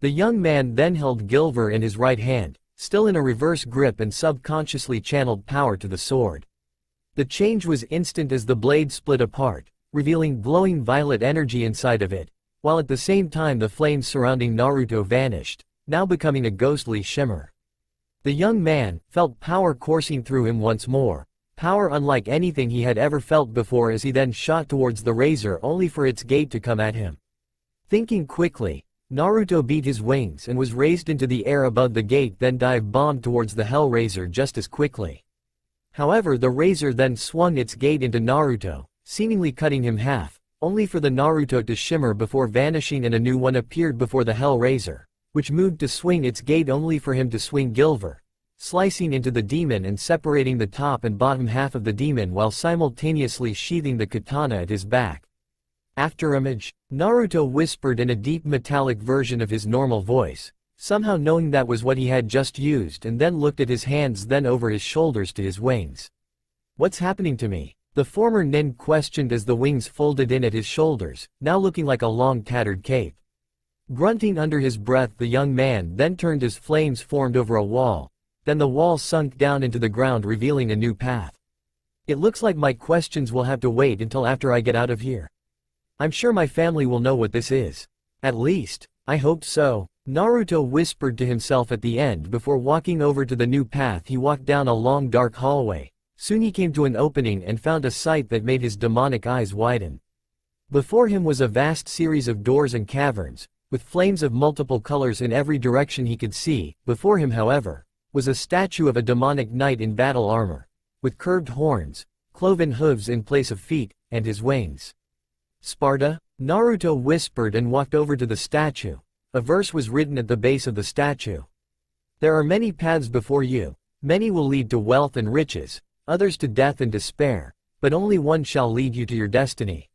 The young man then held Gilver in his right hand, still in a reverse grip, and subconsciously channeled power to the sword. The change was instant as the blade split apart, revealing glowing violet energy inside of it, while at the same time the flames surrounding Naruto vanished, now becoming a ghostly shimmer. The young man felt power coursing through him once more, power unlike anything he had ever felt before, as he then shot towards the razor only for its gate to come at him. Thinking quickly, Naruto beat his wings and was raised into the air above the gate, then dive-bombed towards the Hellraiser just as quickly. However, the razor then swung its gate into Naruto, seemingly cutting him half, only for the Naruto to shimmer before vanishing, and a new one appeared before the Hellraiser, which moved to swing its gate only for him to swing Gilver, slicing into the demon and separating the top and bottom half of the demon while simultaneously sheathing the katana at his back. Afterimage, Naruto whispered in a deep metallic version of his normal voice, somehow knowing that was what he had just used, and then looked at his hands, then over his shoulders to his wings. What's happening to me? The former nin questioned as the wings folded in at his shoulders, now looking like a long tattered cape. Grunting under his breath, the young man then turned as flames formed over a wall, then the wall sunk down into the ground, revealing a new path. It looks like my questions will have to wait until after I get out of here. I'm sure my family will know what this is. At least, I hope so. Naruto whispered to himself at the end before walking over to the new path. He walked down a long dark hallway. Soon he came to an opening and found a sight that made his demonic eyes widen. Before him was a vast series of doors and caverns, with flames of multiple colors in every direction he could see. Before him, however, was a statue of a demonic knight in battle armor, with curved horns, cloven hooves in place of feet, and his wings. Sparta? Naruto whispered and walked over to the statue. A verse was written at the base of the statue. There are many paths before you. Many will lead to wealth and riches, others to death and despair, but only one shall lead you to your destiny.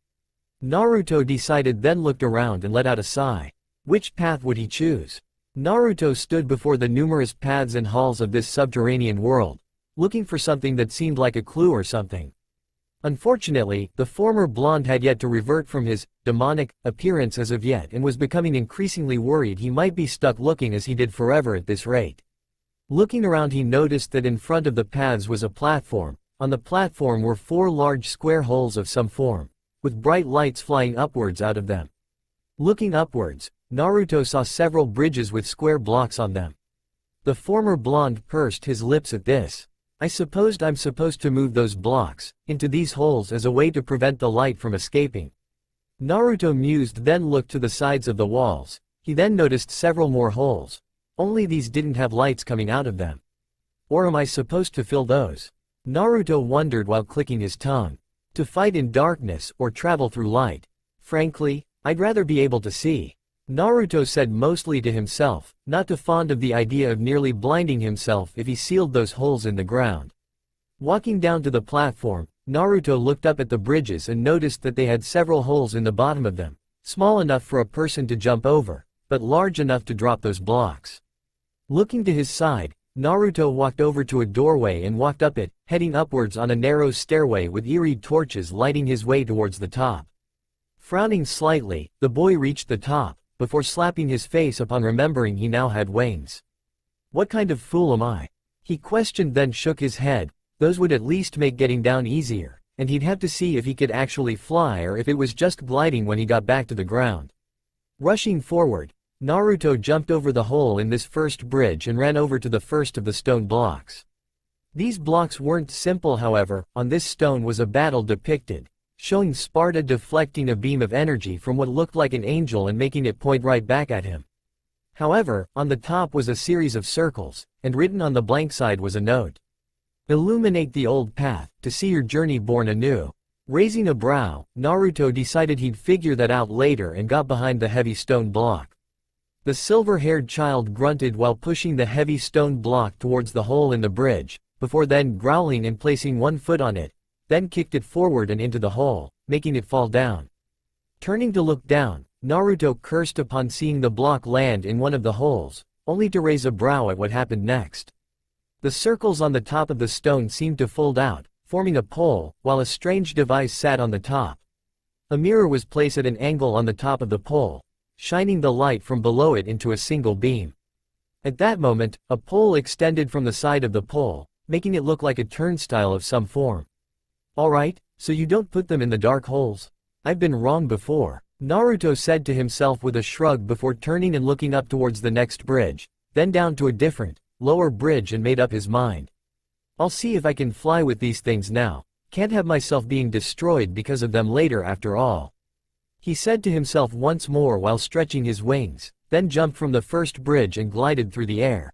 Naruto decided, then looked around and let out a sigh. Which path would he choose? Naruto stood before the numerous paths and halls of this subterranean world, looking for something that seemed like a clue or something. Unfortunately, the former blonde had yet to revert from his demonic appearance as of yet, and was becoming increasingly worried he might be stuck looking as he did forever at this rate. Looking around, he noticed that in front of the paths was a platform. On the platform were 4 large square holes of some form, with bright lights flying upwards out of them. Looking upwards, Naruto saw several bridges with square blocks on them. The former blonde pursed his lips at this. I supposed I'm supposed to move those blocks into these holes as a way to prevent the light from escaping. Naruto mused, then looked to the sides of the walls. He then noticed several more holes. Only these didn't have lights coming out of them. Or am I supposed to fill those? Naruto wondered while clicking his tongue. To fight in darkness or travel through light? Frankly, I'd rather be able to see. Naruto said mostly to himself, not too fond of the idea of nearly blinding himself if he sealed those holes in the ground. Walking down to the platform, Naruto looked up at the bridges and noticed that they had several holes in the bottom of them, small enough for a person to jump over, but large enough to drop those blocks. Looking to his side, Naruto walked over to a doorway and walked up it, heading upwards on a narrow stairway with eerie torches lighting his way towards the top. Frowning slightly, the boy reached the top, before slapping his face upon remembering he now had wings. What kind of fool am I? He questioned, then shook his head. Those would at least make getting down easier, and he'd have to see if he could actually fly or if it was just gliding when he got back to the ground. Rushing forward, Naruto jumped over the hole in this first bridge and ran over to the first of the stone blocks. These blocks weren't simple, however. On this stone was a battle depicted, showing Sparta deflecting a beam of energy from what looked like an angel and making it point right back at him. However, on the top was a series of circles, and written on the blank side was a note. Illuminate the old path, to see your journey born anew. Raising a brow, Naruto decided he'd figure that out later and got behind the heavy stone block. The silver-haired child grunted while pushing the heavy stone block towards the hole in the bridge, before then growling and placing one foot on it, then kicked it forward and into the hole, making it fall down. Turning to look down, Naruto cursed upon seeing the block land in one of the holes, only to raise a brow at what happened next. The circles on the top of the stone seemed to fold out, forming a pole, while a strange device sat on the top. A mirror was placed at an angle on the top of the pole, shining the light from below it into a single beam. At that moment, a pole extended from the side of the pole, making it look like a turnstile of some form. Alright, so you don't put them in the dark holes? I've been wrong before, Naruto said to himself with a shrug before turning and looking up towards the next bridge, then down to a different, lower bridge, and made up his mind. I'll see if I can fly with these things now. Can't have myself being destroyed because of them later after all. He said to himself once more while stretching his wings, then jumped from the first bridge and glided through the air.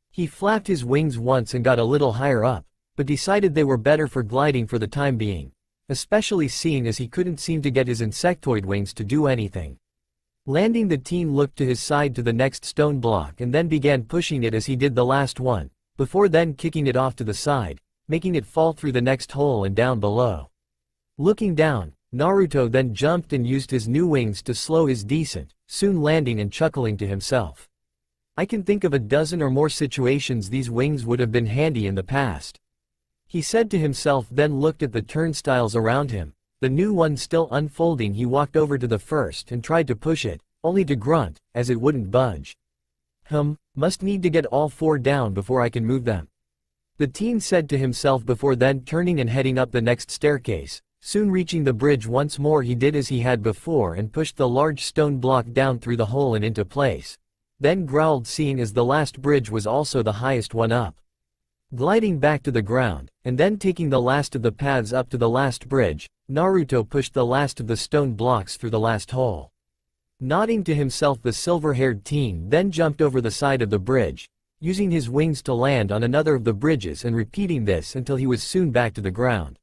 He flapped his wings once and got a little higher up, but decided they were better for gliding for the time being, especially seeing as he couldn't seem to get his insectoid wings to do anything. Landing, the teen looked to his side to the next stone block and then began pushing it as he did the last one, before then kicking it off to the side, making it fall through the next hole and down below. Looking down, Naruto then jumped and used his new wings to slow his descent, soon landing and chuckling to himself. I can think of a dozen or more situations these wings would have been handy in the past. He said to himself, then looked at the turnstiles around him. The new one still unfolding, he walked over to the first and tried to push it, only to grunt, as it wouldn't budge. Must need to get all four down before I can move them. The teen said to himself before then turning and heading up the next staircase. Soon reaching the bridge once more, he did as he had before and pushed the large stone block down through the hole and into place. Then growled, seeing as the last bridge was also the highest one up. Gliding back to the ground, and then taking the last of the paths up to the last bridge, Naruto pushed the last of the stone blocks through the last hole. Nodding to himself, the silver-haired teen then jumped over the side of the bridge, using his wings to land on another of the bridges and repeating this until he was soon back to the ground.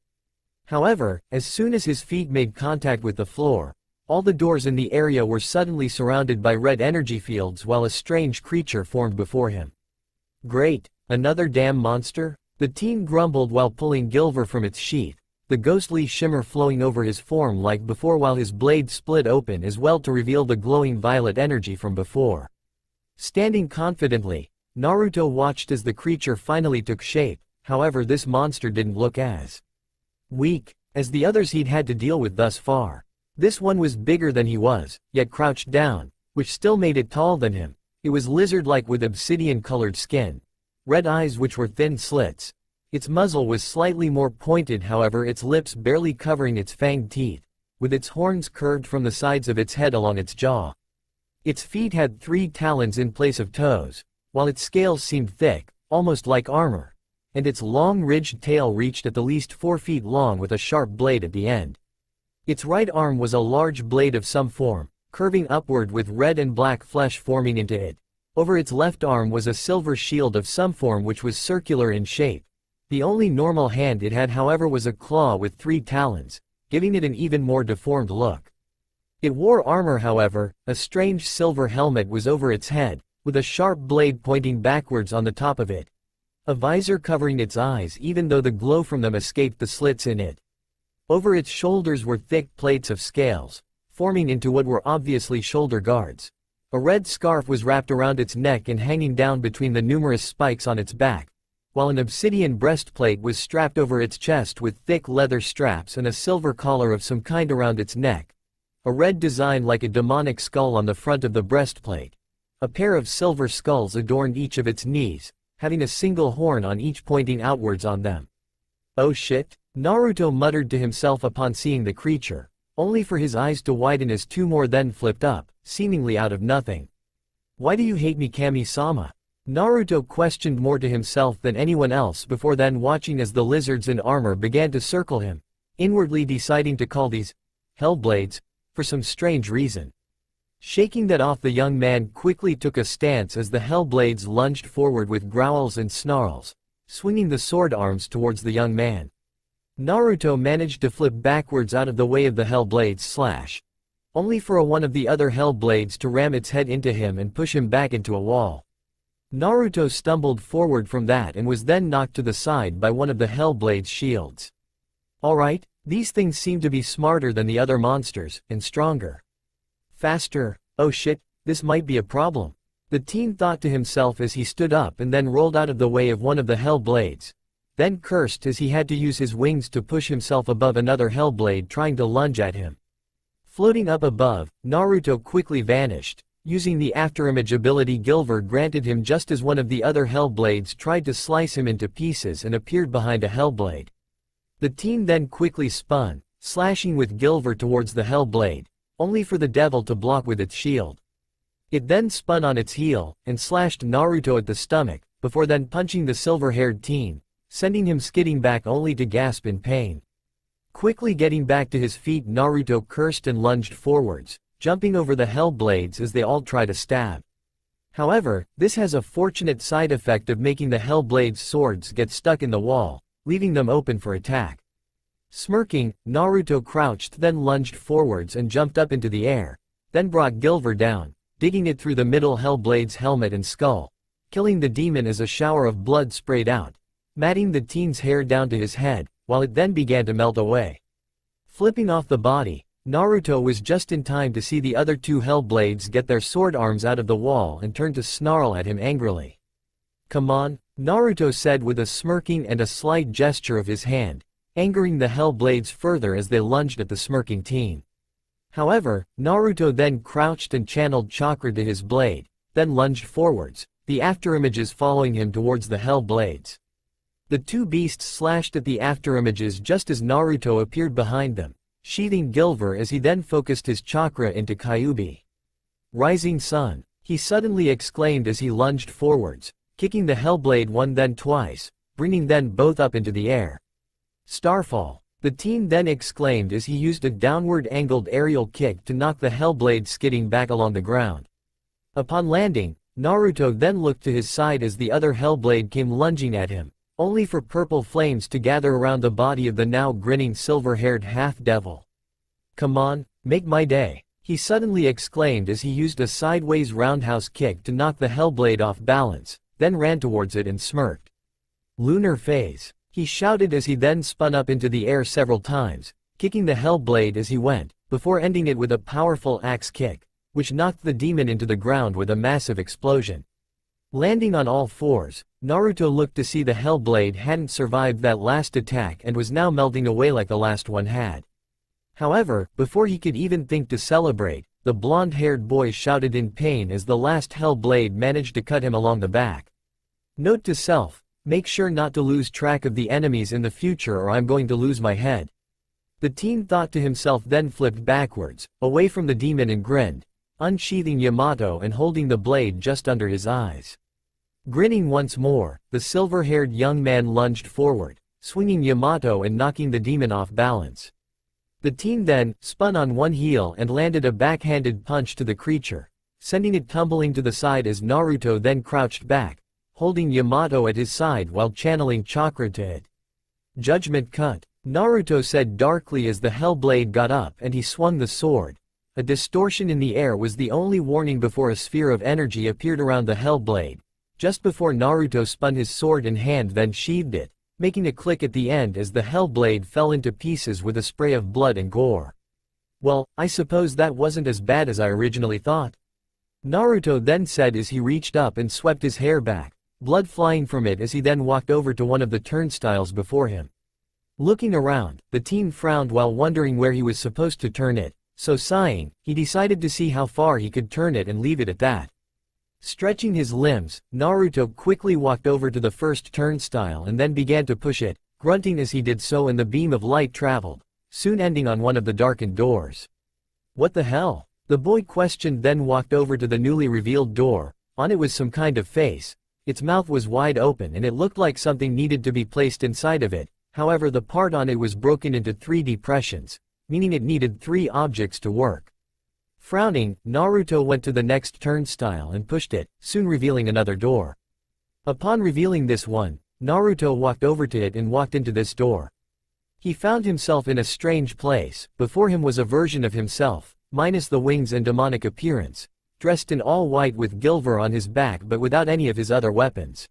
However, as soon as his feet made contact with the floor, all the doors in the area were suddenly surrounded by red energy fields while a strange creature formed before him. Great, another damn monster? The teen grumbled while pulling Gilver from its sheath, the ghostly shimmer flowing over his form like before while his blade split open as well to reveal the glowing violet energy from before. Standing confidently, Naruto watched as the creature finally took shape. However, this monster didn't look as weak as the others he'd had to deal with thus far. This one was bigger than he was, yet crouched down, which still made it taller than him. It was lizard-like with obsidian-colored skin, red eyes which were thin slits. Its muzzle was slightly more pointed, however, its lips barely covering its fanged teeth, with its horns curved from the sides of its head along its jaw. Its feet had 3 talons in place of toes, while its scales seemed thick, almost like armor, and its long ridged tail reached at the least 4 feet long with a sharp blade at the end. Its right arm was a large blade of some form, curving upward with red and black flesh forming into it. Over its left arm was a silver shield of some form which was circular in shape. The only normal hand it had, however, was a claw with 3 talons, giving it an even more deformed look. It wore armor however, a strange silver helmet was over its head, with a sharp blade pointing backwards on the top of it. A visor covering its eyes even though the glow from them escaped the slits in it. Over its shoulders were thick plates of scales, forming into what were obviously shoulder guards. A red scarf was wrapped around its neck and hanging down between the numerous spikes on its back, while an obsidian breastplate was strapped over its chest with thick leather straps and a silver collar of some kind around its neck. A red design like a demonic skull on the front of the breastplate. A pair of silver skulls adorned each of its knees, having a single horn on each pointing outwards on them. "Oh shit," Naruto muttered to himself upon seeing the creature, only for his eyes to widen as two more then flipped up, seemingly out of nothing. "Why do you hate me, Kami-sama?" Naruto questioned more to himself than anyone else before then, watching as the lizards in armor began to circle him, inwardly deciding to call these Hellblades for some strange reason. Shaking that off, the young man quickly took a stance as the Hellblades lunged forward with growls and snarls, swinging the sword arms towards the young man. Naruto managed to flip backwards out of the way of the Hellblades' slash, only for one of the other Hellblades to ram its head into him and push him back into a wall. Naruto stumbled forward from that and was then knocked to the side by one of the Hellblades' shields. Alright, these things seem to be smarter than the other monsters, and stronger. Faster, oh shit, this might be a problem. The teen thought to himself as he stood up and then rolled out of the way of one of the Hellblades, then cursed as he had to use his wings to push himself above another Hellblade trying to lunge at him. Floating up above, Naruto quickly vanished, using the afterimage ability Gilver granted him just as one of the other Hellblades tried to slice him into pieces and appeared behind a Hellblade. The teen then quickly spun, slashing with Gilver towards the Hellblade, only for the devil to block with its shield. It then spun on its heel, and slashed Naruto at the stomach, before then punching the silver-haired teen, sending him skidding back only to gasp in pain. Quickly getting back to his feet, Naruto cursed and lunged forwards, jumping over the Hellblades as they all try to stab. However, this has a fortunate side effect of making the Hellblades' swords get stuck in the wall, leaving them open for attack. Smirking, Naruto crouched, then lunged forwards and jumped up into the air, then brought Gilver down, digging it through the middle Hellblade's helmet and skull, killing the demon as a shower of blood sprayed out, matting the teen's hair down to his head, while it then began to melt away. Flipping off the body, Naruto was just in time to see the other two Hellblades get their sword arms out of the wall and turn to snarl at him angrily. "Come on," Naruto said with a smirking and a slight gesture of his hand, angering the Hellblades further as they lunged at the smirking teen. However, Naruto then crouched and channeled chakra to his blade, then lunged forwards, the afterimages following him towards the Hellblades. The two beasts slashed at the afterimages just as Naruto appeared behind them, sheathing Gilver as he then focused his chakra into Kyuubi. "Rising sun," he suddenly exclaimed as he lunged forwards, kicking the Hellblade one then twice, bringing them both up into the air. "Starfall," the teen then exclaimed as he used a downward angled aerial kick to knock the Hellblade skidding back along the ground. Upon landing, Naruto then looked to his side as the other Hellblade came lunging at him, only for purple flames to gather around the body of the now grinning silver-haired half-devil. "Come on, make my day," he suddenly exclaimed as he used a sideways roundhouse kick to knock the Hellblade off balance, then ran towards it and smirked. "Lunar phase," he shouted as he then spun up into the air several times, kicking the Hellblade as he went, before ending it with a powerful axe kick, which knocked the demon into the ground with a massive explosion. Landing on all fours, Naruto looked to see the Hellblade hadn't survived that last attack and was now melting away like the last one had. However, before he could even think to celebrate, the blonde-haired boy shouted in pain as the last Hellblade managed to cut him along the back. Note to self, make sure not to lose track of the enemies in the future or I'm going to lose my head. The teen thought to himself, then flipped backwards, away from the demon and grinned, unsheathing Yamato and holding the blade just under his eyes. Grinning once more, the silver-haired young man lunged forward, swinging Yamato and knocking the demon off balance. The teen then spun on one heel and landed a backhanded punch to the creature, sending it tumbling to the side as Naruto then crouched back, holding Yamato at his side while channeling chakra to it. "Judgment cut," Naruto said darkly as the Hellblade got up and he swung the sword, a distortion in the air was the only warning before a sphere of energy appeared around the Hellblade. Just before Naruto spun his sword in hand then sheathed it, making a click at the end as the Hellblade fell into pieces with a spray of blood and gore. Well, I suppose that wasn't as bad as I originally thought. Naruto then said as he reached up and swept his hair back, blood flying from it as he then walked over to one of the turnstiles before him. Looking around, the teen frowned while wondering where he was supposed to turn it, so sighing, he decided to see how far he could turn it and leave it at that. Stretching his limbs, Naruto quickly walked over to the first turnstile and then began to push it, grunting as he did so, and the beam of light traveled, soon ending on one of the darkened doors. What the hell? The boy questioned, then walked over to the newly revealed door. On it was some kind of face. Its mouth was wide open and it looked like something needed to be placed inside of it. However, the part on it was broken into 3 depressions, meaning it needed 3 objects to work. Frowning, Naruto went to the next turnstile and pushed it, soon revealing another door. Upon revealing this one, Naruto walked over to it and walked into this door. He found himself in a strange place. Before him was a version of himself, minus the wings and demonic appearance, dressed in all white with Gilver on his back but without any of his other weapons.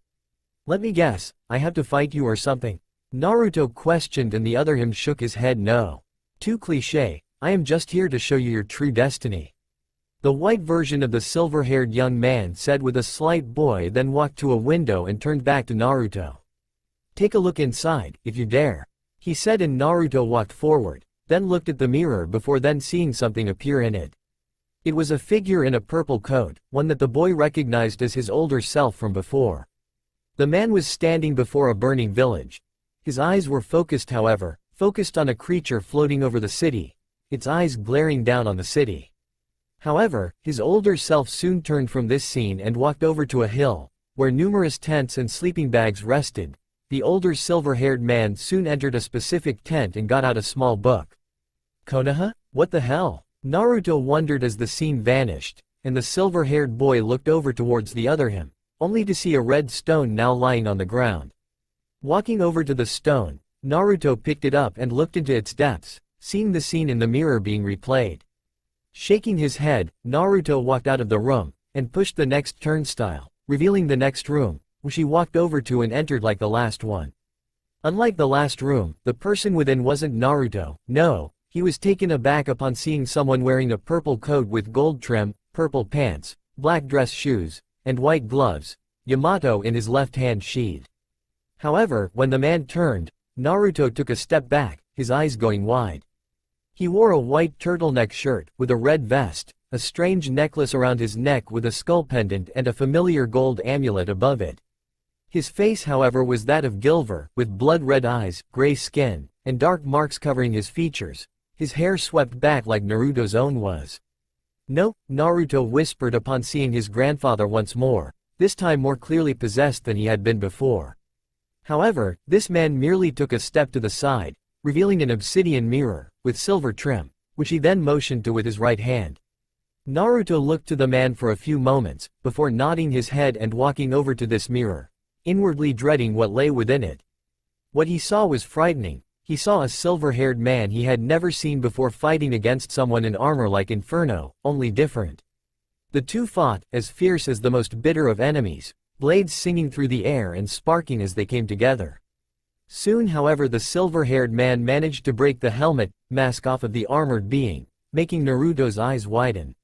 Let me guess, I have to fight you or something? Naruto questioned, and the other him shook his head. No. Too cliché, I am just here to show you your true destiny. The white version of the silver-haired young man said with a slight boy, then walked to a window and turned back to Naruto. Take a look inside, if you dare, he said, and Naruto walked forward, then looked at the mirror before then seeing something appear in it. It was a figure in a purple coat, one that the boy recognized as his older self from before. The man was standing before a burning village. His eyes were focused, however, focused on a creature floating over the city, its eyes glaring down on the city. However, his older self soon turned from this scene and walked over to a hill, where numerous tents and sleeping bags rested. The older silver-haired man soon entered a specific tent and got out a small book. Konoha? What the hell? Naruto wondered as the scene vanished, and the silver-haired boy looked over towards the other him, only to see a red stone now lying on the ground. Walking over to the stone, Naruto picked it up and looked into its depths, seeing the scene in the mirror being replayed. Shaking his head, Naruto walked out of the room, and pushed the next turnstile, revealing the next room, which he walked over to and entered like the last one. Unlike the last room, the person within wasn't Naruto. No, he was taken aback upon seeing someone wearing a purple coat with gold trim, purple pants, black dress shoes, and white gloves, Yamato in his left hand sheathed. However, when the man turned, Naruto took a step back, his eyes going wide. He wore a white turtleneck shirt, with a red vest, a strange necklace around his neck with a skull pendant and a familiar gold amulet above it. His face, however, was that of Gilver, with blood-red eyes, gray skin, and dark marks covering his features, his hair swept back like Naruto's own was. "No," Naruto whispered upon seeing his grandfather once more, this time more clearly possessed than he had been before. However, this man merely took a step to the side, revealing an obsidian mirror, with silver trim, which he then motioned to with his right hand. Naruto looked to the man for a few moments, before nodding his head and walking over to this mirror, inwardly dreading what lay within it. What he saw was frightening. He saw a silver-haired man he had never seen before fighting against someone in armor like Inferno, only different. The two fought, as fierce as the most bitter of enemies, blades singing through the air and sparking as they came together. Soon, however, the silver-haired man managed to break the helmet mask off of the armored being, making Naruto's eyes widen.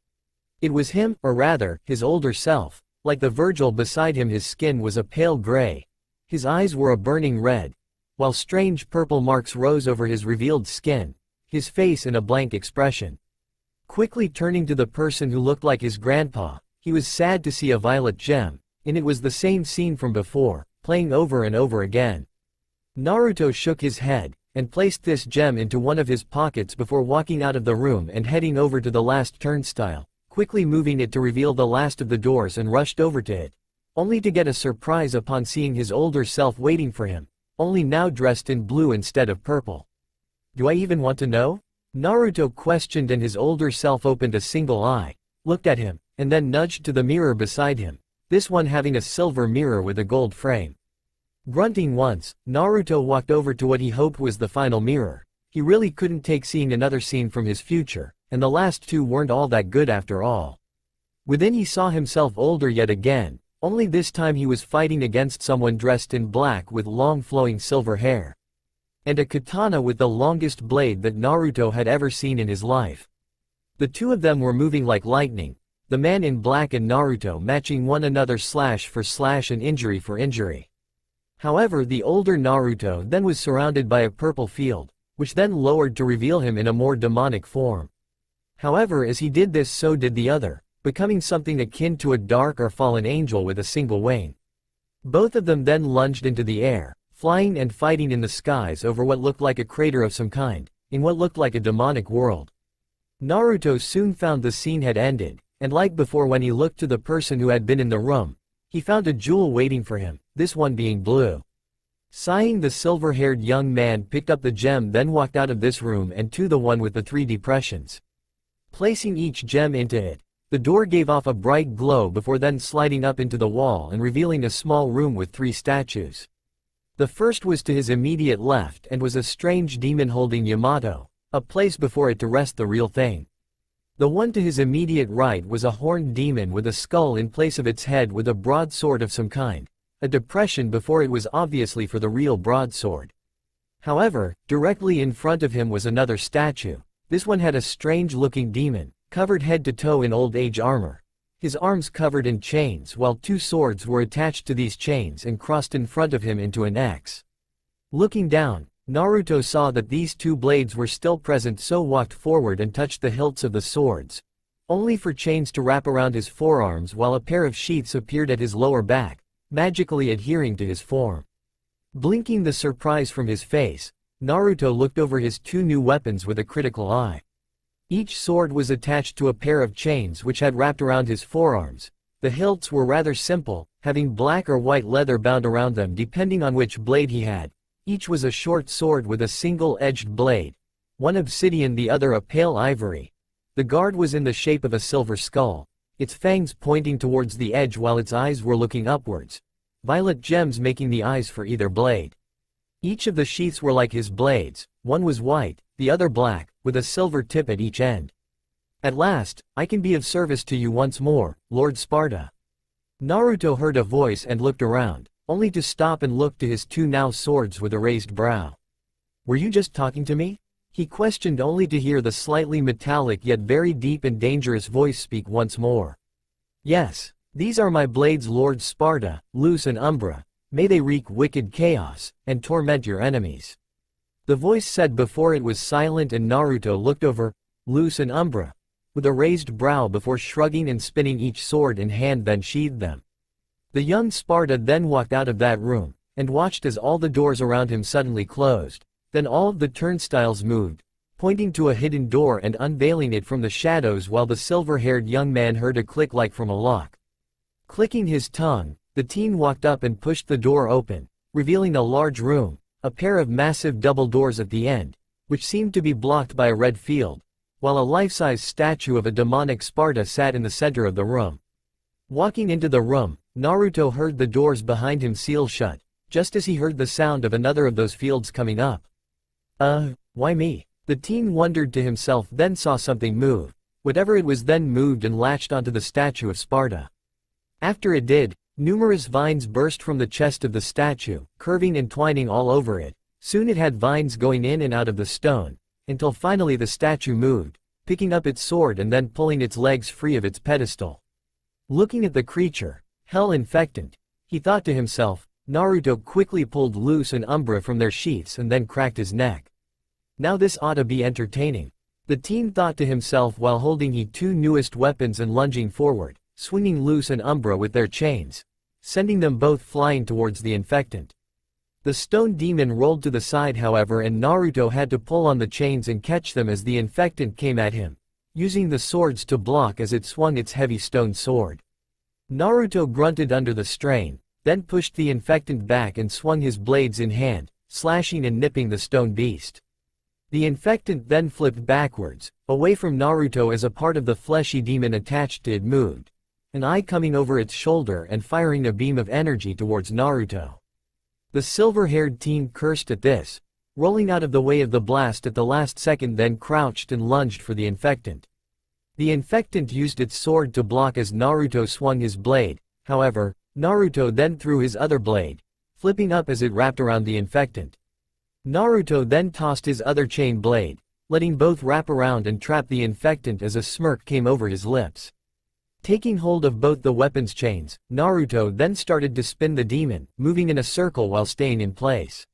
It was him, or rather, his older self. Like the Virgil beside him, his skin was a pale gray. His eyes were a burning red, while strange purple marks rose over his revealed skin, his face in a blank expression. Quickly turning to the person who looked like his grandpa, he was sad to see a violet gem, and it was the same scene from before, playing over and over again. Naruto shook his head, and placed this gem into one of his pockets before walking out of the room and heading over to the last turnstile, quickly moving it to reveal the last of the doors, and rushed over to it, only to get a surprise upon seeing his older self waiting for him, only now dressed in blue instead of purple. "Do I even want to know?" Naruto questioned, and his older self opened a single eye, looked at him, and then nudged to the mirror beside him, this one having a silver mirror with a gold frame. Grunting once, Naruto walked over to what he hoped was the final mirror. He really couldn't take seeing another scene from his future, and the last two weren't all that good after all. Within he saw himself older yet again, only this time he was fighting against someone dressed in black with long flowing silver hair. And a katana with the longest blade that Naruto had ever seen in his life. The two of them were moving like lightning, the man in black and Naruto matching one another slash for slash and injury for injury. However, the older Naruto then was surrounded by a purple field, which then lowered to reveal him in a more demonic form. However, as he did this, so did the other, becoming something akin to a dark or fallen angel with a single wing. Both of them then lunged into the air, flying and fighting in the skies over what looked like a crater of some kind, in what looked like a demonic world. Naruto soon found the scene had ended, and like before when he looked to the person who had been in the room, he found a jewel waiting for him, this one being blue. Sighing, the silver-haired young man picked up the gem, then walked out of this room and to the one with the 3 depressions. Placing each gem into it, the door gave off a bright glow before then sliding up into the wall and revealing a small room with 3 statues. The first was to his immediate left and was a strange demon holding Yamato, a place before it to rest the real thing. The one to his immediate right was a horned demon with a skull in place of its head with a broadsword of some kind, a depression before it was obviously for the real broadsword. However, directly in front of him was another statue. This one had a strange-looking demon, covered head to toe in old age armor. His arms covered in chains while 2 swords were attached to these chains and crossed in front of him into an X. Looking down, Naruto saw that these 2 blades were still present, so walked forward and touched the hilts of the swords, only for chains to wrap around his forearms while a pair of sheaths appeared at his lower back, magically adhering to his form. Blinking the surprise from his face, Naruto looked over his 2 new weapons with a critical eye. Each sword was attached to a pair of chains which had wrapped around his forearms. The hilts were rather simple, having black or white leather bound around them depending on which blade he had. Each was a short sword with a single-edged blade, one obsidian, the other a pale ivory. The guard was in the shape of a silver skull, its fangs pointing towards the edge while its eyes were looking upwards, violet gems making the eyes for either blade. Each of the sheaths were like his blades, one was white, the other black, with a silver tip at each end. At last, I can be of service to you once more, Lord Sparta. Naruto heard a voice and looked around, only to stop and look to his 2 now swords with a raised brow. Were you just talking to me? He questioned, only to hear the slightly metallic yet very deep and dangerous voice speak once more. Yes, these are my blades, Lord Sparta, Luz and Umbra. May they wreak wicked chaos, and torment your enemies. The voice said before it was silent, and Naruto looked over, Luz and Umbra, with a raised brow before shrugging and spinning each sword in hand, then sheathed them. The young Sparta then walked out of that room, and watched as all the doors around him suddenly closed, then all of the turnstiles moved, pointing to a hidden door and unveiling it from the shadows, while the silver-haired young man heard a click like from a lock. Clicking his tongue, the teen walked up and pushed the door open, revealing a large room, a pair of massive double doors at the end, which seemed to be blocked by a red field, while a life-size statue of a demonic Sparta sat in the center of the room. Walking into the room, Naruto heard the doors behind him seal shut, just as he heard the sound of another of those fields coming up. Why me? The teen wondered to himself, then saw something move. Whatever it was then moved and latched onto the statue of Sparta. After it did, numerous vines burst from the chest of the statue, curving and twining all over it. Soon it had vines going in and out of the stone, until finally the statue moved, picking up its sword and then pulling its legs free of its pedestal. Looking at the creature, hell infectant, he thought to himself. Naruto quickly pulled Luz and Umbra from their sheaths and then cracked his neck. Now this ought to be entertaining. The teen thought to himself while holding his 2 newest weapons and lunging forward, swinging Luz and Umbra with their chains, sending them both flying towards the infectant. The stone demon rolled to the side, however, and Naruto had to pull on the chains and catch them as the infectant came at him, using the swords to block as it swung its heavy stone sword. Naruto grunted under the strain, then pushed the infectant back and swung his blades in hand, slashing and nipping the stone beast. The infectant then flipped backwards, away from Naruto as a part of the fleshy demon attached to it moved, an eye coming over its shoulder and firing a beam of energy towards Naruto. The silver-haired teen cursed at this, rolling out of the way of the blast at the last second, then crouched and lunged for the infectant. The infectant used its sword to block as Naruto swung his blade. However, Naruto then threw his other blade, flipping up as it wrapped around the infectant. Naruto then tossed his other chain blade, letting both wrap around and trap the infectant as a smirk came over his lips. Taking hold of both the weapon's chains, Naruto then started to spin the demon, moving in a circle while staying in place.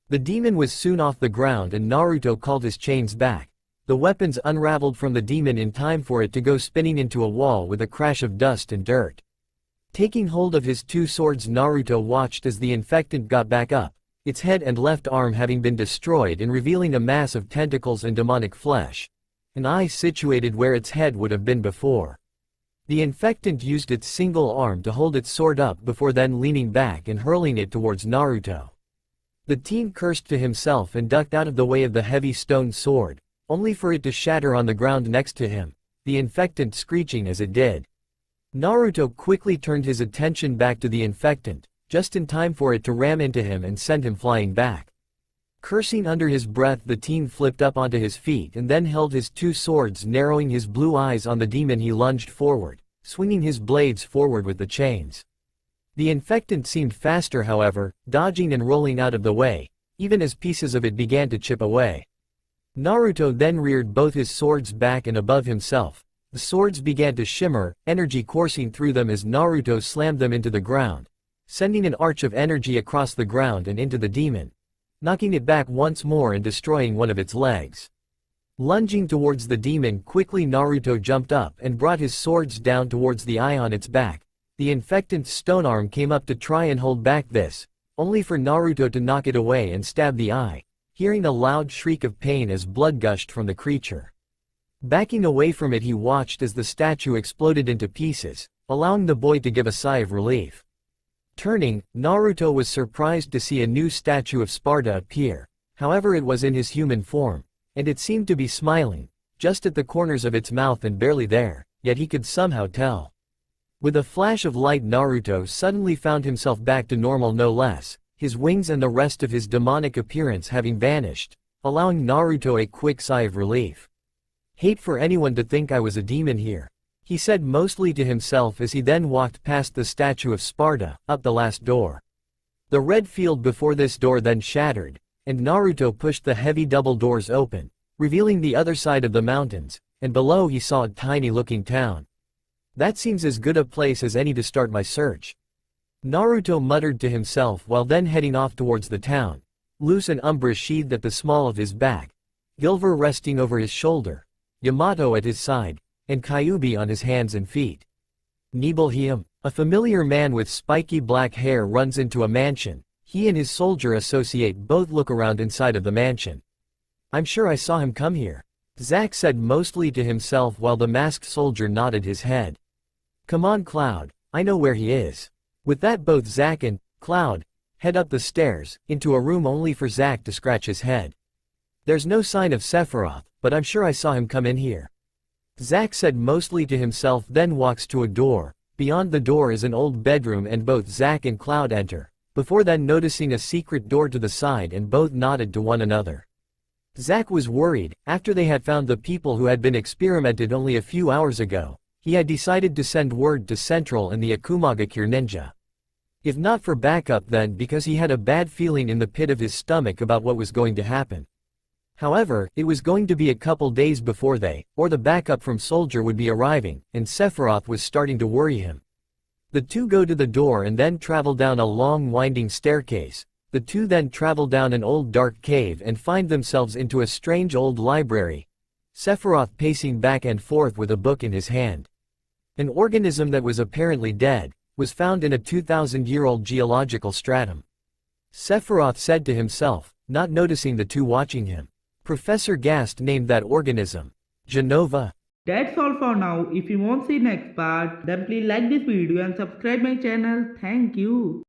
The demon was soon off the ground and Naruto called his chains back. The weapons unraveled from the demon in time for it to go spinning into a wall with a crash of dust and dirt. Taking hold of his two swords, Naruto watched as the infectant got back up, its head and left arm having been destroyed and revealing a mass of tentacles and demonic flesh. An eye situated where its head would have been before. The infectant used its single arm to hold its sword up before then leaning back and hurling it towards Naruto. The teen cursed to himself and ducked out of the way of the heavy stone sword, only for it to shatter on the ground next to him, the infectant screeching as it did. Naruto quickly turned his attention back to the infectant, just in time for it to ram into him and send him flying back. Cursing under his breath, the teen flipped up onto his feet and then held his two swords, narrowing his blue eyes on the demon. He lunged forward, swinging his blades forward with the chains. The infectant seemed faster, however, dodging and rolling out of the way, even as pieces of it began to chip away. Naruto then reared both his swords back and above himself. The swords began to shimmer, energy coursing through them as Naruto slammed them into the ground, sending an arch of energy across the ground and into the demon, knocking it back once more and destroying one of its legs. Lunging towards the demon quickly, Naruto jumped up and brought his swords down towards the eye on its back. The infectant's stone arm came up to try and hold back this, only for Naruto to knock it away and stab the eye, hearing a loud shriek of pain as blood gushed from the creature. Backing away from it, he watched as the statue exploded into pieces, allowing the boy to give a sigh of relief. Turning, Naruto was surprised to see a new statue of Sparta appear. However, it was in his human form, and it seemed to be smiling, just at the corners of its mouth and barely there, yet he could somehow tell. With a flash of light, Naruto suddenly found himself back to normal, no less, his wings and the rest of his demonic appearance having vanished, allowing Naruto a quick sigh of relief. "Hate for anyone to think I was a demon here," he said mostly to himself as he then walked past the statue of Sparta, up the last door. The red field before this door then shattered, and Naruto pushed the heavy double doors open, revealing the other side of the mountains, and below he saw a tiny-looking town. "That seems as good a place as any to start my search," Naruto muttered to himself while then heading off towards the town, loose and Umbra sheathed at the small of his back, Gilver resting over his shoulder, Yamato at his side, and Kyuubi on his hands and feet. Nibelheim, a familiar man with spiky black hair, runs into a mansion. He and his soldier associate both look around inside of the mansion. "I'm sure I saw him come here," Zack said mostly to himself while the masked soldier nodded his head. "Come on, Cloud, I know where he is." With that, both Zack and Cloud head up the stairs, into a room only for Zack to scratch his head. "There's no sign of Sephiroth, but I'm sure I saw him come in here," Zack said mostly to himself, then walks to a door. Beyond the door is an old bedroom and both Zack and Cloud enter, before then noticing a secret door to the side, and both nodded to one another. Zack was worried. After they had found the people who had been experimented only a few hours ago, he had decided to send word to Central and the Akumagakure ninja. If not for backup, then because he had a bad feeling in the pit of his stomach about what was going to happen. However, it was going to be a couple days before they, or the backup from Soldier, would be arriving, and Sephiroth was starting to worry him. The two go to the door and then travel down a long winding staircase. The two then travel down an old dark cave and find themselves into a strange old library, Sephiroth pacing back and forth with a book in his hand. An organism that was apparently dead was found in a 2,000-year-old geological stratum. Sephiroth said to himself, not noticing the two watching him. Professor Gast named that organism Genova. That's all for now. If you want to see next part, then please like this video and subscribe my channel. Thank you.